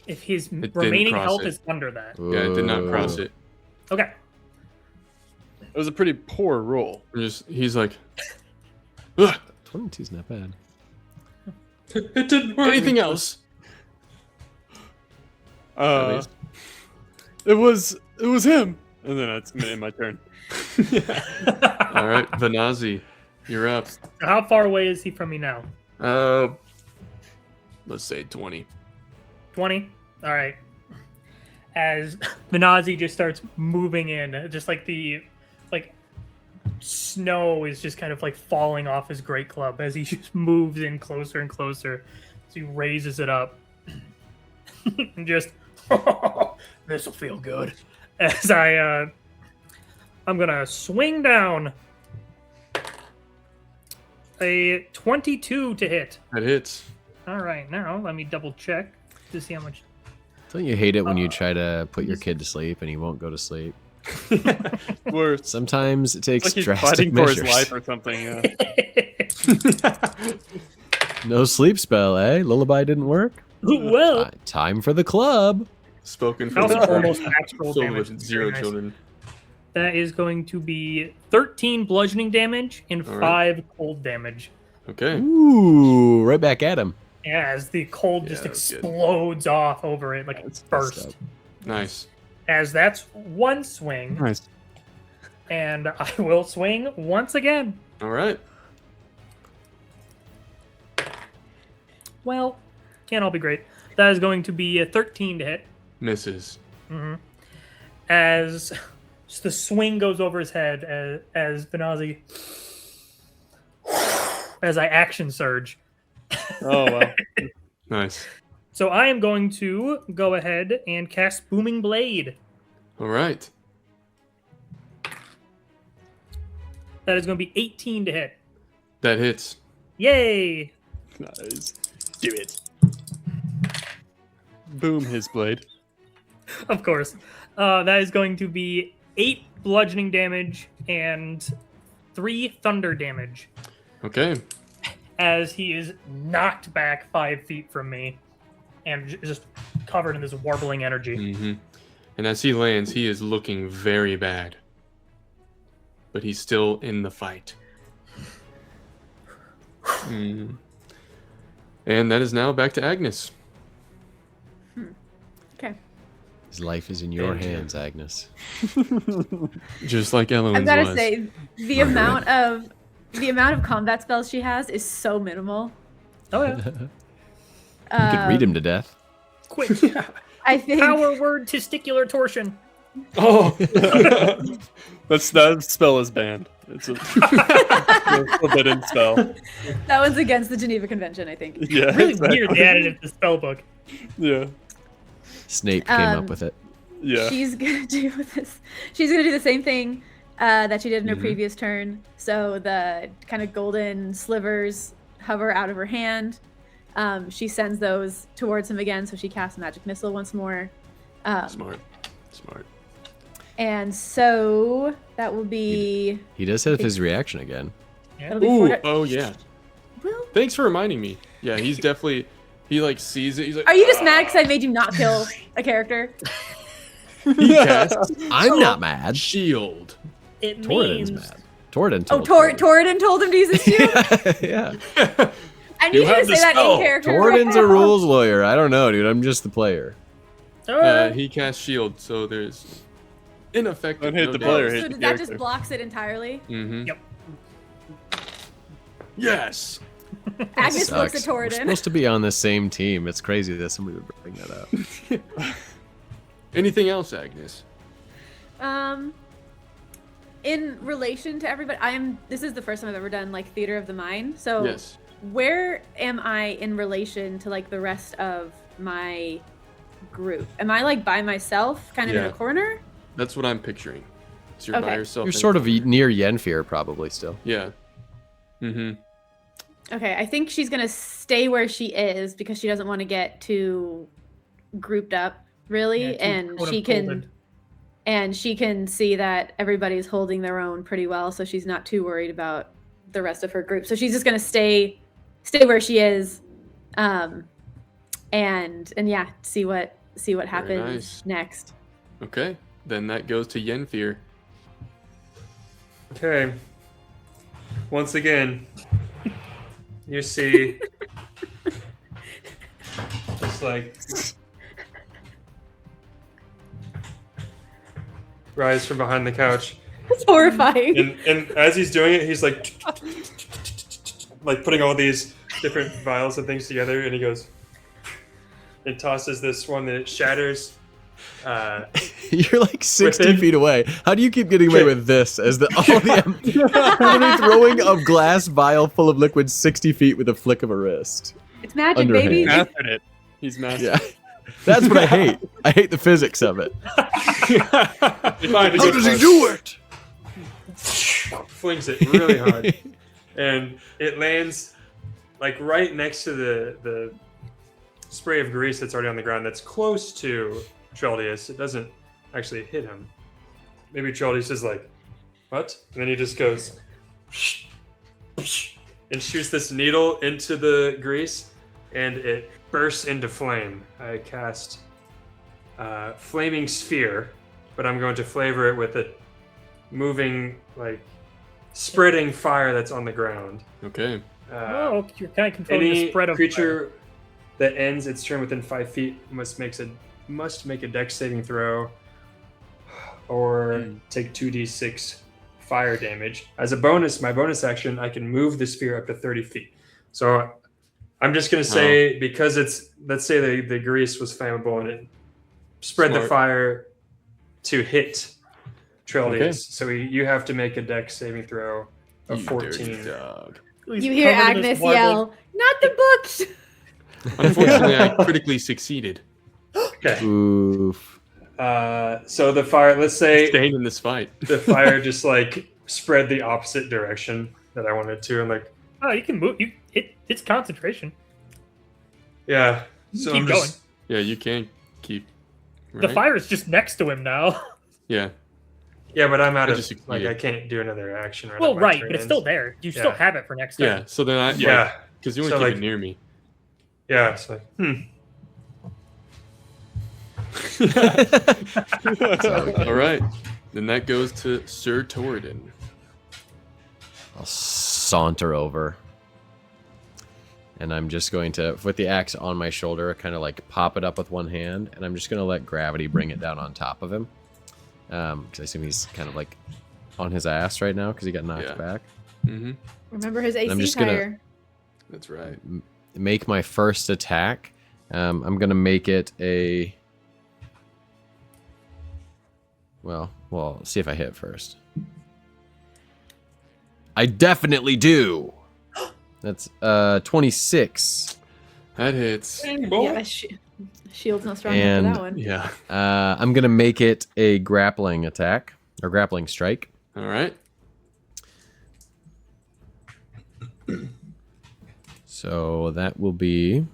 if his didn't remaining cross health it. is under that. Yeah, it did not cross it. Okay. It was a pretty poor roll. He's like, "Ugh, 22's not bad. It didn't work. anything else? least. It was him. And then it's my turn. All right, Vanazi, you're up. How far away is he from me now? Let's say 20. 20? All right. As Minazi just starts moving in, just like snow is just kind of like falling off his great club as he just moves in closer and closer. So he raises it up. And just, this will feel good. As I'm gonna swing down a 22 to hit. That hits. All right, now let me double check to see how much. Don't you hate it when you try to put your kid to sleep and he won't go to sleep? Worse. Sometimes it takes It's like he's drastic fighting for measures. his life or something. Yeah. No sleep spell, eh? Lullaby didn't work? Well, Time for the club. Spoken that from was the almost heart, actual filled damage. with 0 Very nice. children. That is going to be 13 bludgeoning damage and All 5 right. cold damage. Okay. Ooh, right back at him. As the cold Yeah, just that was good. explodes off over it like a burst. Nice. As that's one swing, Nice. and I will swing once again. All right. Well, can't all be great. That is going to be a 13 to hit. Misses. As just the swing goes over his head as Benazi, as I action surge. Oh wow. Nice. So I am going to go ahead and cast Booming Blade. All right. That is going to be 18 to hit. That hits. Yay! Nice. Do it. Boom his blade. Of course. That is going to be 8 bludgeoning damage and 3 thunder damage Okay. as he is knocked back 5 feet from me and just covered in this warbling energy. Mm-hmm. And as he lands, he is looking very bad. But he's still in the fight. Mm. And that is now back to Agnes. Okay. His life is in your Thank you. hands, Agnes. Just like Elowen's I've got to was. say, the amount of combat spells she has is so minimal. Oh, yeah. You could read him to death. Quick. I think Power word testicular torsion. Oh! That spell is banned. It's a forbidden spell. that was against the Geneva Convention. I think. Yeah. Really exactly. weird they added it to the spell book. Yeah. Snape came up with it. Yeah. She's gonna do this. She's gonna do the same thing that she did in her previous turn. So the kind of golden slivers hover out of her hand. She sends those towards him again. So she casts magic missile once more. Smart. And so that will be. He does have his reaction again. That'll be Ooh, 4 oh yeah. Well, Thanks for reminding me. Yeah, he's definitely, he like sees it. He's like, are you just mad because I made you not kill a character? He casts I'm not mad. shield. It Torridon's means mad. Torridon Oh, told Torridon told him to use his shield. Yeah. I need you have to the say that spell. in character. Torridon's right a now. rules lawyer. I don't know, dude. I'm just the player. He casts shield, so there's ineffective. Don't hate no the doubt. player, So hate the that just character. blocks it entirely. Mm-hmm. Yep. Yes. Agnes looks at Sucks. We're Torridon. supposed to be on the same team. It's crazy that somebody would bring that up. Anything else, Agnes? In relation to everybody, this is the first time I've ever done like theater of the mind. So Yes. where am I in relation to like the rest of my group? Am I like by myself, kind of in Yeah. a corner? That's what I'm picturing. So you're by Okay. yourself. You're in- sort of near Yenfir, probably still. Yeah. Mm-hmm. Okay, I think she's gonna stay where she is because she doesn't want to get too grouped up, really, Yeah, too and quote she unquoted. can. And she can see that everybody's holding their own pretty well, so she's not too worried about the rest of her group. So she's just gonna stay where she is, and yeah, see what happens nice. next. Okay. Then that goes to Yenfir. Okay. Once again, you see, just like rise from behind the couch. It's horrifying. And as he's doing it, he's like putting all these different vials and things together, and he goes and tosses this one that it shatters. You're like 60 Within- feet away. How do you keep getting away Okay. with this as the you're literally throwing a glass vial full of liquid 60 feet with a flick of a wrist? It's magic, Underhand. baby. Mastered it. He's mastered Yeah. That's what I hate. I hate the physics of it. How does he do it? Flings it really hard, and it lands like right next to the spray of grease that's already on the ground. That's close to Treldius. It doesn't actually hit him. Maybe Treldius is like, "What?" And then he just goes and shoots this needle into the grease, and it bursts into flame. I cast Flaming Sphere, but I'm going to flavor it with a moving, like, spreading fire that's on the ground. Okay. Oh, you're kind of controlling Any the spread of creature that ends its turn within 5 feet must make a Dex saving throw, or take 2d6 fire damage. As a bonus, my bonus action, I can move the sphere up to 30 feet. So I'm just gonna say, because let's say the grease was flammable and it spread the Smart. fire to hit Treldius. Okay. So you have to make a Dex saving throw of You 14. dirty dog. He's You hear covered in this Agnes marble. yell, "Not the books!" Unfortunately, I critically succeeded. Okay. Oof. So the fire, let's say Staying in this fight. the fire just like spread the opposite direction that I wanted to, and like, Oh, you can move. It's concentration. yeah. So Keep I'm going. just, Yeah, you can't keep. The right? fire is just next to him now. Yeah. yeah, but I'm out I of just like succeeded. I can't do another action. Right Well, now, my right, turn but it's ends. still there. You still Yeah. have it for next time. Yeah. So then I. Yeah, Because you want So, to keep like- it near me. yeah. It's like, All right. Then that goes to Sir Torridon. I'll saunter over. And I'm just going to, with the axe on my shoulder, kind of like pop it up with one hand. And I'm just going to let gravity bring it down on top of him. Because I assume he's kind of like on his ass right now because he got knocked Yeah. back. Mm-hmm. Remember his I'm AC just gonna- higher. That's right. Make my first attack. I'm going to make it a... Well, see if I hit first. I definitely do. That's 26. That hits. Yeah, shield's not strong enough And- for that one. Yeah. I'm going to make it a grappling attack or grappling strike. All right. So that will be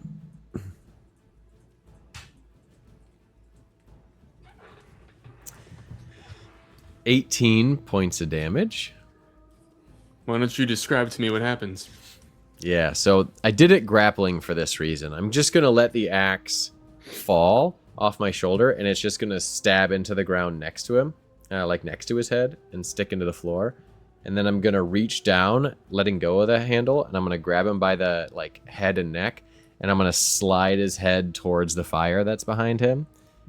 18 points of damage. Why don't you describe to me what happens? Yeah, so I did it grappling for this reason. I'm just going to let the axe fall off my shoulder, and it's just going to stab into the ground next to him, like next to his head, and stick into the floor. And then I'm going to reach down, letting go of the handle, and I'm going to grab him by the like head and neck, and I'm going to slide his head towards the fire that's behind him.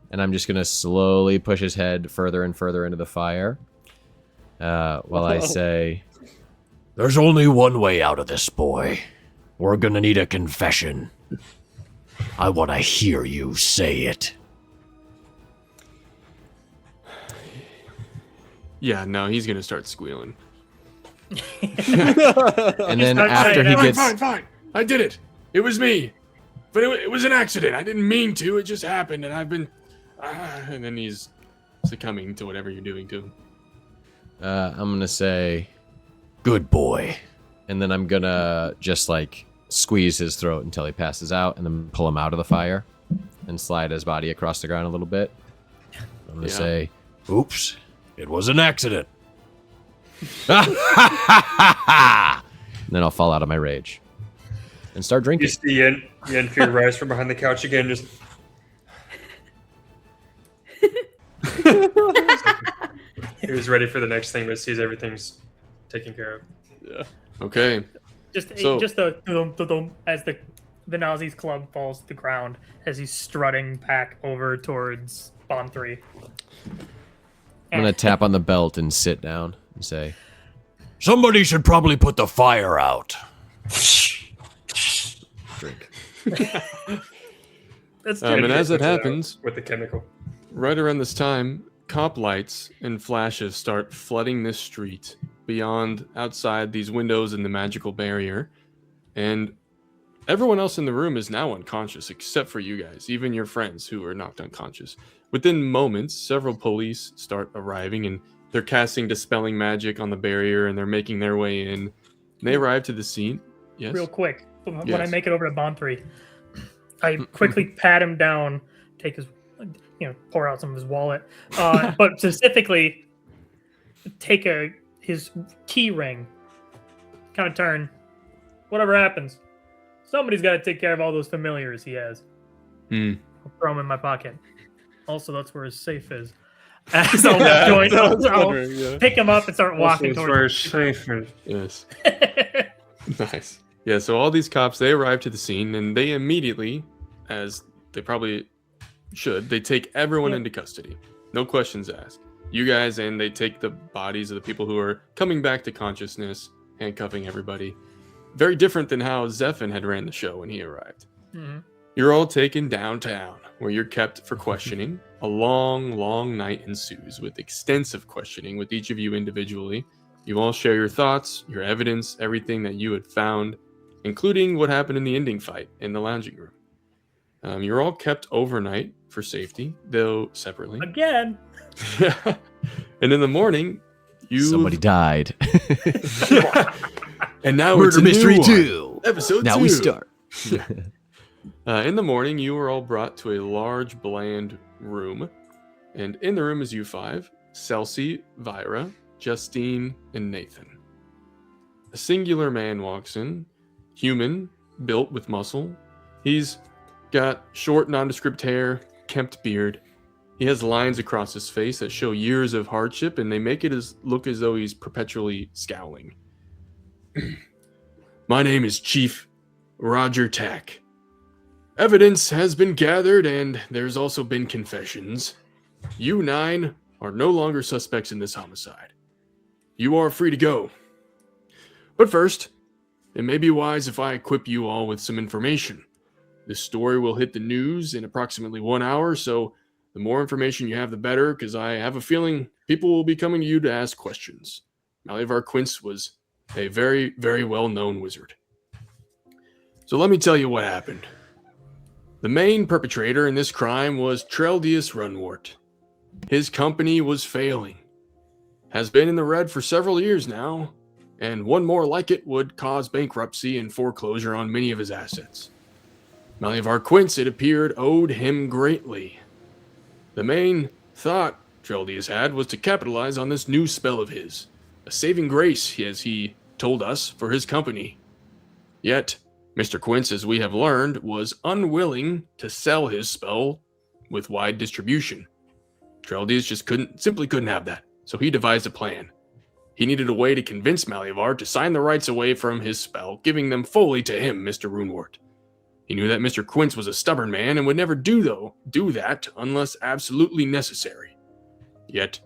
And I'm just going to slowly push his head further and further into the fire while I say... There's only one way out of this, boy. We're gonna need a confession. I want to hear you say it. Yeah, no, he's gonna start squealing. And then Start after saying, he "Fine, gets... Fine. I did it. It was me. But it was an accident. I didn't mean to. It just happened, and I've been... and then he's succumbing to whatever you're doing to him. I'm going to say... Good boy. And then I'm gonna just like squeeze his throat until he passes out and then pull him out of the fire and slide his body across the ground a little bit. I'm gonna Yeah. say, Oops. It was an accident. and then I'll fall out of my rage and start you drinking. see Yen Fear rise from behind the couch again, just. He was ready for the next thing, but sees everything's taken care of. Yeah. Okay. Just So- the dum-dum-dum as the Nazi's club falls to the ground as he's strutting back over towards Bomb 3. I'm gonna tap on the belt and sit down and say, Somebody should probably put the fire out. drink. That's And true. as it happens, with the chemical. right around this time, cop lights and flashes start flooding this street beyond outside these windows in the magical barrier. And everyone else in the room is now unconscious except for you guys, even your friends who are knocked unconscious. Within moments, several police start arriving and they're casting dispelling magic on the barrier and they're making their way in. They arrive to the scene. Yes. Real quick, when I Yes. make it over to Bond 3, I quickly pat him down, take his, pour out some of his wallet, but specifically take his key ring, kind of turn. Whatever happens, somebody's got to take care of all those familiars he has. Hmm. I'll throw them in my pocket. Also, that's where his safe is. As I'll pick him up and start walking towards. safer. Yes. Nice. Yeah, so all these cops, they arrive to the scene and they immediately, as they probably should, they take everyone into custody. No questions asked. You guys, and they take the bodies of the people who are coming back to consciousness, handcuffing everybody. Very different than how Zephin had ran the show when he arrived. Mm-hmm. You're all taken downtown, where you're kept for questioning. A long, long night ensues with extensive questioning with each of you individually. You all share your thoughts, your evidence, everything that you had found, including what happened in the ending fight in the lounging room. You're all kept overnight for safety, though separately. Again. And in the morning, Somebody died. And now Murder it's a Mystery new one. 2. Episode Now 2. we start. In the morning, you were all brought to a large, bland room. And in the room is you five, Celsi, Vyra, Justine, and Nathan. A singular man walks in, human, built with muscle. He's got short, nondescript hair, kempt beard. He has lines across his face that show years of hardship, and they make it look as though he's perpetually scowling. My name is Chief Roger Tack. Evidence has been gathered, and there's also been confessions. You 9 are no longer suspects in this homicide. You are free to go. But first, it may be wise if I equip you all with some information. This story will hit the news in approximately 1 hour, so the more information you have, the better, because I have a feeling people will be coming to you to ask questions. Malliavard Quince was a very, very well-known wizard. So let me tell you what happened. The main perpetrator in this crime was Treldius Runwort. His company was failing. Has been in the red for several years now, and one more like it would cause bankruptcy and foreclosure on many of his assets. Malliavard Quince, it appeared, owed him greatly. The main thought Treldius had was to capitalize on this new spell of his, a saving grace, as he told us, for his company. Yet, Mr. Quince, as we have learned, was unwilling to sell his spell with wide distribution. Treldius just simply couldn't have that, so he devised a plan. He needed a way to convince Malliavard to sign the rights away from his spell, giving them fully to him, Mr. Runewort. He knew that Mr. Quince was a stubborn man and would never do that unless absolutely necessary. Yet,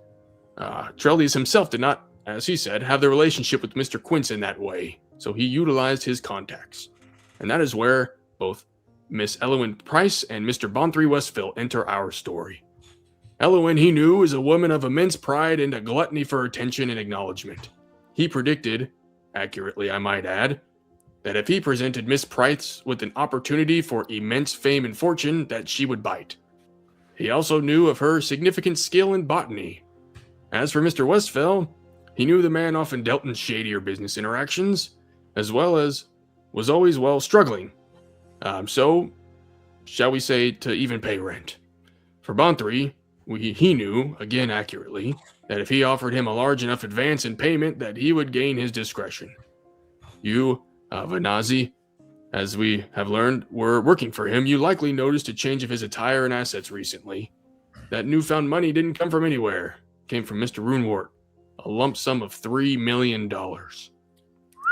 Treldius himself did not, as he said, have the relationship with Mr. Quince in that way, so he utilized his contacts. And that is where both Miss Elowyn Price and Mr. Bonthry Westville enter our story. Elowyn, he knew, is a woman of immense pride and a gluttony for attention and acknowledgement. He predicted, accurately I might add, that if he presented Miss Price with an opportunity for immense fame and fortune, that she would bite. He also knew of her significant skill in botany. As for Mr. Westville, he knew the man often dealt in shadier business interactions, as well as was always, struggling. So, shall we say, to even pay rent. For Bonthry, he knew, again accurately, that if he offered him a large enough advance in payment, that he would gain his discretion. You, Vanazi, as we have learned, were working for him. You likely noticed a change of his attire and assets recently. That newfound money didn't come from anywhere. It came from Mr. Runewort, a lump sum of $3 million.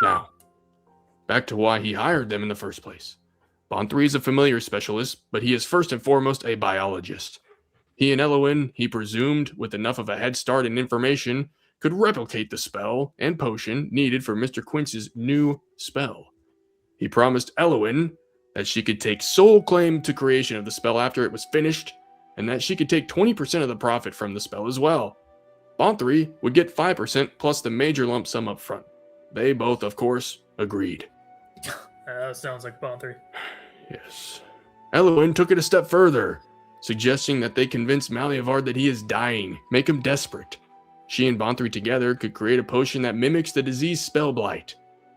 Now, back to why he hired them in the first place. Bonthry is a familiar specialist, but he is first and foremost a biologist. He and Elowin, he presumed, with enough of a head start in information, could replicate the spell and potion needed for Mr. Quince's new spell. He promised Elowin that she could take sole claim to creation of the spell after it was finished, and that she could take 20% of the profit from the spell as well. Bonthry would get 5% plus the major lump sum up front. They both, of course, agreed. That sounds like Bonthry. Yes. Elowin took it a step further, suggesting that they convince Malliavard that he is dying, make him desperate. She and Bonthry together could create a potion that mimics the disease Spellblight.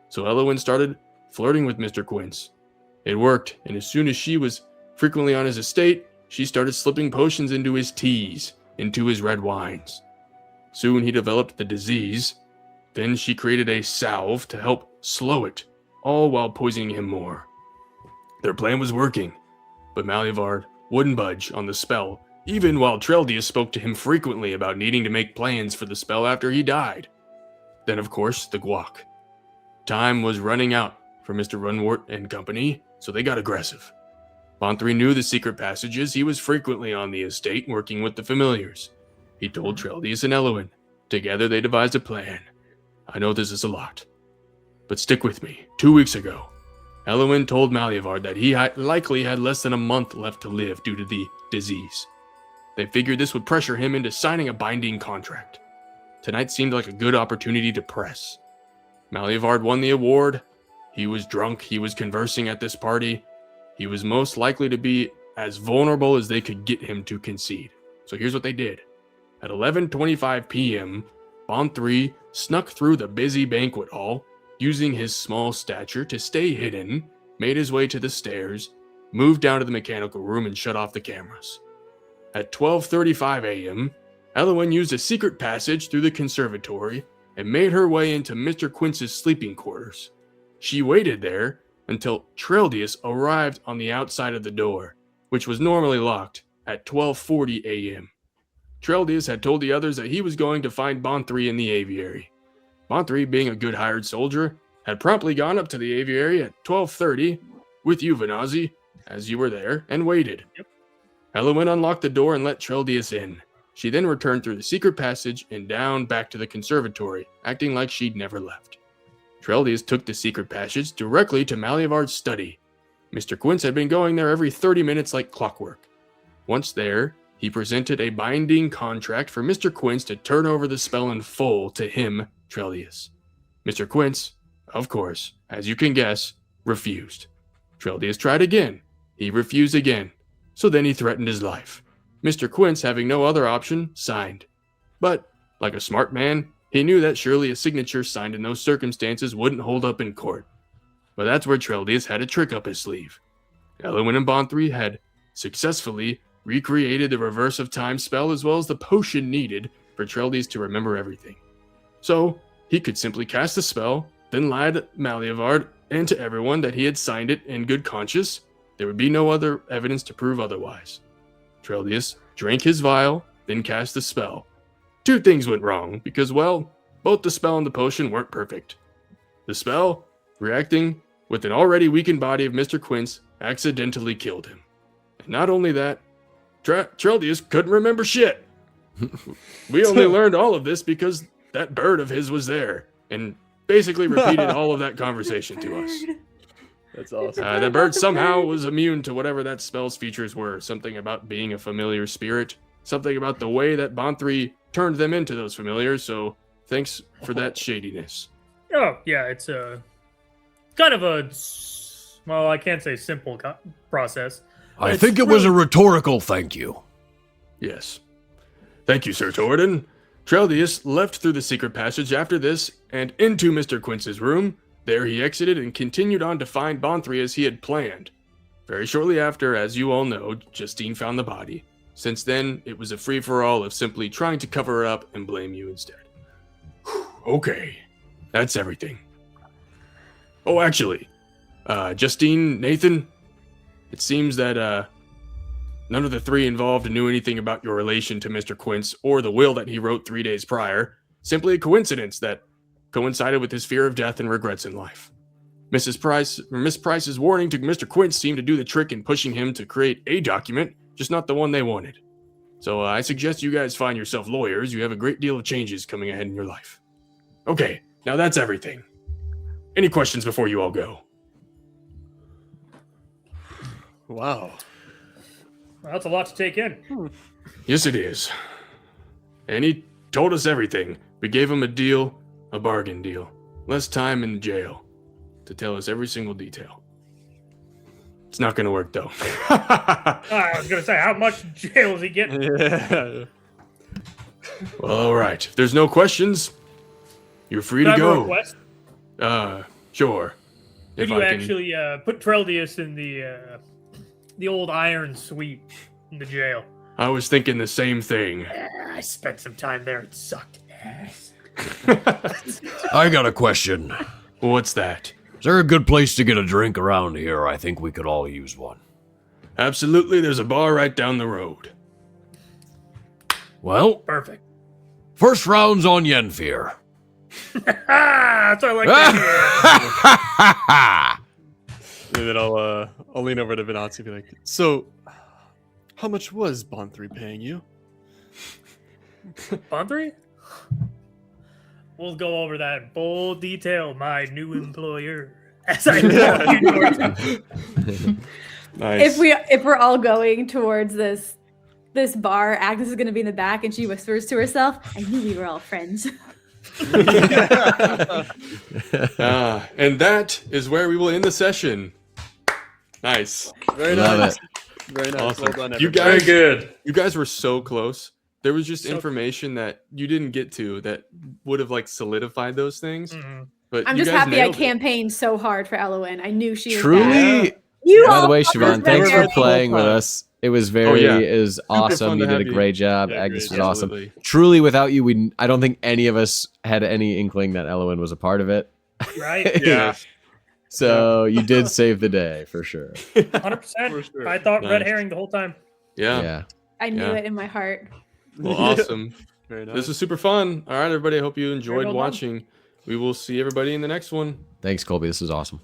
So Elowin started flirting with Mr. Quince. It worked, and as soon as she was frequently on his estate, she started slipping potions into his teas, into his red wines. Soon he developed the disease. Then she created a salve to help slow it, all while poisoning him more. Their plan was working, but Malliavard wouldn't budge on the spell, even while Treldius spoke to him frequently about needing to make plans for the spell after he died. Then, of course, the guac. Time was running out for Mr. Runwort and company, so they got aggressive. Bonthry knew the secret passages. He was frequently on the estate working with the familiars. He told Treldius and Elowin. Together they devised a plan. I know this is a lot, but stick with me. 2 weeks ago, Elowin told Malliavard that he likely had less than a month left to live due to the disease. They figured this would pressure him into signing a binding contract. Tonight seemed like a good opportunity to press. Malliavard won the award. He was drunk. He was conversing at this party. He was most likely to be as vulnerable as they could get him to concede. So here's what they did. At 11:25 p.m., Bonthry snuck through the busy banquet hall, using his small stature to stay hidden, made his way to the stairs, moved down to the mechanical room and shut off the cameras. At 12:35 a.m., Elowin used a secret passage through the conservatory and made her way into Mr. Quince's sleeping quarters. She waited there until Treldius arrived on the outside of the door, which was normally locked, at 12:40 a.m. Treldius had told the others that he was going to find Bonthry in the aviary. Bonthry, being a good hired soldier, had promptly gone up to the aviary at 12:30 with you, Venazi, as you were there, and waited. Yep. Elowin unlocked the door and let Treldius in. She then returned through the secret passage and down back to the conservatory, acting like she'd never left. Treldius took the secret passage directly to Malliavard's study. Mr. Quince had been going there every 30 minutes like clockwork. Once there, he presented a binding contract for Mr. Quince to turn over the spell in full to him, Treldius. Mr. Quince, of course, as you can guess, refused. Treldius tried again. He refused again. So then he threatened his life. Mr. Quince, having no other option, signed. But, like a smart man, he knew that surely a signature signed in those circumstances wouldn't hold up in court. But that's where Treldius had a trick up his sleeve. Elowin and Bonthry had successfully recreated the reverse of time spell as well as the potion needed for Treldius to remember everything. So, he could simply cast the spell, then lie to Malliavard and to everyone that he had signed it in good conscience. There would be no other evidence to prove otherwise. Treldius drank his vial, then cast the spell. Two things went wrong, because, well, both the spell and the potion weren't perfect. The spell, reacting with an already weakened body of Mr. Quince, accidentally killed him. And not only that, Treldius couldn't remember shit. We only learned all of this because that bird of his was there, and basically repeated all of that conversation to us. That's awesome. The bird somehow was immune to whatever that spell's features were. Something about being a familiar spirit. Something about the way that Bonthry turned them into those familiars. So thanks for that shadiness. Oh, yeah, it's a kind of a, well, I can't say simple process. I It's think it was a rhetorical thank you. Yes. Thank you, Sir Torridon. Treldius left through the secret passage after this and into Mr. Quince's room. There he exited and continued on to find Bonthry as he had planned. Very shortly after, as you all know, Justine found the body. Since then, it was a free-for-all of simply trying to cover her up and blame you instead. Okay, that's everything. Oh, actually, Justine, Nathan, it seems that none of the three involved knew anything about your relation to Mr. Quince or the will that he wrote 3 days prior. Simply a coincidence that coincided with his fear of death and regrets in life. Miss Price's warning to Mr. Quince seemed to do the trick in pushing him to create a document, just not the one they wanted. So I suggest you guys find yourself lawyers. You have a great deal of changes coming ahead in your life. Okay, now that's everything. Any questions before you all go? Wow. Well, that's a lot to take in. Yes, it is. And he told us everything. We gave him a deal, a bargain deal. Less time in the jail to tell us every single detail. It's not going to work, though. I was going to say, how much jail is he getting? Yeah. Well, all right. If there's no questions, you're free Can I to have a go. request? Sure. Could If you I can- actually put Treldius in the old iron suite in the jail? I was thinking the same thing. I spent some time there. It sucked ass. I got a question. What's that? Is there a good place to get a drink around here? I think we could all use one. Absolutely, there's a bar right down the road. Well, Perfect. first round's on Yenfear. That's what I like to hear. And then I'll lean over to Venazzi and be like, so, how much was Bond 3 paying you? Bond 3? We'll go over that in full detail, my new employer. As I walk you towards him. Nice. If we're all going towards this bar, Agnes is going to be in the back, and she whispers to herself, "I knew we were all friends." And that is where we will end the session. Nice. Very Love nice. it. Very nice. Awesome. Well done, You everybody. guys, good. You guys were so close. There was just So- information that you didn't get to that would have like solidified those things. Mhm. But I'm you just guys happy I nailed it. campaigned so hard for Elowen. I knew she was Truly. bad. You By the all way, fuckers Siobhan, back thanks there. for playing with us. It was very yeah. is awesome. fun You to did a have you. great job. Yeah, Agnes great. was awesome. Absolutely. Truly, without you, I don't think any of us had any inkling that Elowen was a part of it. Right? Yeah. So you did save the day for sure. 100%. For sure. I thought red Nice. herring the whole time. Yeah. Yeah. I knew Yeah. it in my heart. Well, awesome. Very nice. This was super fun. All right, everybody. I hope you enjoyed well done. watching. We will see everybody in the next one. Thanks, Colby. This is awesome.